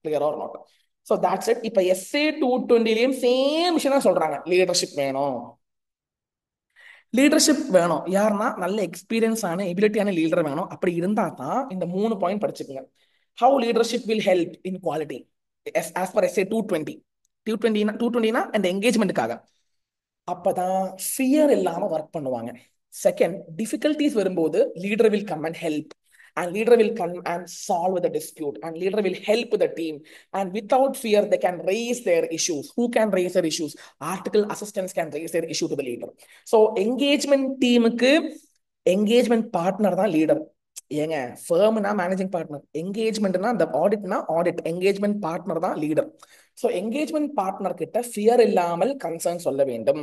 Clear or not? So that's it. இப்போ SA 220லயும் சேம் விஷயம் தான் சொல்றாங்க. லீடர்ஷிப் வேணும். யாருன்னா நல்ல எக்ஸ்பீரியன்ஸ் ஆன எபிலிட்டியான லீடர் வேணும். அப்படி இருந்தா தான் இந்த 3 பாயிண்ட் படிச்சுக்கோங்க. How leadership will help in quality as per SA 220. 220னா அந்த என்கேஜ்மெண்ட்டுக்காக. அப்பதான் ஃபியர் இல்லாம ஒர்க் பண்ணுவாங்க. செகண்ட், டிஃபிகல்டிஸ் வரும்போது leader will come and help, and leader will come and solve the dispute, and leader will help the team, and without fear they can raise their issues. Who can raise their issues? Article assistants can raise their issue to the leader. So engagement teamக்கு engagement partner தான் leader. ஏங்க, ஃபர்ம்னா managing partner, என்கேஜ்மெண்ட்னா அந்த ஆடிட்னா audit, engagement partner தான் leader. So engagement partner கிட்ட fear இல்லாமல் concern சொல்ல வேண்டும்.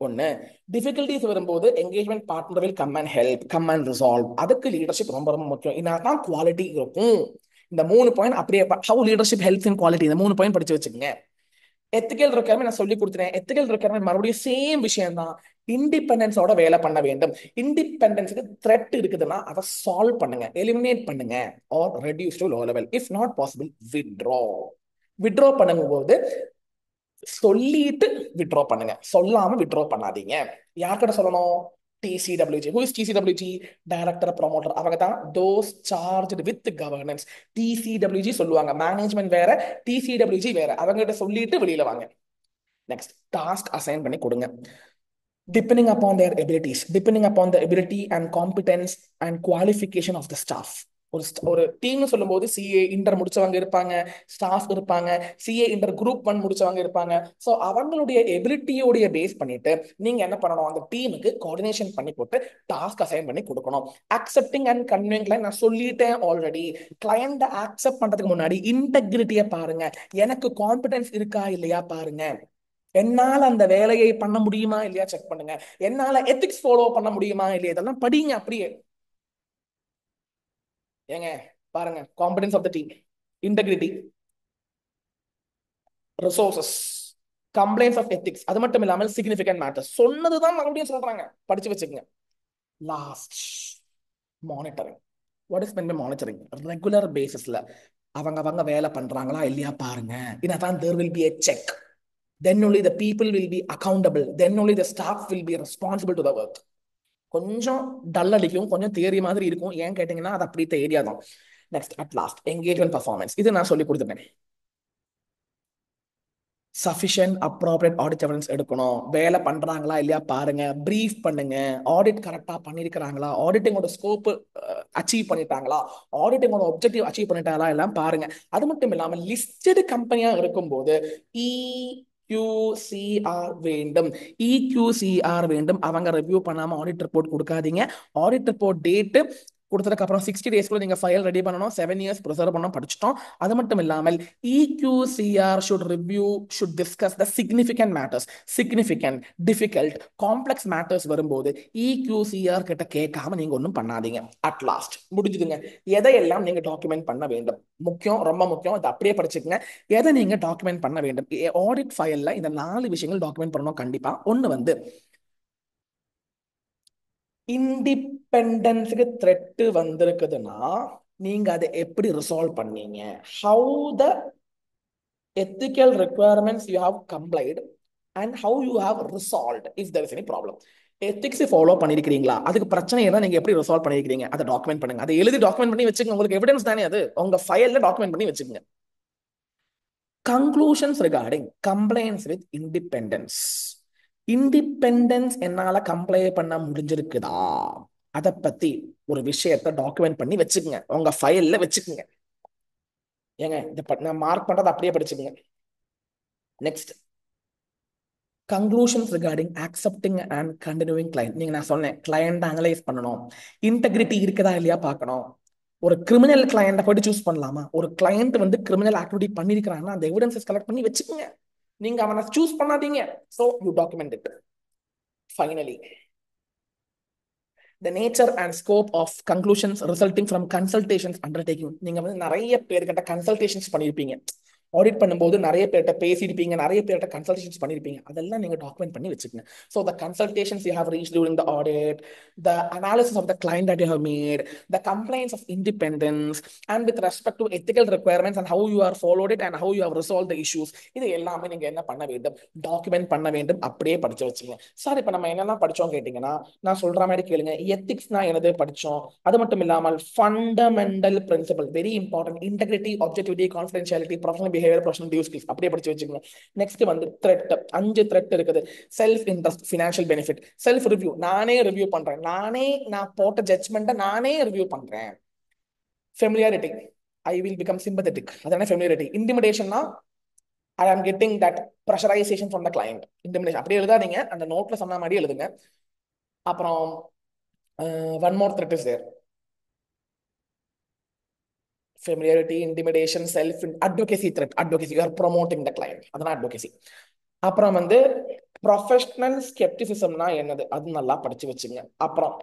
ஒன்று, difficulties வரும்போது engagement partner will come and help, come and resolve. அதுக்கு லீடர்ஷிப் ரொம்ப ரொம்ப முக்கியம். இதான் குவாலிட்டி இருக்கும். இந்த 3 பாயிண்ட் அப்படியே, how leadership helps in quality, இந்த 3 பாயிண்ட் படிச்சு வச்சுக்கோங்க. எத்திக்கல் ரெக்யர்மெண்ட் நான் சொல்லி கொடுத்துறேன். எத்திக்கல் ரெக்யர்மெண்ட் மறுபடியும் சேம் விஷயம் தான். இண்டிபெண்டன்ஸோட வேலை பண்ண வேண்டும். இண்டிபெண்டன்ஸுக்கு த்ரெட் இருக்குதுன்னா அதை சால்வ் பண்ணுங்க, எலிமினேட் பண்ணுங்க, or reduce to low level. If not possible, withdraw பண்ணும்போது சொல்லிட்டு வித்ட்ரா பண்ணுங்க, சொல்லாம வித்ட்ரா பண்ணாதீங்க. யார்கிட்ட சொல்லணும்? TCWG. Who is TCWG? Director promoter. அவங்க தான் those charged with governance. TCWG சொல்லுவாங்க. மேனேஜ்மெண்ட் வேற, TCWG வேற. அவங்க கிட்ட சொல்லிட்டு வெளியில வாங்க. நெக்ஸ்ட், டாஸ்க் அசைன் பண்ணி கொடுங்க. Depending upon their abilities, depending upon the ability and competence and qualification of the staff. ஒரு டீம்னு சொல்லும்போது CA இன்டர் முடிச்சவங்க இருப்பாங்க, ஸ்டாஃப் இருப்பாங்க, CA இன்டர் குரூப் 1 முடிச்சவங்க இருப்பாங்க. ஸோ அவங்களுடைய எபிலிட்டியோடைய பேஸ் பண்ணிட்டு நீங்க என்ன பண்ணணும்? அந்த டீமுக்கு கோஆர்டினேஷன் பண்ணி போட்டு டாஸ்க் அசைன் பண்ணி கொடுக்கணும். அக்செப்டிங் அண்ட் கன்விங் கிளைண்ட் நான் சொல்லிட்டேன் ஆல்ரெடி. கிளையண்ட் அக்செப்ட் பண்றதுக்கு முன்னாடி இன்டெகிரிட்டியை பாருங்க, எனக்கு கான்பிடன்ஸ் இருக்கா இல்லையா பாருங்க, என்னால அந்த வேலையை பண்ண முடியுமா இல்லையா செக் பண்ணுங்க, என்னால எத்திக்ஸ் ஃபாலோ பண்ண முடியுமா இல்லையா, இதெல்லாம் படிங்க அப்படியே. ஏங்க பாருங்க, competence of the team, integrity, resources, complaints of ethics, அது மட்டும் இல்லாமல் சிக்னிஃபிகன்ட் மேட்டர்ஸ். சொன்னதுதான் மறுபடியும் சொல்றாங்க, படிச்சு வச்சுக்கோங்க. Last, monitoring. What is mean by monitoring? Regular பேசிஸ்ல அவங்க வேலை பண்றாங்களா இல்லையா பாருங்க. இதான் there will be a check. Then only the people will be accountable. Then only the staff will be responsible to the work. கொஞ்சம் டல் அடிக்கும், கொஞ்சம் தியரி மாதிரி இருக்கும். ஏன் கேட்டீங்கன்னா அது அப்படி ஏரியா தான். Next, at last, engagement performance. இது நான் சொல்லி கொடுத்துட்டேன். சஃபிஷியன்ட் அப்ராப்ரியேட் ஆடிட் எவிடன்ஸ் எடுக்கணும். வேலை பண்றாங்களா இல்லையா பாருங்க, பிரீஃப் பண்ணுங்க, ஆடிட் கரெக்டா பண்ணிருக்கிறாங்களா, ஆடிட்டிங்கோட ஸ்கோப் அச்சீவ் பண்ணிட்டாங்களா, ஆடிட்டிங்கோட ஒப்ஜெக்டிவ் அச்சீவ் பண்ணிட்டாங்களா எல்லாம் பாருங்க. அது மட்டும் இல்லாம லிஸ்டட் கம்பெனியா இருக்கும்போது EQCR வேண்டும். EQCR வேண்டும். அவங்க ரிவ்யூ பண்ணாம ஆடிட் ரிப்போர்ட் கொடுக்காதீங்க. ஆடிட் ரிப்போர்ட் டேட் கொடுத்ததுக்கு அப்புறம் 60 டேஸ்க்குள்ள நீங்க ஃபைல் ரெடி பண்ணணும். 7 இயர்ஸ் ப்ரிசர்வ் பண்ணணும், படிச்சிட்டோம். அது மட்டும் இல்லாமல் EQCR should discuss the significant matters. significant, difficult, complex matters வரும்போது EQCR கிட்ட கேட்காம நீங்க ஒன்றும் பண்ணாதீங்க. அட் லாஸ்ட் முடிஞ்சுதுங்க. எதையெல்லாம் நீங்க டாக்குமெண்ட் பண்ண வேண்டும், முக்கியம், ரொம்ப முக்கியம், அதை அப்படியே படிச்சுக்கங்க. எதை நீங்க டாக்குமெண்ட் பண்ண வேண்டும்? ஆடிட் ஃபைல்ல இந்த 4 விஷயங்கள் டாக்குமெண்ட் பண்ணணும் கண்டிப்பா. ஒன்னு வந்து இண்டிபெண்டன்ஸுக்கு த்ரெட் வந்திருக்குதுன்னா நீங்க அதை எப்படி ரிசால்வ் பண்ணீங்க? How the ethical requirements you have complied and how you have resolved if there is any problem. Ethics follow பண்ணிருக்கீங்களா? அதுக்கு பிரச்சனை என்ன, நீங்க எப்படி ரிசால்வ் பண்ணிருக்கீங்க? அதை டாக்குமெண்ட் பண்ணுங்க. அதை எழுதி டாக்குமெண்ட் பண்ணி வச்சுக்கோங்க. உங்களுக்கு எவிடன்ஸ் தானே அது. உங்க ஃபைல்ல டாக்குமெண்ட் பண்ணி வச்சுக்கோங்க. Conclusions regarding complaints with independence. Independence என்னால கம்ப்ளை பண்ண முடிஞ்சிருக்குதா, அதை பத்தி ஒரு விஷயத்தை டாக்குமெண்ட் பண்ணி வச்சுக்கோங்க. உங்க ஃபைல்ல வச்சுக்கோங்க. ஏங்க நான் மார்க் பண்றது அப்படியே படிச்சுக்கோங்க. Next, conclusions regarding accepting and continuing client. நீங்க நான் சொன்னேன், கிளையண்ட் அனலைஸ் பண்ணணும், இன்டெகிரிட்டி இருக்குதா இல்லையா பார்க்கணும். ஒரு கிரிமினல் கிளையண்ட போயிட்டு சூஸ் பண்ணலாமா? ஒரு கிளையண்ட் வந்து கிரிமினல் ஆக்டிவிட்டி பண்ணிருக்காங்கன்னா அந்த எவிடன்சஸ் கலெக்ட் பண்ணி வச்சுக்கோங்க. நீங்க அவனை சூஸ் பண்ணாதீங்க. So you document it. Finally, the nature and scope of conclusions resulting from consultations undertaking. நீங்க வந்து நிறைய பேர்கிட்ட கன்சல்டேஷன்ஸ் பண்ணிருப்பீங்க. ஆடிட் பண்ணும்போது நிறைய பேர்கிட்ட பேசியிருப்பீங்க, நிறைய பேர்கிட்ட கன்சல்டேஷன்ஸ் பண்ணிருப்பீங்க. அதெல்லாம் நீங்க டாக்குமெண்ட் பண்ணி வச்சுக்கோங்க. So the consultations you have reach during the audit, the analysis of the client that you have made, the complaints of independence and with respect to ethical requirements and how you are followed it and how you have resolve the issues. இது எல்லாமே நீங்க என்ன பண்ண வேண்டும்? Document பண்ண வேண்டும். அப்படியே படிச்சு வச்சுங்க. சார் இப்போ நம்ம என்னெல்லாம் படிச்சோம் கேட்டீங்கன்னா, நான் சொல்ற மாதிரி கேளுங்க. எத்திக்ஸ்னா என்னது படிச்சோம். அது மட்டும் இல்லாமல் fundamental principle, very important, integrity, objectivity, confidentiality, professional behaviour, professional due skills அப்படியே படிச்சு வச்சுக்கோங்க. நெக்ஸ்ட் வந்து த்ரெட், 5 த்ரெட் இருக்குது. Self interest, financial benefit, self review, நானே ரிவ்யூ பண்றேன், நான் போட்ட ஜட்ஜ்மெண்ட்டை நானே ரிவ்யூ பண்றேன். Familiarity, I will become sympathetic, அதான ஃபெமிலியாரிட்டி. இன்டிமிடேஷன்னா I am getting that pressurisation from the client. Intimidation அப்படியே எழுதாதீங்க, அந்த நோட்ல சொன்ன மாதிரி எழுதுங்க. அப்புறம் one more threat is there. Familiarity, intimidation, self advocacy threat. Advocacy, you are promoting the client, அதான் advocacy. அப்புறம் வந்து ப்ரொஃபஷனல் ஸ்கெப்டிசிசம்னா என்னது, அது நல்லா படிச்சு வச்சுங்க. அப்புறம்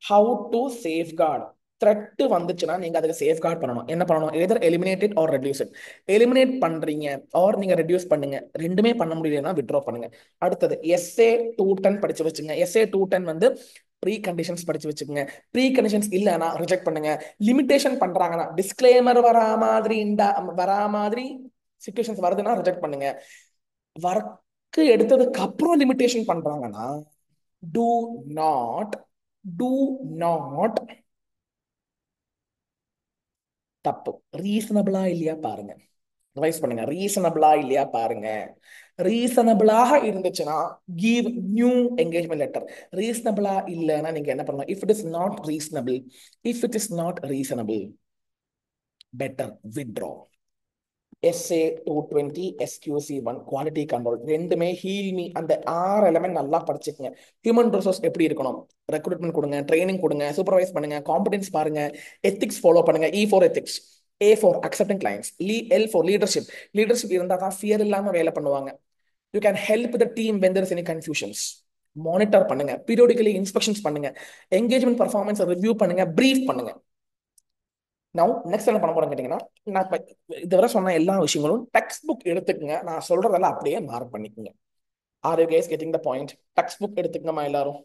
how to safeguard. த்ரெட் வந்துச்சுன்னா நீங்க அதுக்கு சேஃப்கார்ட் பண்ணணும். என்ன பண்ணணும்? Either eliminate it or reduce it. Eliminate பண்றீங்க ஆர் நீங்க ரெடியூஸ் பண்ணுங்க. ரெண்டுமே பண்ண முடியலன்னா வித்ட்ரா பண்ணுங்க. அடுத்தது SA 210 படிச்சு வச்சுங்க. SA 210 வந்து ப்ரீ கண்டிஷன்ஸ் படிச்சு வச்சுக்கோங்க. ப்ரீ கண்டிஷன்ஸ் இல்லைன்னா ரிஜெக்ட் பண்ணுங்க. லிமிடேஷன் பண்றாங்கன்னா, டிஸ்க்ளைமர் வரா மாதிரி சிச்சுவேஷன்ஸ் வருதுன்னா ரிஜெக்ட் பண்ணுங்க. ஒர்க் எடுத்ததுக்கு அப்புறம் லிமிடேஷன் பண்றாங்கன்னா do not do not தப்பு. ரீசனபிளா இல்லையா பாருங்க. ரிவைஸ் பண்ணுங்க. ரீசனபிளா இல்லையா பாருங்க. ரீசனபிளாக இருந்துச்சுன்னா கிவ் நியூ என்கேஜ்மெண்ட் லெட்டர். ரீசனபிளா இல்லைன்னா நீங்க என்ன பண்ணலாம்? If it is not reasonable, if it is not reasonable, better withdraw. SA 220, SQC1, quality control, ரெண்டுமே ஹீல் மீ. அந்த 6 எலிமெண்ட் நல்லா படிச்சுக்கங்க. ஹியூமன் ரிசோர்ஸ் எப்படி இருக்கணும்? ரெக்ரூட்மெண்ட் கொடுங்க, ட்ரைனிங் கொடுங்க, சூப்பர்வைஸ் பண்ணுங்க, காம்படன்ஸ் பாருங்க, எத்திக்ஸ் ஃபாலோ பண்ணுங்க. E4 ethics, A4 accepting clients, L4 leadership. Leadership இருந்தால் தான் ஃபியர் இல்லாம வேலை பண்ணுவாங்க. You can help the team when there is any confusions. Monitor பண்ணுங்க, பீரியாடிக்கலி இன்ஸ்பெக்ஷன்ஸ் பண்ணுங்க, என்கேஜ்மெண்ட் பர்ஃபார்மன்ஸ் ரிவ்யூ பண்ணுங்க, பிரீஃப் பண்ணுங்க. நவ் நெக்ஸ்ட் என்ன பண்ண போறேன் கேட்டீங்கன்னா, நான் இப்ப இதுவரை சொன்ன எல்லா விஷயங்களும் டெக்ஸ்ட் புக் எடுத்துக்கங்க. நான் சொல்றதெல்லாம் அப்படியே மார்க் பண்ணிக்கோங்க. Are you guys getting the point? Textbook எடுத்துக்கங்கம்மா எல்லாரும்.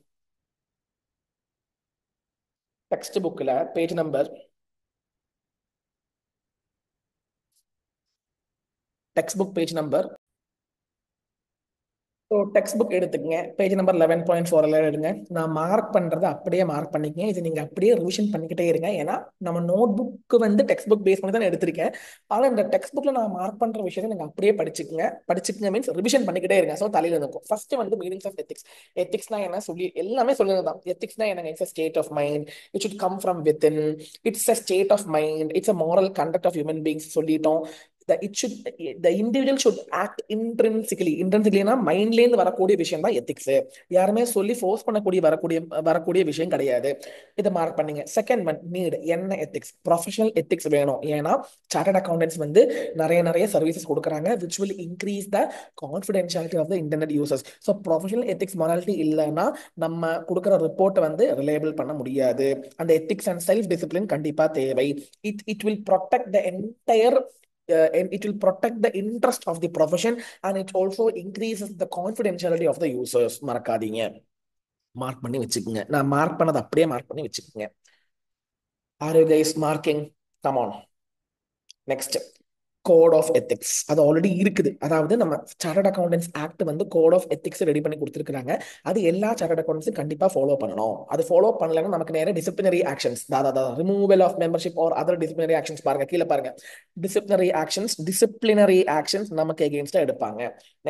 டெக்ஸ்ட் புக்ல page number, textbook page number. So textbook எடுத்துக்கங்க. பேஜ் நம்பர் 11.4 எடுங்க. நான் மார்க் பண்றதை அப்படியே மார்க் பண்ணிக்கங்க. இது நீங்க அப்படியே ரிவிஷன் பண்ணிக்கிட்டே இருங்க. ஏன்னா நம்ம நோட் புக்கு வந்து டெக்ஸ்ட் புக் பேஸ் பண்ணி தான் எடுத்திருக்கேன். ஆனால் இந்த டெக்ஸ்ட் புக்ல நான் மார்க் பண்ற விஷயத்தை நீங்க அப்படியே படிச்சுக்கங்க மீன்ஸ் ரிவிஷன் பண்ணிக்கிட்டே இருங்க. ஸோ தலையில இருக்கும். ஃபர்ஸ்ட் வந்து மீனிங்ஸ் ஆஃப் எத்திக்ஸ். எத்திக்ஸ்னா என்ன சொல்லி எல்லாமே சொல்லுறதுதான். எத்திக்ஸ்னா என்ன? It's state of mind, it should come from within, it's a state of mind, it's a moral conduct of human beings சொல்லிட்டோம். it should, the individual should act intrinsically. Intrinsically மைண்ட்ல இருந்து வரக்கூடிய விஷயம் தான் எத்திக்ஸ். யாருமே சொல்லி ஃபோர்ஸ் பண்ணக்கூடிய வரக்கூடிய வரக்கூடிய விஷயம் கிடையாது. இதை மார்க் பண்ணீங்க. Second one need. என்ன எத்திக்ஸ்? ப்ரொஃபஷனல் எத்திக்ஸ் வேணும். ஏன்னா சார்ட்டர்ட் அக்கௌண்டன்ட்ஸ் வந்து நிறைய நிறைய சர்வீசஸ் கொடுக்குறாங்க which will increase the confidentiality of the internet users. So professional ethics morality இல்லைன்னா நம்ம கொடுக்குற ரிப்போர்ட்டை வந்து ரிலையபிள் பண்ண முடியாது. அந்த எத்திக்ஸ் அண்ட் செல்ஃப் டிசிப்ளின் கண்டிப்பா தேவை. it will protect the entire and it will protect the interest of the profession, and it also increases the confidentiality of the users. மறக்காதீங்க, மார்க் பண்ணி வச்சுக்கோங்க. நான் மார்க் பண்ணதை அப்படியே மார்க் பண்ணி வச்சுக்கோங்க. Are you guys marking? Come on. Next, code of ethics. அது already இருக்குது. அதாவது நம்ம சார்ட்டர்ட் அக்கௌண்டன்ஸ் ஆக்ட் வந்து கோட் ஆஃப் எத்திக்ஸ் ரெடி பண்ணி கொடுத்துருக்காங்க. அது எல்லா சார்ட்டர்ட் அக்கௌண்டன்ஸும் கண்டிப்பா ஃபாலோ பண்ணணும். அது ஃபாலோ பண்ணலன்னா நமக்கு நேரம் disciplinary actions, removal of membership or other disciplinary actions. பாருங்க கீழே பாருங்க, டிசிப்ளினரி ஆக்ஷன்ஸ் நமக்கு எகெயின்ஸ்டா எடுப்பாங்க.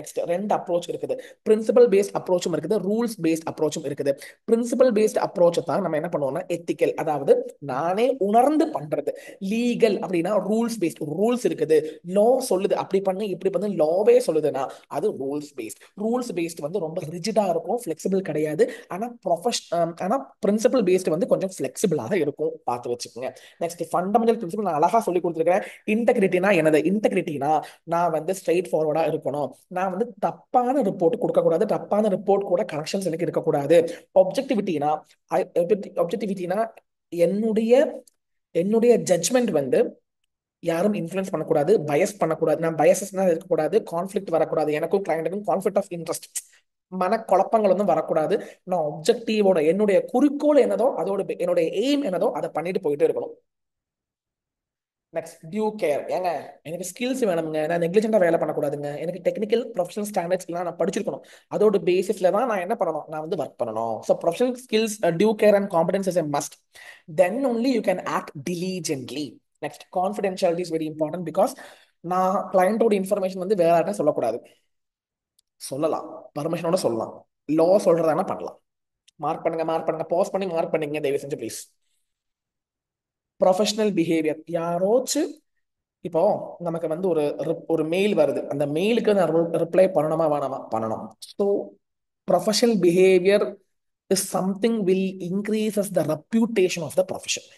நெக்ஸ்ட் ரெண்டு அப்ரோச் இருக்குது. பிரின்சிபல் பேஸ்ட் அப்ரோச்சும் இருக்குது, ரூல்ஸ் பேஸ்ட் அப்ரோச்சும் இருக்குது. பிரின்சிபல் பேஸ்ட் அப்ரோச் தான் நம்ம என்ன பண்ணுவோம்னா எத்திக்கல், அதாவது நானே உணர்ந்து பண்றது. லீகல் அப்படின்னா ரூல்ஸ் பேஸ்ட், ரூல்ஸ் இருக்குது, லா சொல்லுது அப்படி பண்ணு இப்படி பண்ணு, லாவே சொல்லுதுன்னா அது ரூல்ஸ் பேஸ்ட். ரூல்ஸ் பேஸ்ட் வந்து ரொம்ப ரிஜிடா இருக்கும், ஃபிளெக்சிபிள் கிடையாது. ஆனா பிரின்சிபல் பேஸ்ட் வந்து கொஞ்சம் ஃபிளெக்சிபிளாக இருக்கும், பார்த்து வச்சுக்கோங்க. நெக்ஸ்ட் ஃபண்டமெண்டல் பிரின்சிபல் நான் அழகா சொல்லி கொடுத்துருக்கேன். இன்டெகிரிட்டினா என்னது? இன்டெகிரிட்டினா நான் வந்து ஸ்ட்ரெயிட் ஃபார்வர்டா இருக்கணும். நான் வந்து தப்பான ரிப்போர்ட் கொடுக்க கூடாது, தப்பான ரிப்போர்ட் கூட கனெக்ஷன்ஸ் எனக்கு இருக்கக்கூடாது. ஒப்ஜெக்டிவிட்டினா ஒப்ஜெக்டிவிட்டினா என்னுடைய என்னுடைய ஜட்ஜ்மெண்ட் வந்து யாரும் இன்ஃப்ளூயன்ஸ் பண்ணக்கூடாது, பயஸ் பண்ணக்கூடாது. நான் பயசஸ்னா இருக்கக்கூடாது, கான்ஃபிளிக்ட் வரக்கூடாது, எனக்கும் கிளையண்ட்டுக்கும் கான்ஃபிளிக்ட் ஆஃப் இன்ட்ரெஸ்ட், மனக்குழப்பங்கள் வந்து வரக்கூடாது. நான் ஒப்ஜெக்டிவோட என்னுடைய குறிக்கோள் என்னதோ அதோட என்னுடைய எய்ம் என்னதோ அதை பண்ணிட்டு போயிட்டு இருக்கணும். Next due care. ஏங்க எனக்கு ஸ்கில்ஸ் வேணுங்க, நான் நெக்லிஜென்ட்டா வேலை பண்ணக்கூடாதுங்க. எனக்கு டெக்னிக்கல் ப்ரொஃபஷனல் ஸ்டாண்டர்ட்ஸ் எல்லாம் நான் படிச்சிருக்கணும். அதோட பேசிஸ்ல தான் நான் என்ன பண்ணணும், நான் வந்து ஒர்க் பண்ணணும். So professional skills, due care and competence is a must. Then only you can act diligently. Next confidentiality is very important. Because நான் கிளையண்டோட இன்ஃபர்மேஷன் வந்து வேற யார்ட்ட சொல்லக்கூடாது. சொல்லலாம், பர்மிஷனோட சொல்லலாம், லா சொல்றதானா பண்ணலாம். மார்க் பண்ணுங்க, மார்க் பண்ணுங்க, பாஸ் பண்ணி மார்க் பண்ணுங்க தயவு செஞ்சு ப்ளீஸ். Professional behaviour. யாரோச்சும் இப்போ நமக்கு வந்து ஒரு மெயில் வருது, அந்த மெயிலுக்கு நான் ரிப்ளை பண்ணணுமா வேணாமா? பண்ணணும். So professional behaviour is something will increases the reputation of the profession.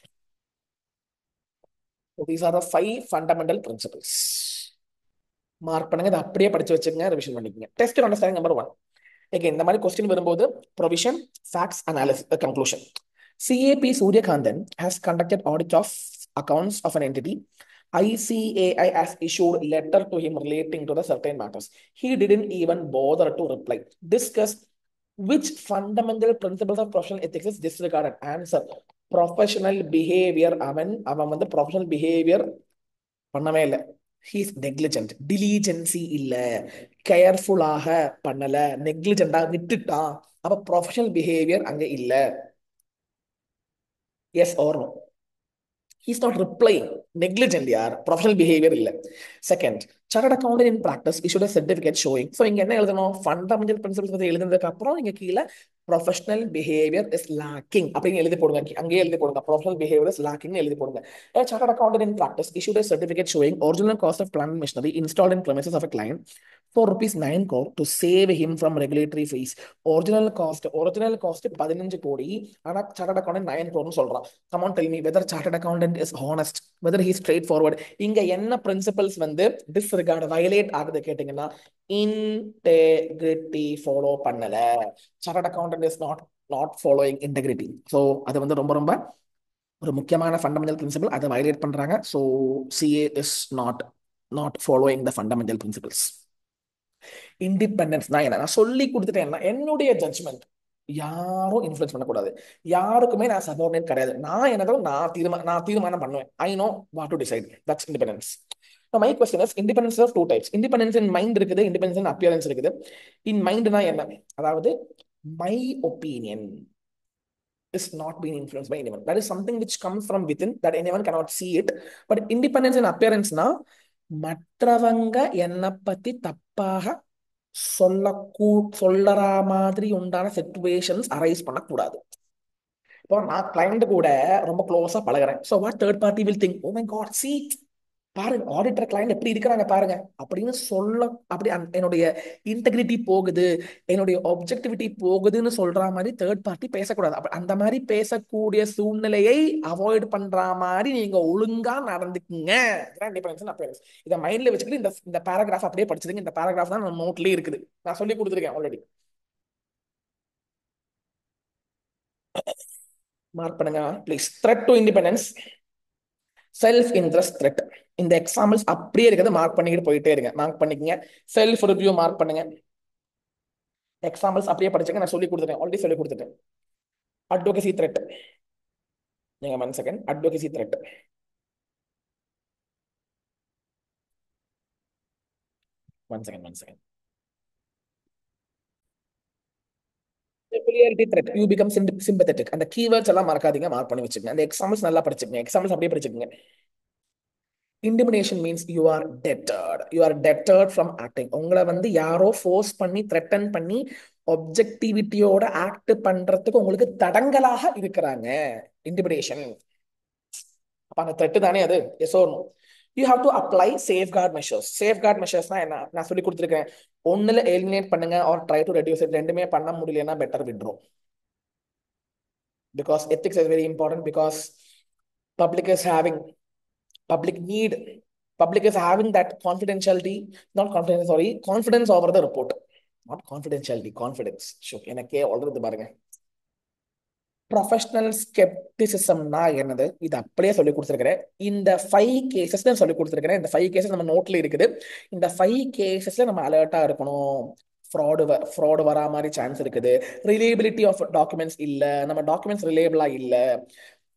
These are the 5 fundamental principles. Mark பண்ணுங்க, இதை அப்படியே படிச்சு வச்சுக்கோங்க, ரிவிஷன் பண்ணிக்கோங்க. Test understanding number 1. again இந்த மாதிரி கொஸ்டின் வரும்போது provision, facts, analysis, conclusion. CAP Suryakanthan has conducted audit of accounts of an entity. ICAI has issued letter to him relating to the certain matters. He didn't even bother to reply. Discuss which fundamental principles of professional ethics is disregarded. Answer: professional behavior. அவன் வந்து professional behavior பண்ணவே இல்லை. He's negligent. டிலிஜென்சி இல்ல, கேர்ஃபுல்லாக பண்ணல, நெக்லிஜென்டா விட்டுட்டான். அப்ப professional behaviour அங்க இல்ல. Yes or no? He's not replying. Negligent யார்? ப்ரொஃபஷனல் பிஹேவியர் இல்ல. Second, chartered accountant in practice issued a certificate showing. ஸோ இங்க என்ன எழுதணும்? ஃபண்டமெண்டல் பிரின்சிபல்ஸ் பத்தி எழுதுனதுக்கு அப்புறம் நீங்க கீழே ப்ரொஃபஷனல் பிஹேவியர் இஸ் லாக்கிங் அப்படின்னு எழுதி போடுங்க. அங்கேயே எழுதி போடுங்க, ப்ரொஃபஷனல் பிஹேவியர் இஸ் லாக்கிங் எழுதி போடுங்க. A chartered accountant in practice issued a certificate showing original cost of plant and machinery installed in premises of a client for rupees 9 crore to save him from regulatory fees. Original cost 15 கோடி, ஆனா chartered accountant 9 crore சொல்றான். Come on, tell me whether chartered accountant is honest, whether he is straightforward. இங்க என்ன principles வந்து disregard violate ஆகுது கேட்டீங்கன்னா, integrity follow பண்ணல. Chartered accountant is not following integrity. So அது வந்து ரொம்ப ரொம்ப ஒரு முக்கியமான ஃபண்டமெண்டல் பிரின்சிபல். அதை வயலேட் பண்றாங்க. So CA is not following the fundamental principles. Independence தான் என்ன நான் சொல்லி கொடுத்துட்டேன். என்னுடைய ஜட்ஜ்மெண்ட் யாரும் இன்ஃப்ளூயன்ஸ் பண்ணக்கூடாது, யாருக்குமே நான் சபார்டினேட் கிடையாது. நான் என்னதோ நான் தீர்மானம் பண்ணுவேன். I know what to decide. That's independence. My question is independence of two types. Independence in mind இருக்குது, இண்டிபெண்டன்ஸ் இன் அப்பியரன்ஸ் இருக்குது. இன் மைண்ட்னா என்ன? அதாவது my opinion is not being influenced by anyone. That is something which comes from within, that anyone cannot see it. But independence in appearance na மற்றவங்க என்னை பத்தி தப்பாக சொல்லற மாதிரி உண்டான சிச்சுவேஷன்ஸ் அரைஸ் பண்ணக்கூடாது. இப்போ நான் கிளைண்ட் கூட ரொம்ப க்ளோஸா பழகுறேன். So what third party will think, oh my god, see பாருங்க ஆடிட்டர் கிளைண்ட் எப்படி இருக்கிறாங்க பாருங்க அப்படின்னு சொல்ல, அப்படி என்னுடைய இன்டெகிரிட்டி போகுது, என்னுடைய ஒப்ஜெக்டிவிட்டி போகுதுன்னு சொல்ற மாதிரி தேர்ட் பார்ட்டி பேசக்கூடாது. அந்த மாதிரி பேசக்கூடிய சூழ்நிலையை அவாய்ட் பண்ற மாதிரி நீங்க ஒழுங்கா நடந்துக்குங்க. டிபெண்டன்ஸ் அப்பியரன்ஸ் இதை மைண்ட்ல வச்சுக்கிட்டு இந்த இந்த பேராகிராஃப் அப்படியே படிச்சதுங்க. இந்த பேராகிராஃப் தான் நம்ம நோட்லயே இருக்குது, நான் சொல்லி கொடுத்துருக்கேன் ஆல்ரெடி. மார்க் பண்ணுங்க please. Thread to independence, self interest thread. இந்த எக்ஸாம்பிள்ஸ் அப்படியே இருக்கிறது மார்க் பண்ணிக்கிட்டு போயிட்டே இருங்க. மார்க் பண்ணிக்கங்க. செல்ஃப் ரிவ்யூ மார்க் பண்ணுங்க. எக்ஸாம்பிள்ஸ் அப்படியே படிச்சுங்க, நான் சொல்லி கொடுத்துட்டேன், ஆல்ரெடி சொல்லி கொடுத்துட்டேன். Advocacy thread. நீங்க 1 second. Advocacy thread. 1 second 1 second. Familiarity threat. You become sympathetic. அந்த கீவேர்ட்ஸ் எல்லாம் மறக்காதீங்க, மார்க் பண்ணி வச்சுக்கங்க. அந்த எக்ஸாம்பிள்ஸ் நல்லா படிச்சுக்கங்க. எக்ஸாம்பிள்ஸ் அப்படியே படிச்சுக்கங்க. Intimidation means you are deterred. You are deterred from acting. உங்களை வந்து யாரோ ஃபோர்ஸ் பண்ணி த்ரெட்டன் பண்ணி ஒப்ஜெக்டிவிட்டியோட ஆக்ட் பண்றதுக்கு உங்களுக்கு தடங்கலாக இருக்கிறாங்க. இன்டிமிடேஷன். அப்ப அந்த த்ரெட் தானே அது? Yes or no? You have to apply safeguard measures. Safeguard மெஷர்ஸ்னா என்ன நான் சொல்லி கொடுத்துருக்கேன். ஒண்ணுல எலிமினேட் பண்ணுங்க or try to reduce it. ரெண்டுமே பண்ண முடியலன்னா better withdraw. Because ethics is very important, because public is having public need, public is having that confidentiality, not confidence, sorry, confidence over the report, not confidentiality, confidence. Sure, எனக்கே already பாருங்க. Professional ஸ்கெப்டிசிசம்னா என்னது, இது அப்படியே சொல்லி கொடுத்துருக்கிறேன். இந்த 5 cases தான் சொல்லி கொடுத்துருக்கிறேன். இந்த 5 கேசஸ் நம்ம நோட்ல இருக்குது. இந்த 5 கேசஸ்ல நம்ம அலர்ட்டா இருக்கணும். ஃப்ராடு வரா மாதிரி சான்ஸ் இருக்குது. ரிலேபிலிட்டி ஆஃப் டாக்குமெண்ட்ஸ் இல்ல, நம்ம டாக்குமெண்ட்ஸ் ரிலேபிளா இல்ல.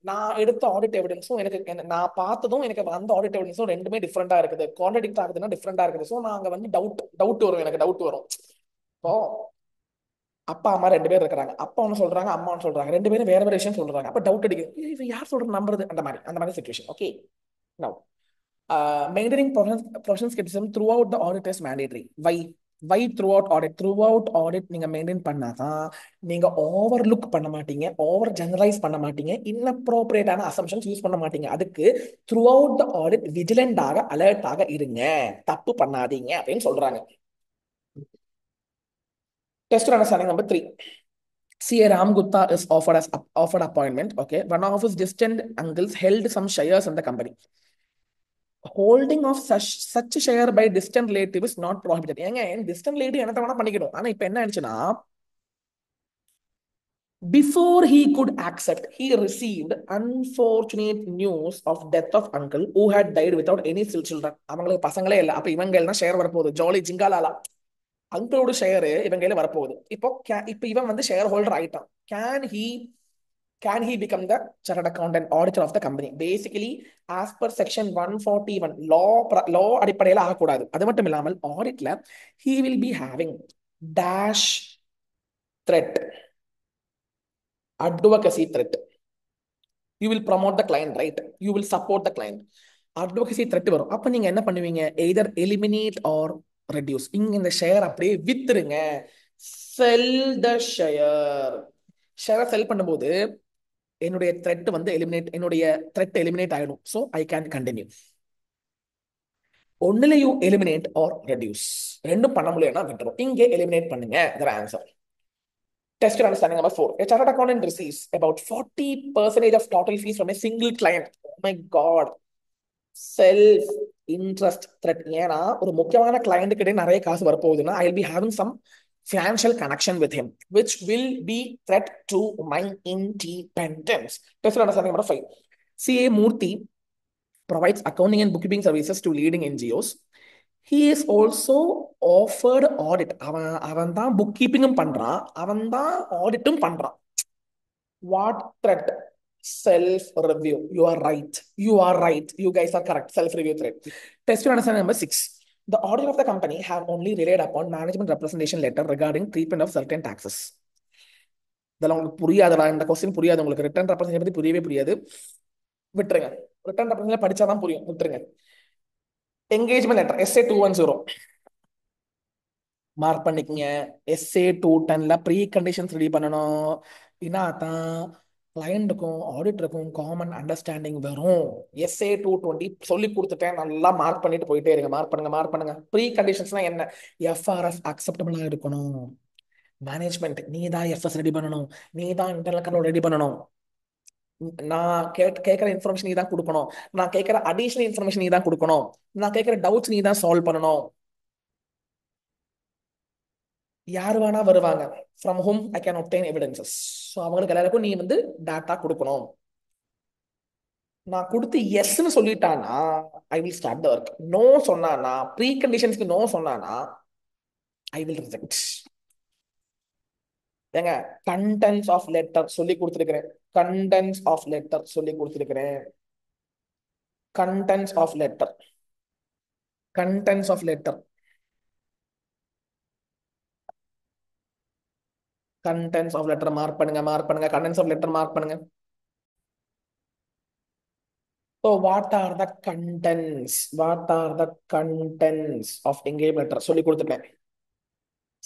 நான் எடுத்த ஆடிட் எவிடன்ஸும் நான் பார்த்ததும் எனக்கு வந்த ஆடிட் எவிடன்ஸும் ரெண்டுமே டிஃப்ரெண்டா இருக்குது. கான்ட்ரடிக்ட் ஆகுதுன்னா டிஃப்ரெண்டா இருக்குது. ஸோ நாங்க வந்து டவுட் வரும், எனக்கு டவுட் வரும். இப்போ அப்பா அம்மா 2 பேர் இருக்கிறாங்க. அப்பா ஒன்று சொல்றாங்க, அம்மா ஒன்று சொல்றாங்க, 2 பேரும் வேற வேற விஷயம் சொல்றாங்க. அப்ப டவுட் அடிக்குது, இவன் யார் சொல்றது நம்புறது, அந்த மாதிரி situation. Okay. Now maintaining professional skepticism throughout the audit is mandatory. Why throughout audit? Throughout audit நீங்க மெயின்டைன் பண்ணாதான் நீங்க ஓவர் லுக் பண்ண மாட்டீங்க, ஓவர் ஜெனரலைஸ் பண்ண மாட்டீங்க, inappropriate-ஆன அசம்ஷன்ஸ் யூஸ் பண்ண மாட்டீங்க. அதுக்கு throughout the audit விஜிலண்டாக அலர்ட்டாக இருங்க, தப்பு பண்ணாதீங்க அப்படின்னு சொல்றாங்க. Test understanding number 3. C.A. Ram Gupta is offered appointment. Okay, one of his distant uncles held some shares in the company. Holding of such share by distant relative is not prohibited. ஏங்க distant relative என்ன வேணா பண்ணிக்கணும். ஆனா இப்ப என்ன ஆயிடுச்சுன்னா, before he could accept, he received unfortunate news of death of uncle who had died without any children. அவங்களுக்கு பசங்களே இல்ல. அப்ப இவங்க எல்லாம் ஷேர் வரப்போகுது. ஜாலி ஜிங்காலாலா. அங்கிளோட ஷேர் இவங்க கையில வரப்போகுது. இப்போ இவன் வந்து ஷேர் ஹோல்டர் ஆயிட்டான். Can he become the chartered accountant auditor of the company? Basically, as per section 141 law அடிப்படையில் ஆகக்கூடாது. அது மட்டும் இல்லாமல் ஆடிட்ல he will be having dash threat, advocacy threat. You will promote the client, right? You will support the client. Advocacy threat வரும். அப்ப நீங்க என்ன பண்ணுவீங்க? either eliminate or reduce. இங்க இந்த ஷேர் அப்படியே வித்துருங்க. sell the share. ஷேரை செல் பண்ணும்போது என்னுடைய த்ரெட் வந்து எலிமினேட் ஆயிடும். So I can continue. ஒன்னுல யூ எலிமினேட் ஆர் ரெடியூஸ். ரெண்டும் பண்ண முடியலன்னா விட்டுரும். இங்கே எலிமினேட் பண்ணுங்க. Answer. Test your understanding number 4. A chartered accountant receives about 40% of total fees from a single client. Oh my God. Self interest threat. ஏன்னா ஒரு முக்கியமான கிளைண்ட் கிட்ட நிறைய காசு வரப்போகுதுன்னா I will be having some financial connection with him, which will be threat to my independence. Test your understanding number 5. C.A. Murthy provides accounting and bookkeeping services to leading NGOs. He is also offered audit. அவன் தான் book கீப்பிங்கும் பண்றான், அவன் தான் ஆடிட்டும் பண்றான். What threat? Self review. You are right. You guys are correct. Self review threat. Test your understanding number 6. The auditor of the company have only relied upon management representation letter regarding treatment of certain taxes. இதெல்லாம் உங்களுக்கு புரியாதுடா, இந்த question புரியாது உங்களுக்கு. Return representation பத்தி புரியவே புரியாது, விட்டுருங்க. Return representation படிச்சாதான் புரியும், விட்டுருங்க. என்கேஜ்மெண்ட் லெட்டர் SA 210 மார்க் பண்ணிக்கங்க. SA 210ல ப்ரீ கண்டிஷன்ஸ் ரெடி பண்ணணும். இன்னாதான் கிளையண்ட்டுக்கும் ஆடிட்டருக்கும் காமன் அண்டர்ஸ்டாண்டிங் வரும். SA 220 சொல்லி கொடுத்துட்டேன், நல்லா மார்க் பண்ணிட்டு போயிட்டே இருங்க. மார்க் பண்ணுங்க, மார்க் பண்ணுங்க. ப்ரீ கண்டிஷன்ஸ்னா என்ன? FRF அக்செப்டபிளா இருக்கணும். மேனேஜ்மெண்ட் நீ தான் FS ரெடி பண்ணணும், நீ தான் இன்டர்னல் கண்ட்ரோல் ரெடி பண்ணணும். நான் கேட்கிற இன்ஃபர்மேஷன் நீ தான் கொடுக்கணும், நான் கேட்கிற அடிஷனல் இன்ஃபர்மேஷன் நீ தான் கொடுக்கணும், நான் கேட்கிற டவுட்ஸ் நீ தான் சால்வ் பண்ணணும். யார் வேணா வருவாங்க, from whom I can obtain evidences. So அவங்களுக்கு எல்லாருக்கும் நீ வந்து டாட்டா கொடுக்கணும். நான் கொடுத்து எஸ்ன்னு சொல்லிட்டானா I will start the work. No சொன்னானா, ப்ரீ கண்டிஷன்ஸ்க்கு நோ சொன்னானா ஐ வில் ரிஜெக்ட். ஏங்க, கண்டென்ட்ஸ் ஆஃப் லெட்டர் சொல்லி கொடுத்துருக்கிறேன், கண்டென்ட்ஸ் ஆஃப் லெட்டர் சொல்லி கொடுத்துருக்கிறேன், contents of letter, contents of letter, contents of letter mark பண்ணுங்க, மார்க் பண்ணுங்க, கண்டென்ட்ஸ் ஆஃப் லெட்டர் மார்க் பண்ணுங்க. So what are the contents? What are the contents of engagement letter? சொல்லி கொடுத்துட்டேன்.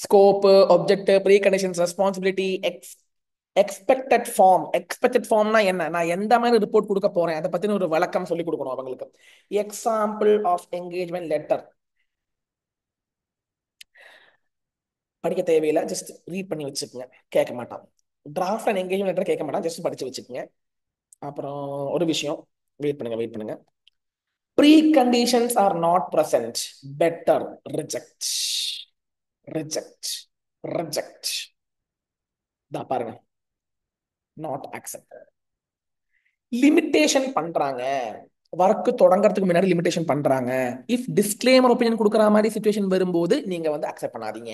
Scope, objective, preconditions, responsibility, expected form. expected formனா என்ன? நான் எந்த மாதிரி report கொடுக்க போறேன் அதை பத்தின ஒரு விளக்கம் சொல்லி கொடுக்கணும் அவங்களுக்கு. எக்ஸாம்பிள் ஆஃப் என்கேஜ்மெண்ட் லெட்டர் படிக்க தேவையில்லை, ஜஸ்ட் ரீட் பண்ணி வச்சுக்கோங்க, கேட்க மாட்டான். டிராஃப்ட் அண்ட் என்கேஜ்மெண்ட் லெட்டர் கேட்க மாட்டான், ஜஸ்ட் படிச்சு வச்சுக்கோங்க. அப்புறம் ஒரு விஷயம், வெயிட் பண்ணுங்க, வெயிட் பண்ணுங்க. Preconditions are not present, better reject, reject, reject. தா பாருங்க, not accept. லிமிட்டேஷன் பண்றாங்க, ஒர்க் தொடங்கறதுக்கு முன்னாடி லிமிட்டேஷன் பண்றாங்க. இஃப் டிஸ்க்ளைமர் ஒப்பீனியன் கொடுக்குற மாதிரி சிச்சுவேஷன் வரும்போது நீங்க வந்து அக்செப்ட் பண்ணாதீங்க.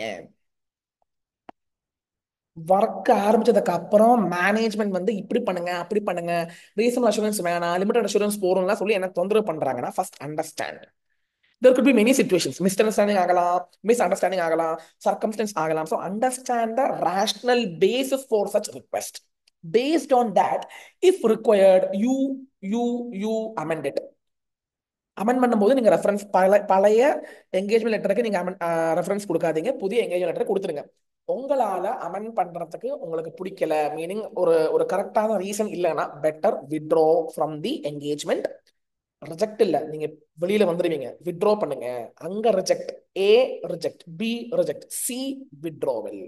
ஒர்க் ஆரம்பிச்சதுக்கு அப்புறம் மேனேஜ்மெண்ட் வந்து இப்படி பண்ணுங்க அப்படி பண்ணுங்க, ரீசனபிள் அஷூரன்ஸ் வேணாம், லிமிடெட் அஷூரன்ஸ் போறோம்லாம் சொல்லி என்ன தொந்தரவு பண்றாங்கன்னா first understand. There could be many situations. Misunderstanding ஆகலாம், misunderstanding ஆகலாம், circumstance ஆகலாம். So understand the rational basis for such request. Based on that, if required, you amend it. அமெண்ட் பண்ணும்போது நீங்க ரெஃபரன்ஸ் பழைய என்கேஜ்மெண்ட் லெட்டருக்கு நீங்க ரெஃபரன்ஸ் கொடுக்காதீங்க, புதிய என்கேஜ்மெண்ட் லெட்டர் கொடுத்துருங்க. உங்களால அமெண்ட் பண்றதுக்கு உங்களுக்கு பிடிக்கல, மீனிங் ஒரு ஒரு கரெக்டான ரீசன் இல்லைன்னா better withdraw from the engagement. Reject இல்ல, நீங்க வெளியில வந்துருவீங்க, வித்ட்ரா பண்ணுங்க. அங்க reject, A reject, B reject, C withdrawal.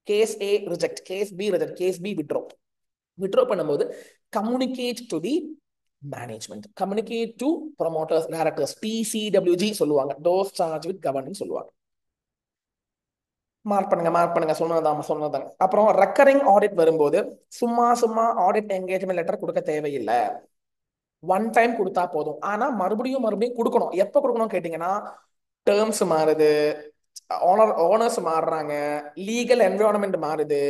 Case A reject, case B reject, case B withdraw. Withdraw பண்ணும்போது communicate to the management, communicate to promoters, directors, PCWG சொல்லுவாங்க, those charge with governance சொல்லுவாங்க. Mark பண்ணுங்க, mark பண்ணுங்க, சொன்னதாம சொன்னதாங்க. அப்புறம் recurring audit வரும்போது சும்மா சும்மா ஆடிட் என்கேஜ்மெண்ட் லெட்டர் கொடுக்க தேவையில்லை. ஒன் டைம் கொடுத்தா போதும், ஆனா மறுபடியும் மறுபடியும் கொடுக்கணும். எப்ப கொடுக்கணும் கேட்டீங்கன்னா, டேர்ம்ஸ் மாறுது, ஓனர்ஸ் மாறுறாங்க, லீகல் என்விரான்மெண்ட் மாறுது,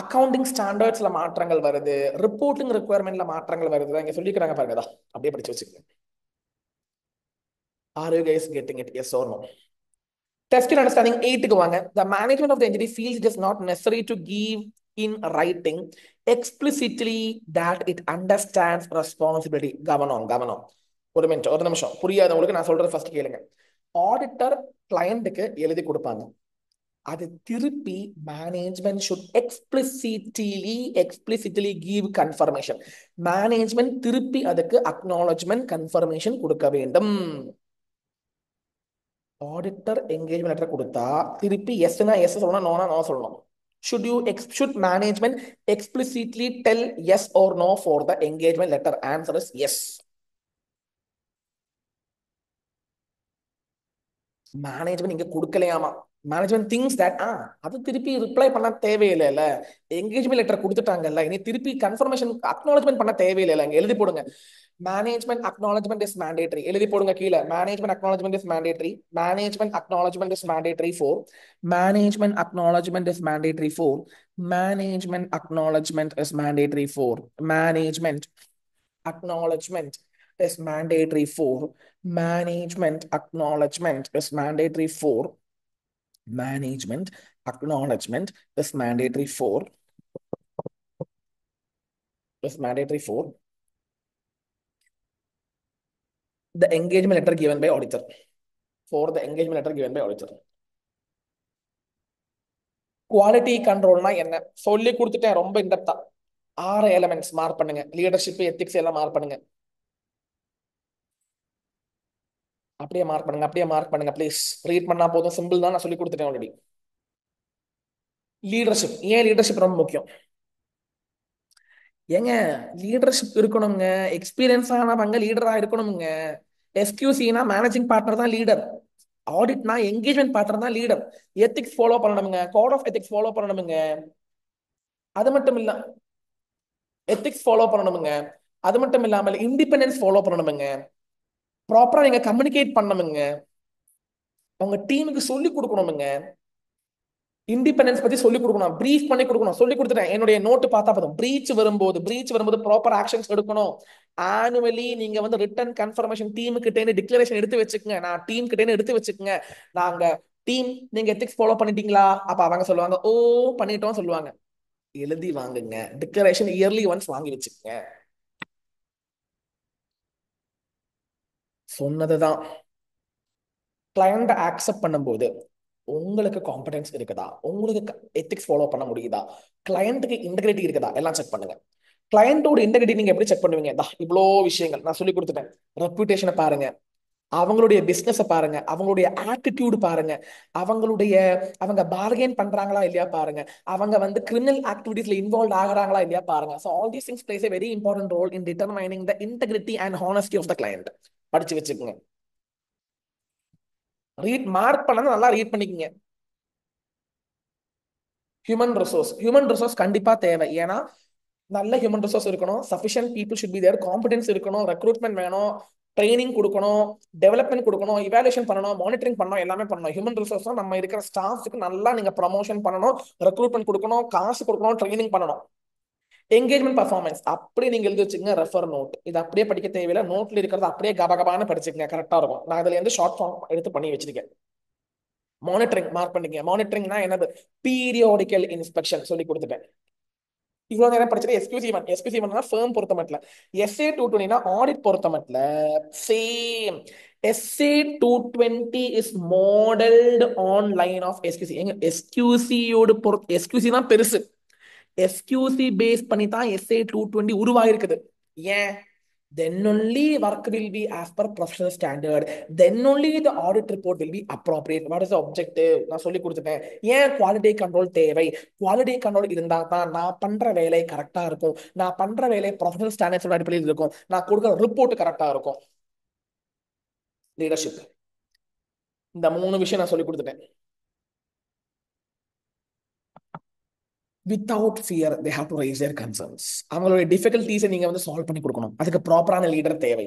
அக்கவுண்டிங் ஸ்டாண்டர்ட்ஸ்ல மாற்றங்கள் வருது, ரிப்போர்ட்டிங் ரெக்குயர்மெண்ட்ல மாற்றங்கள் வருது. இங்க சொல்லிக்கிறாங்க பாருங்கதா, அப்படியே படிச்சு வச்சுக்கோங்க. Are you guys getting it? Yes or no? Test in understanding 8 வாங்க. The management of the entity feels it is not necessary to give in writing explicitly that it understands responsibility. கவனம் கவனம், ஒரு மினிட், ஒரு நிமிஷம். புரியாதவங்களுக்கு நான் சொல்றது first கேளுங்க. Auditor கிளையண்ட்டுக்கு எழுதி கொடுப்பாங்க, அது திருப்பி management should explicitly give confirmation. Management திருப்பி அதுக்கு அக்னாலஜ்மெண்ட் கன்ஃபர்மேஷன் கொடுக்க வேண்டும். ஆடிட்டர் என்கேஜ்மெண்ட் லெட்டர் கொடுத்தா திருப்பி எஸ்னா எஸ் சொல்லணும், நோனா நோ சொல்லணும். should management explicitly tell yes or no for the engagement letter? Answer is yes. Management இங்க கொடுக்கலையாமா. மேனேஜ்மெண்ட் திங்ஸ் தட் அது திருப்பி ரிப்ளை பண்ண தேவையில்லைல்ல, என்கேஜ்மெண்ட் லெட்டர் கொடுத்துட்டாங்கல்ல, இனி திருப்பி கன்ஃபர்மேஷன் அக்னாலஜ்மெண்ட் பண்ண தேவையில்லை. இங்க எழுதி போடுங்க, மேனேஜ்மெண்ட் அக்னாலஜ்மெண்ட் இஸ் மேண்டேட்டரி. எழுதி போடுங்க கீழே, management acknowledgement is mandatory. Management acknowledgement is mandatory for, management acknowledgement is mandatory for, management acknowledgement is mandatory for, management acknowledgement is mandatory for, management acknowledgement is mandatory for, management acknowledgement is mandatory for, is mandatory for the engagement letter given by auditor, for the engagement letter given by auditor. Quality கண்ட்ரோல்னா என்ன சொல்லி கொடுத்துட்டேன், ரொம்ப இன்டெப்தா. 6 elements mark பண்ணுங்க. Leadership, ethics எல்லாம் mark பண்ணுங்க. அப்படியே மார்க் பண்ணுங்க, அப்படியே மார்க் பண்ணுங்க ப்ளீஸ். ரீட் பண்ணா போதும், சிம்பிள் தான், நான் சொல்லி கொடுத்துட்டேன் ஆல்ரெடி. லீடர்ஷிப், ஏன் லீடர்ஷிப் ரொம்ப முக்கியம்? ஏங்க, லீடர்ஷிப் இருக்கணுங்க. எக்ஸ்பீரியன்ஸ் ஆனவங்க லீடரா இருக்கணுங்க. எஸ்கியூசினா மேனேஜிங் பார்ட்னர் தான் லீடர். ஆடிட்னா என்கேஜ்மெண்ட் பார்ட்னர் தான் லீடர். எத்திக்ஸ் ஃபாலோ பண்ணணுங்க, கோட் ஆஃப் எத்திக்ஸ் ஃபாலோ பண்ணணுங்க. அது மட்டும் இல்ல, எத்திக்ஸ் ஃபாலோ பண்ணணுமுங்க. அது மட்டும் இல்லாமல் இண்டிபெண்டன்ஸ் ஃபாலோ பண்ணணுமுங்க. ப்ராப்பரா நீங்க கம்யூனிகேட் பண்ணணுமுங்க. உங்க டீமுக்கு சொல்லி கொடுக்கணுமுங்க. இண்டிபெண்டன்ஸ் பத்தி சொல்லி கொடுக்கணும், பிரீஃப் பண்ணி கொடுக்கணும். சொல்லி கொடுத்துட்டேன், என்னுடைய நோட்டு பார்த்தா போதும். பிரீச் வரும்போது ப்ராப்பர் ஆக்ஷன்ஸ் எடுக்கணும். ஆனுவலி நீங்க வந்து ரிட்டன் கன்ஃபர்மேஷன் டீம் கிட்டே டிக்ளரேஷன் எடுத்து வச்சுக்கோங்க. நான் டீம் கிட்டே எடுத்து வச்சுக்கோங்க. நாங்க டீம், நீங்க எத்திக்ஸ் ஃபாலோ பண்ணிட்டீங்களா? அப்ப அவங்க சொல்லுவாங்க, ஓ பண்ணிட்டோம் சொல்லுவாங்க. எழுதி வாங்குங்க. டிக்ளரேஷன் இயர்லி ஒன்ஸ் வாங்கி வச்சுக்கோங்க. சொன்னதுதான். கிளையண்ட் ஆக்செப்ட் பண்ணும்போது உங்களுக்கு காம்படன்ஸ் இருக்குதா, உங்களுக்கு எத்திக்ஸ் ஃபாலோ பண்ண முடியுதா, கிளையண்ட்டுக்கு இன்டெகிரிட்டி இருக்குதா, எல்லாம் செக் பண்ணுங்க. கிளையண்டோட இன்டெகிரிட்டி நீங்க எப்படி செக் பண்ணுவீங்க? இவ்வளோ விஷயங்கள் நான் சொல்லி கொடுத்துட்டேன். ரெப்யூட்டேஷனை பாருங்க, அவங்களுடைய பிசினஸை பாருங்க, அவங்களுடைய ஆட்டிடியூடு பாருங்க, அவங்களுடைய அவங்க பார்கெயின் பண்றாங்களா இல்லையா பாருங்க, அவங்க வந்து கிரிமினல் ஆக்டிவிட்டீஸ்ல இன்வால்வ் ஆகுறாங்களா இல்லையா பாருங்க. So all these things place a very important role in determining the integrity and honesty of the client. படிச்சு வச்சுக்கோங்க. ரீட் மார்க் பண்ணது நல்லா ரீட் பண்ணிக்கங்க. ஹியூமன் ரிசோர்ஸ் கண்டிப்பா தேவை. ஏன்னா நல்ல ஹியூமன் ரிசோர்ஸ் இருக்கணும், sufficient people should be there, competence இருக்கணும், ரெக்ரூட்மெண்ட் வேணும், ட்ரைனிங் கொடுக்கணும், டெவலப்மெண்ட் கொடுக்கணும், இவாலுவேஷன் பண்ணணும், மானிட்டரிங் பண்ணணும், எல்லாமே பண்ணணும். ஹியூமன் ரிசோர்ஸ் நம்ம இருக்கிற ஸ்டாஃப்க்கு நல்லா நீங்க ப்ரமோஷன் பண்ணணும், ரெக்ரூட்மெண்ட் கொடுக்கணும், காசு கொடுக்கணும், ட்ரைனிங் பண்ணணும். என்கேஜ்மெண்ட் பர்ஃபார்மன்ஸ் அப்படி நீங்க எழுதி வச்சுக்கோங்க. ரெஃபர் நோட், இது அப்படியே படிக்க தேவையில்லை, நோட்ல இருக்கிறது அப்படியே கபகபான்னு படிச்சுக்கங்க, கரெக்டா இருக்கும். நான் இதுல இருந்து ஷார்ட் ஃபார்ம் எடுத்து பண்ணி வச்சிருக்கேன். மானிட்டரிங் மார்க் பண்ணிக்க. மானிட்டரிங்னா என்னது? பீரியாடிக்கல் இன்ஸ்பெக்ஷன் சொல்லி கொடுத்துட்டேன். இவ்வளவு நேரம் படிச்சது எஸ்பிசி ஒன் ஃபேம் பொறுத்த மட்டும். SA 220 ஆடிட் பொறுத்த மட்டும் same. SA 220 is modelled on line of SQC. எங்க எஸ்கியூசியோட பொறுத்து எஸ்கியூசி தான் பெருசு. எஸ்கியூசி பேஸ் பண்ணி தான் SA 220 உருவாயிருக்குது. ஏன்? then only work will be as per professional standard, then only the audit report will be appropriate. What is the objective? நான் சொல்லி கொடுத்துட்டேன். ஏன் குவாலிட்டி கண்ட்ரோல் தேவை? குவாலிட்டி கண்ட்ரோல் இருந்தா தான் நான் பண்ற வேலை கரெக்டா இருக்கும், நான் பண்ற வேலை ப்ரொஃபஷனல் ஸ்டாண்டர்ட்ஸ் அடிப்படையில் இருக்கும், நான் கொடுக்குற ரிப்போர்ட் கரெக்டா இருக்கும். லீடர்ஷிப், இந்த 3 விஷயம் நான் சொல்லி கொடுத்துட்டேன். Without fear they have to rice there concerns. அவங்களுடைய டிஃபிகல்டிஸை நீங்க வந்து சால்வ் பண்ணி கொடுக்கணும். அதுக்கு ப்ராப்பரான லீடர் தேவை.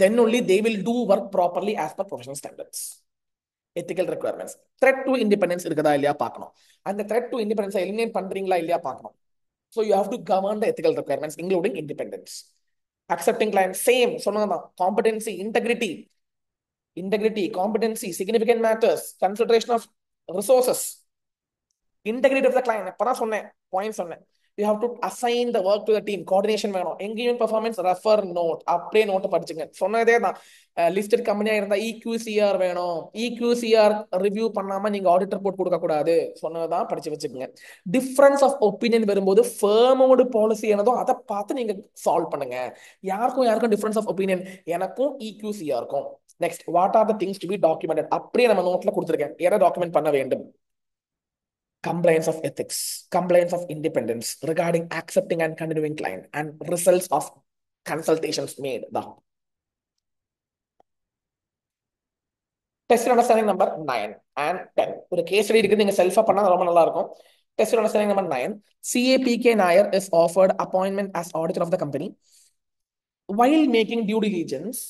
then only they will do work properly as per professional standards. ethical requirements. threat to independence இருக்குதா இல்லையா பார்க்கணும். அந்த threat to independence எலிமினேட் பண்றீங்களா இல்லையா பார்க்கணும். so you have to govern the ethical requirements including independence. accepting client same சொன்னதான். competency, competency, significant matters, consideration of resources, integrity of the client. இப்பதான் சொன்னேன், பாயிண்ட் சொன்னேன். you have to assign the work to the team, coordination வேணும். engagement performance, refer note, அப்படியே note படிச்சுங்க. சொன்னதே தான். Listed கம்பெனியா இருந்தா EQCR வேணும். EQCR ரிவ்யூ பண்ணாம நீங்க ஆடிட் ரிப்போர்ட் கொடுக்க கூடாது. சொன்னதான் படிச்சு வச்சுக்கோங்க. டிஃபரன்ஸ் ஆஃப் ஒப்பீனியன் வரும்போது ஃபேமோட பாலிசி என்னதோ அதை பார்த்து நீங்க சால்வ் பண்ணுங்க. யாருக்கும் டிஃபரன்ஸ் ஆஃப் ஒப்பீனியன், எனக்கும் EQCR-க்கும். Next, what are the things to be documented? அப்படியே நம்ம நோட்ல கொடுத்துருக்கேன், எதை டாக்குமெண்ட் பண்ண வேண்டும். compliance of ethics, compliance of independence regarding accepting and continuing client, and results of consultations made. The test understanding number 9 and 10. ஒரு கேஸ் ஸ்டடி இருக்கு, நீங்க செல்ஃபா பண்ணா ரொம்ப நல்லா இருக்கும். Test understanding number 9. CAPK Nair is offered appointment as auditor of the company while making due diligence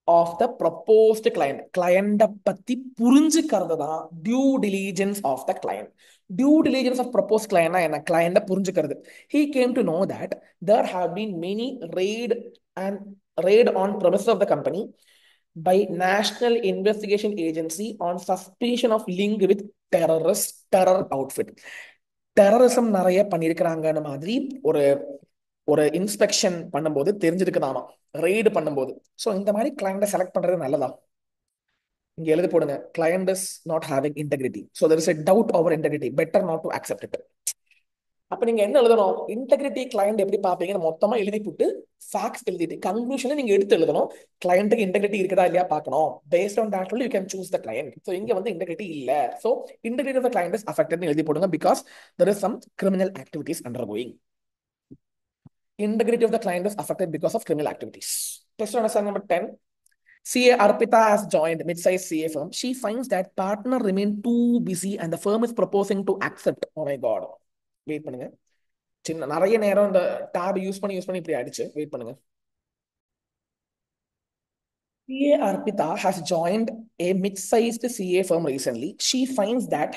of the proposed client. Client பத்தி புரிஞ்சுக்கிறது தான் due diligence of the client. Due diligence of proposed client என்ன? client புரிஞ்சுக்கிறது. He came to know that there have been many raid on premises of the company by National Investigation Agency on suspicion of link with terror outfit. Terrorism நிறைய பண்ணியிருக்கிறாங்கன்னு மாதிரி ஒரு ஒரு inspection பண்ணும்போது தெரிஞ்சிருக்குதாமா, raid பண்ணும்போது. So இந்த மாதிரி கிளைண்ட்டை select பண்றது நல்லதா? இங்க எழுதி போடுங்க, client is not having integrity, so there is a doubt over integrity, better not to accept it. அப்ப நீங்க என்ன எழுதணும்? இன்டெகிரிட்டி கிளையண்ட் எப்படி பாப்பீங்கன்னு மொத்தமா எழுதி போட்டு ஃபேக்ட்ஸ் எழுதிட்டு கன்க்ளூஷனை நீங்க எடுத்து எழுதணும். கிளையண்ட்டுக்கு இன்டெகிரிட்டி இருக்குதா இல்லையா பார்க்கணும். Based on that you can choose the client. So இங்க வந்து இன்டெகிரிட்டி இல்ல, so integrity of the client is affected எழுதி போடுங்க, because there is some criminal activities undergoing. Integrity of the client is affected because of criminal activities. Question understand number 10. CA Arpita has joined mid-sized CA firm. She finds that partner remain too busy and the firm is proposing to accept. Oh my God. Wait பண்ணுங்க. சின்ன நிறைய நேரம் இந்த tab use பண்ணி இப்படி அடிச்சு wait பண்ணுங்க. CA Arpita has joined a mid-sized CA firm recently. She finds that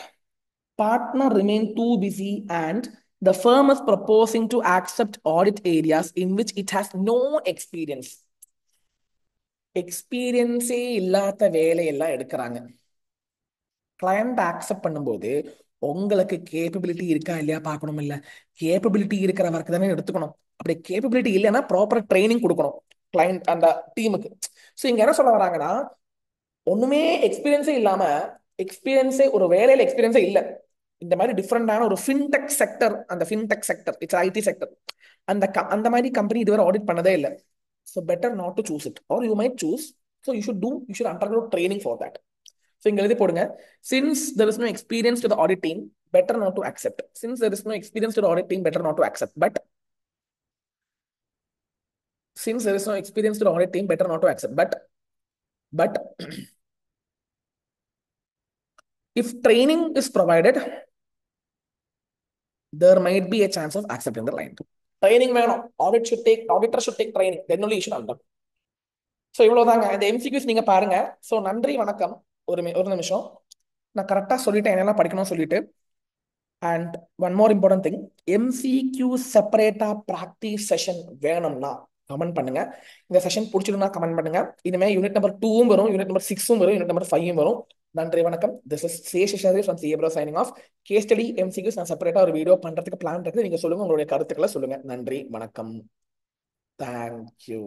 partner remain too busy and the firm is proposing to accept audit areas in which it has no experience. எக்ஸ்பீரியன்ஸே இல்லாத வேலையெல்லாம் எடுக்கிறாங்க. Client accept பண்ணும்போது உங்களுக்கு capability இருக்கா இல்லையா பார்க்கணும். இல்ல capability இருக்கிற ஒர்க் தானே எடுத்துக்கணும். அப்படி கேப்பபிலிட்டி இல்லைன்னா ப்ராப்பர் ட்ரைனிங் கொடுக்கணும் கிளையண்ட் அந்த டீமுக்கு. ஸோ இங்க என்ன சொல்ல வராங்கன்னா, ஒண்ணுமே எக்ஸ்பீரியன்ஸே இல்லாம, எக்ஸ்பீரியன்ஸே ஒரு வேலையில எக்ஸ்பீரியன்ஸே இல்ல, இந்த மாதிரி டிஃப்ரெண்டான ஒரு ஃபின்டெக் செக்டர், அந்த fintech sector it's IT sector, அந்த மாதிரி கம்பெனி இதுவரை ஆடிட் பண்ணதே இல்லை. So better not to choose it, or you might choose. So you should undergo training for that. So இங்க எழுதி போடுங்க, since there is no experience to the audit team, better not to accept. Since there is no experience to the audit team, better not to accept. But since there is no experience to the audit team, better not to accept. But if training is provided, there might be a chance of accepting the client. Training வேணும். Auditor should take training. Then only you should under. So இவ்வளோதாங்க இந்த MCQs நீங்க பாருங்க. So நன்றி, வணக்கம். ஒரு நிமிஷம், நான் கரெக்டாக சொல்லிட்டேன் என்னெல்லாம் படிக்கணும்னு சொல்லிட்டு. And one more important thing, MCQ செப்பரேட்டா ப்ராக்டிஸ் செஷன் வேணும்னா கமெண்ட் பண்ணுங்க. இந்த செஷன் பிடிச்சிருந்தா கமெண்ட் பண்ணுங்க. இனிமே யூனிட் நம்பர் 2 வரும், யூனிட் நம்பர் 6 வரும், யூனிட் நம்பர் 5 வரும். நன்றி, வணக்கம். திஸ் இஸ் சேஷேஷரி from CA Bro signing off. Case study MCQs நான் செப்பரேட்டா ஒரு வீடியோ பண்றதுக்கு பிளான் இருக்கு. நீங்க சொல்லுங்க, உங்களுடைய கருத்துக்களை சொல்லுங்க. நன்றி, வணக்கம். தேங்க்யூ.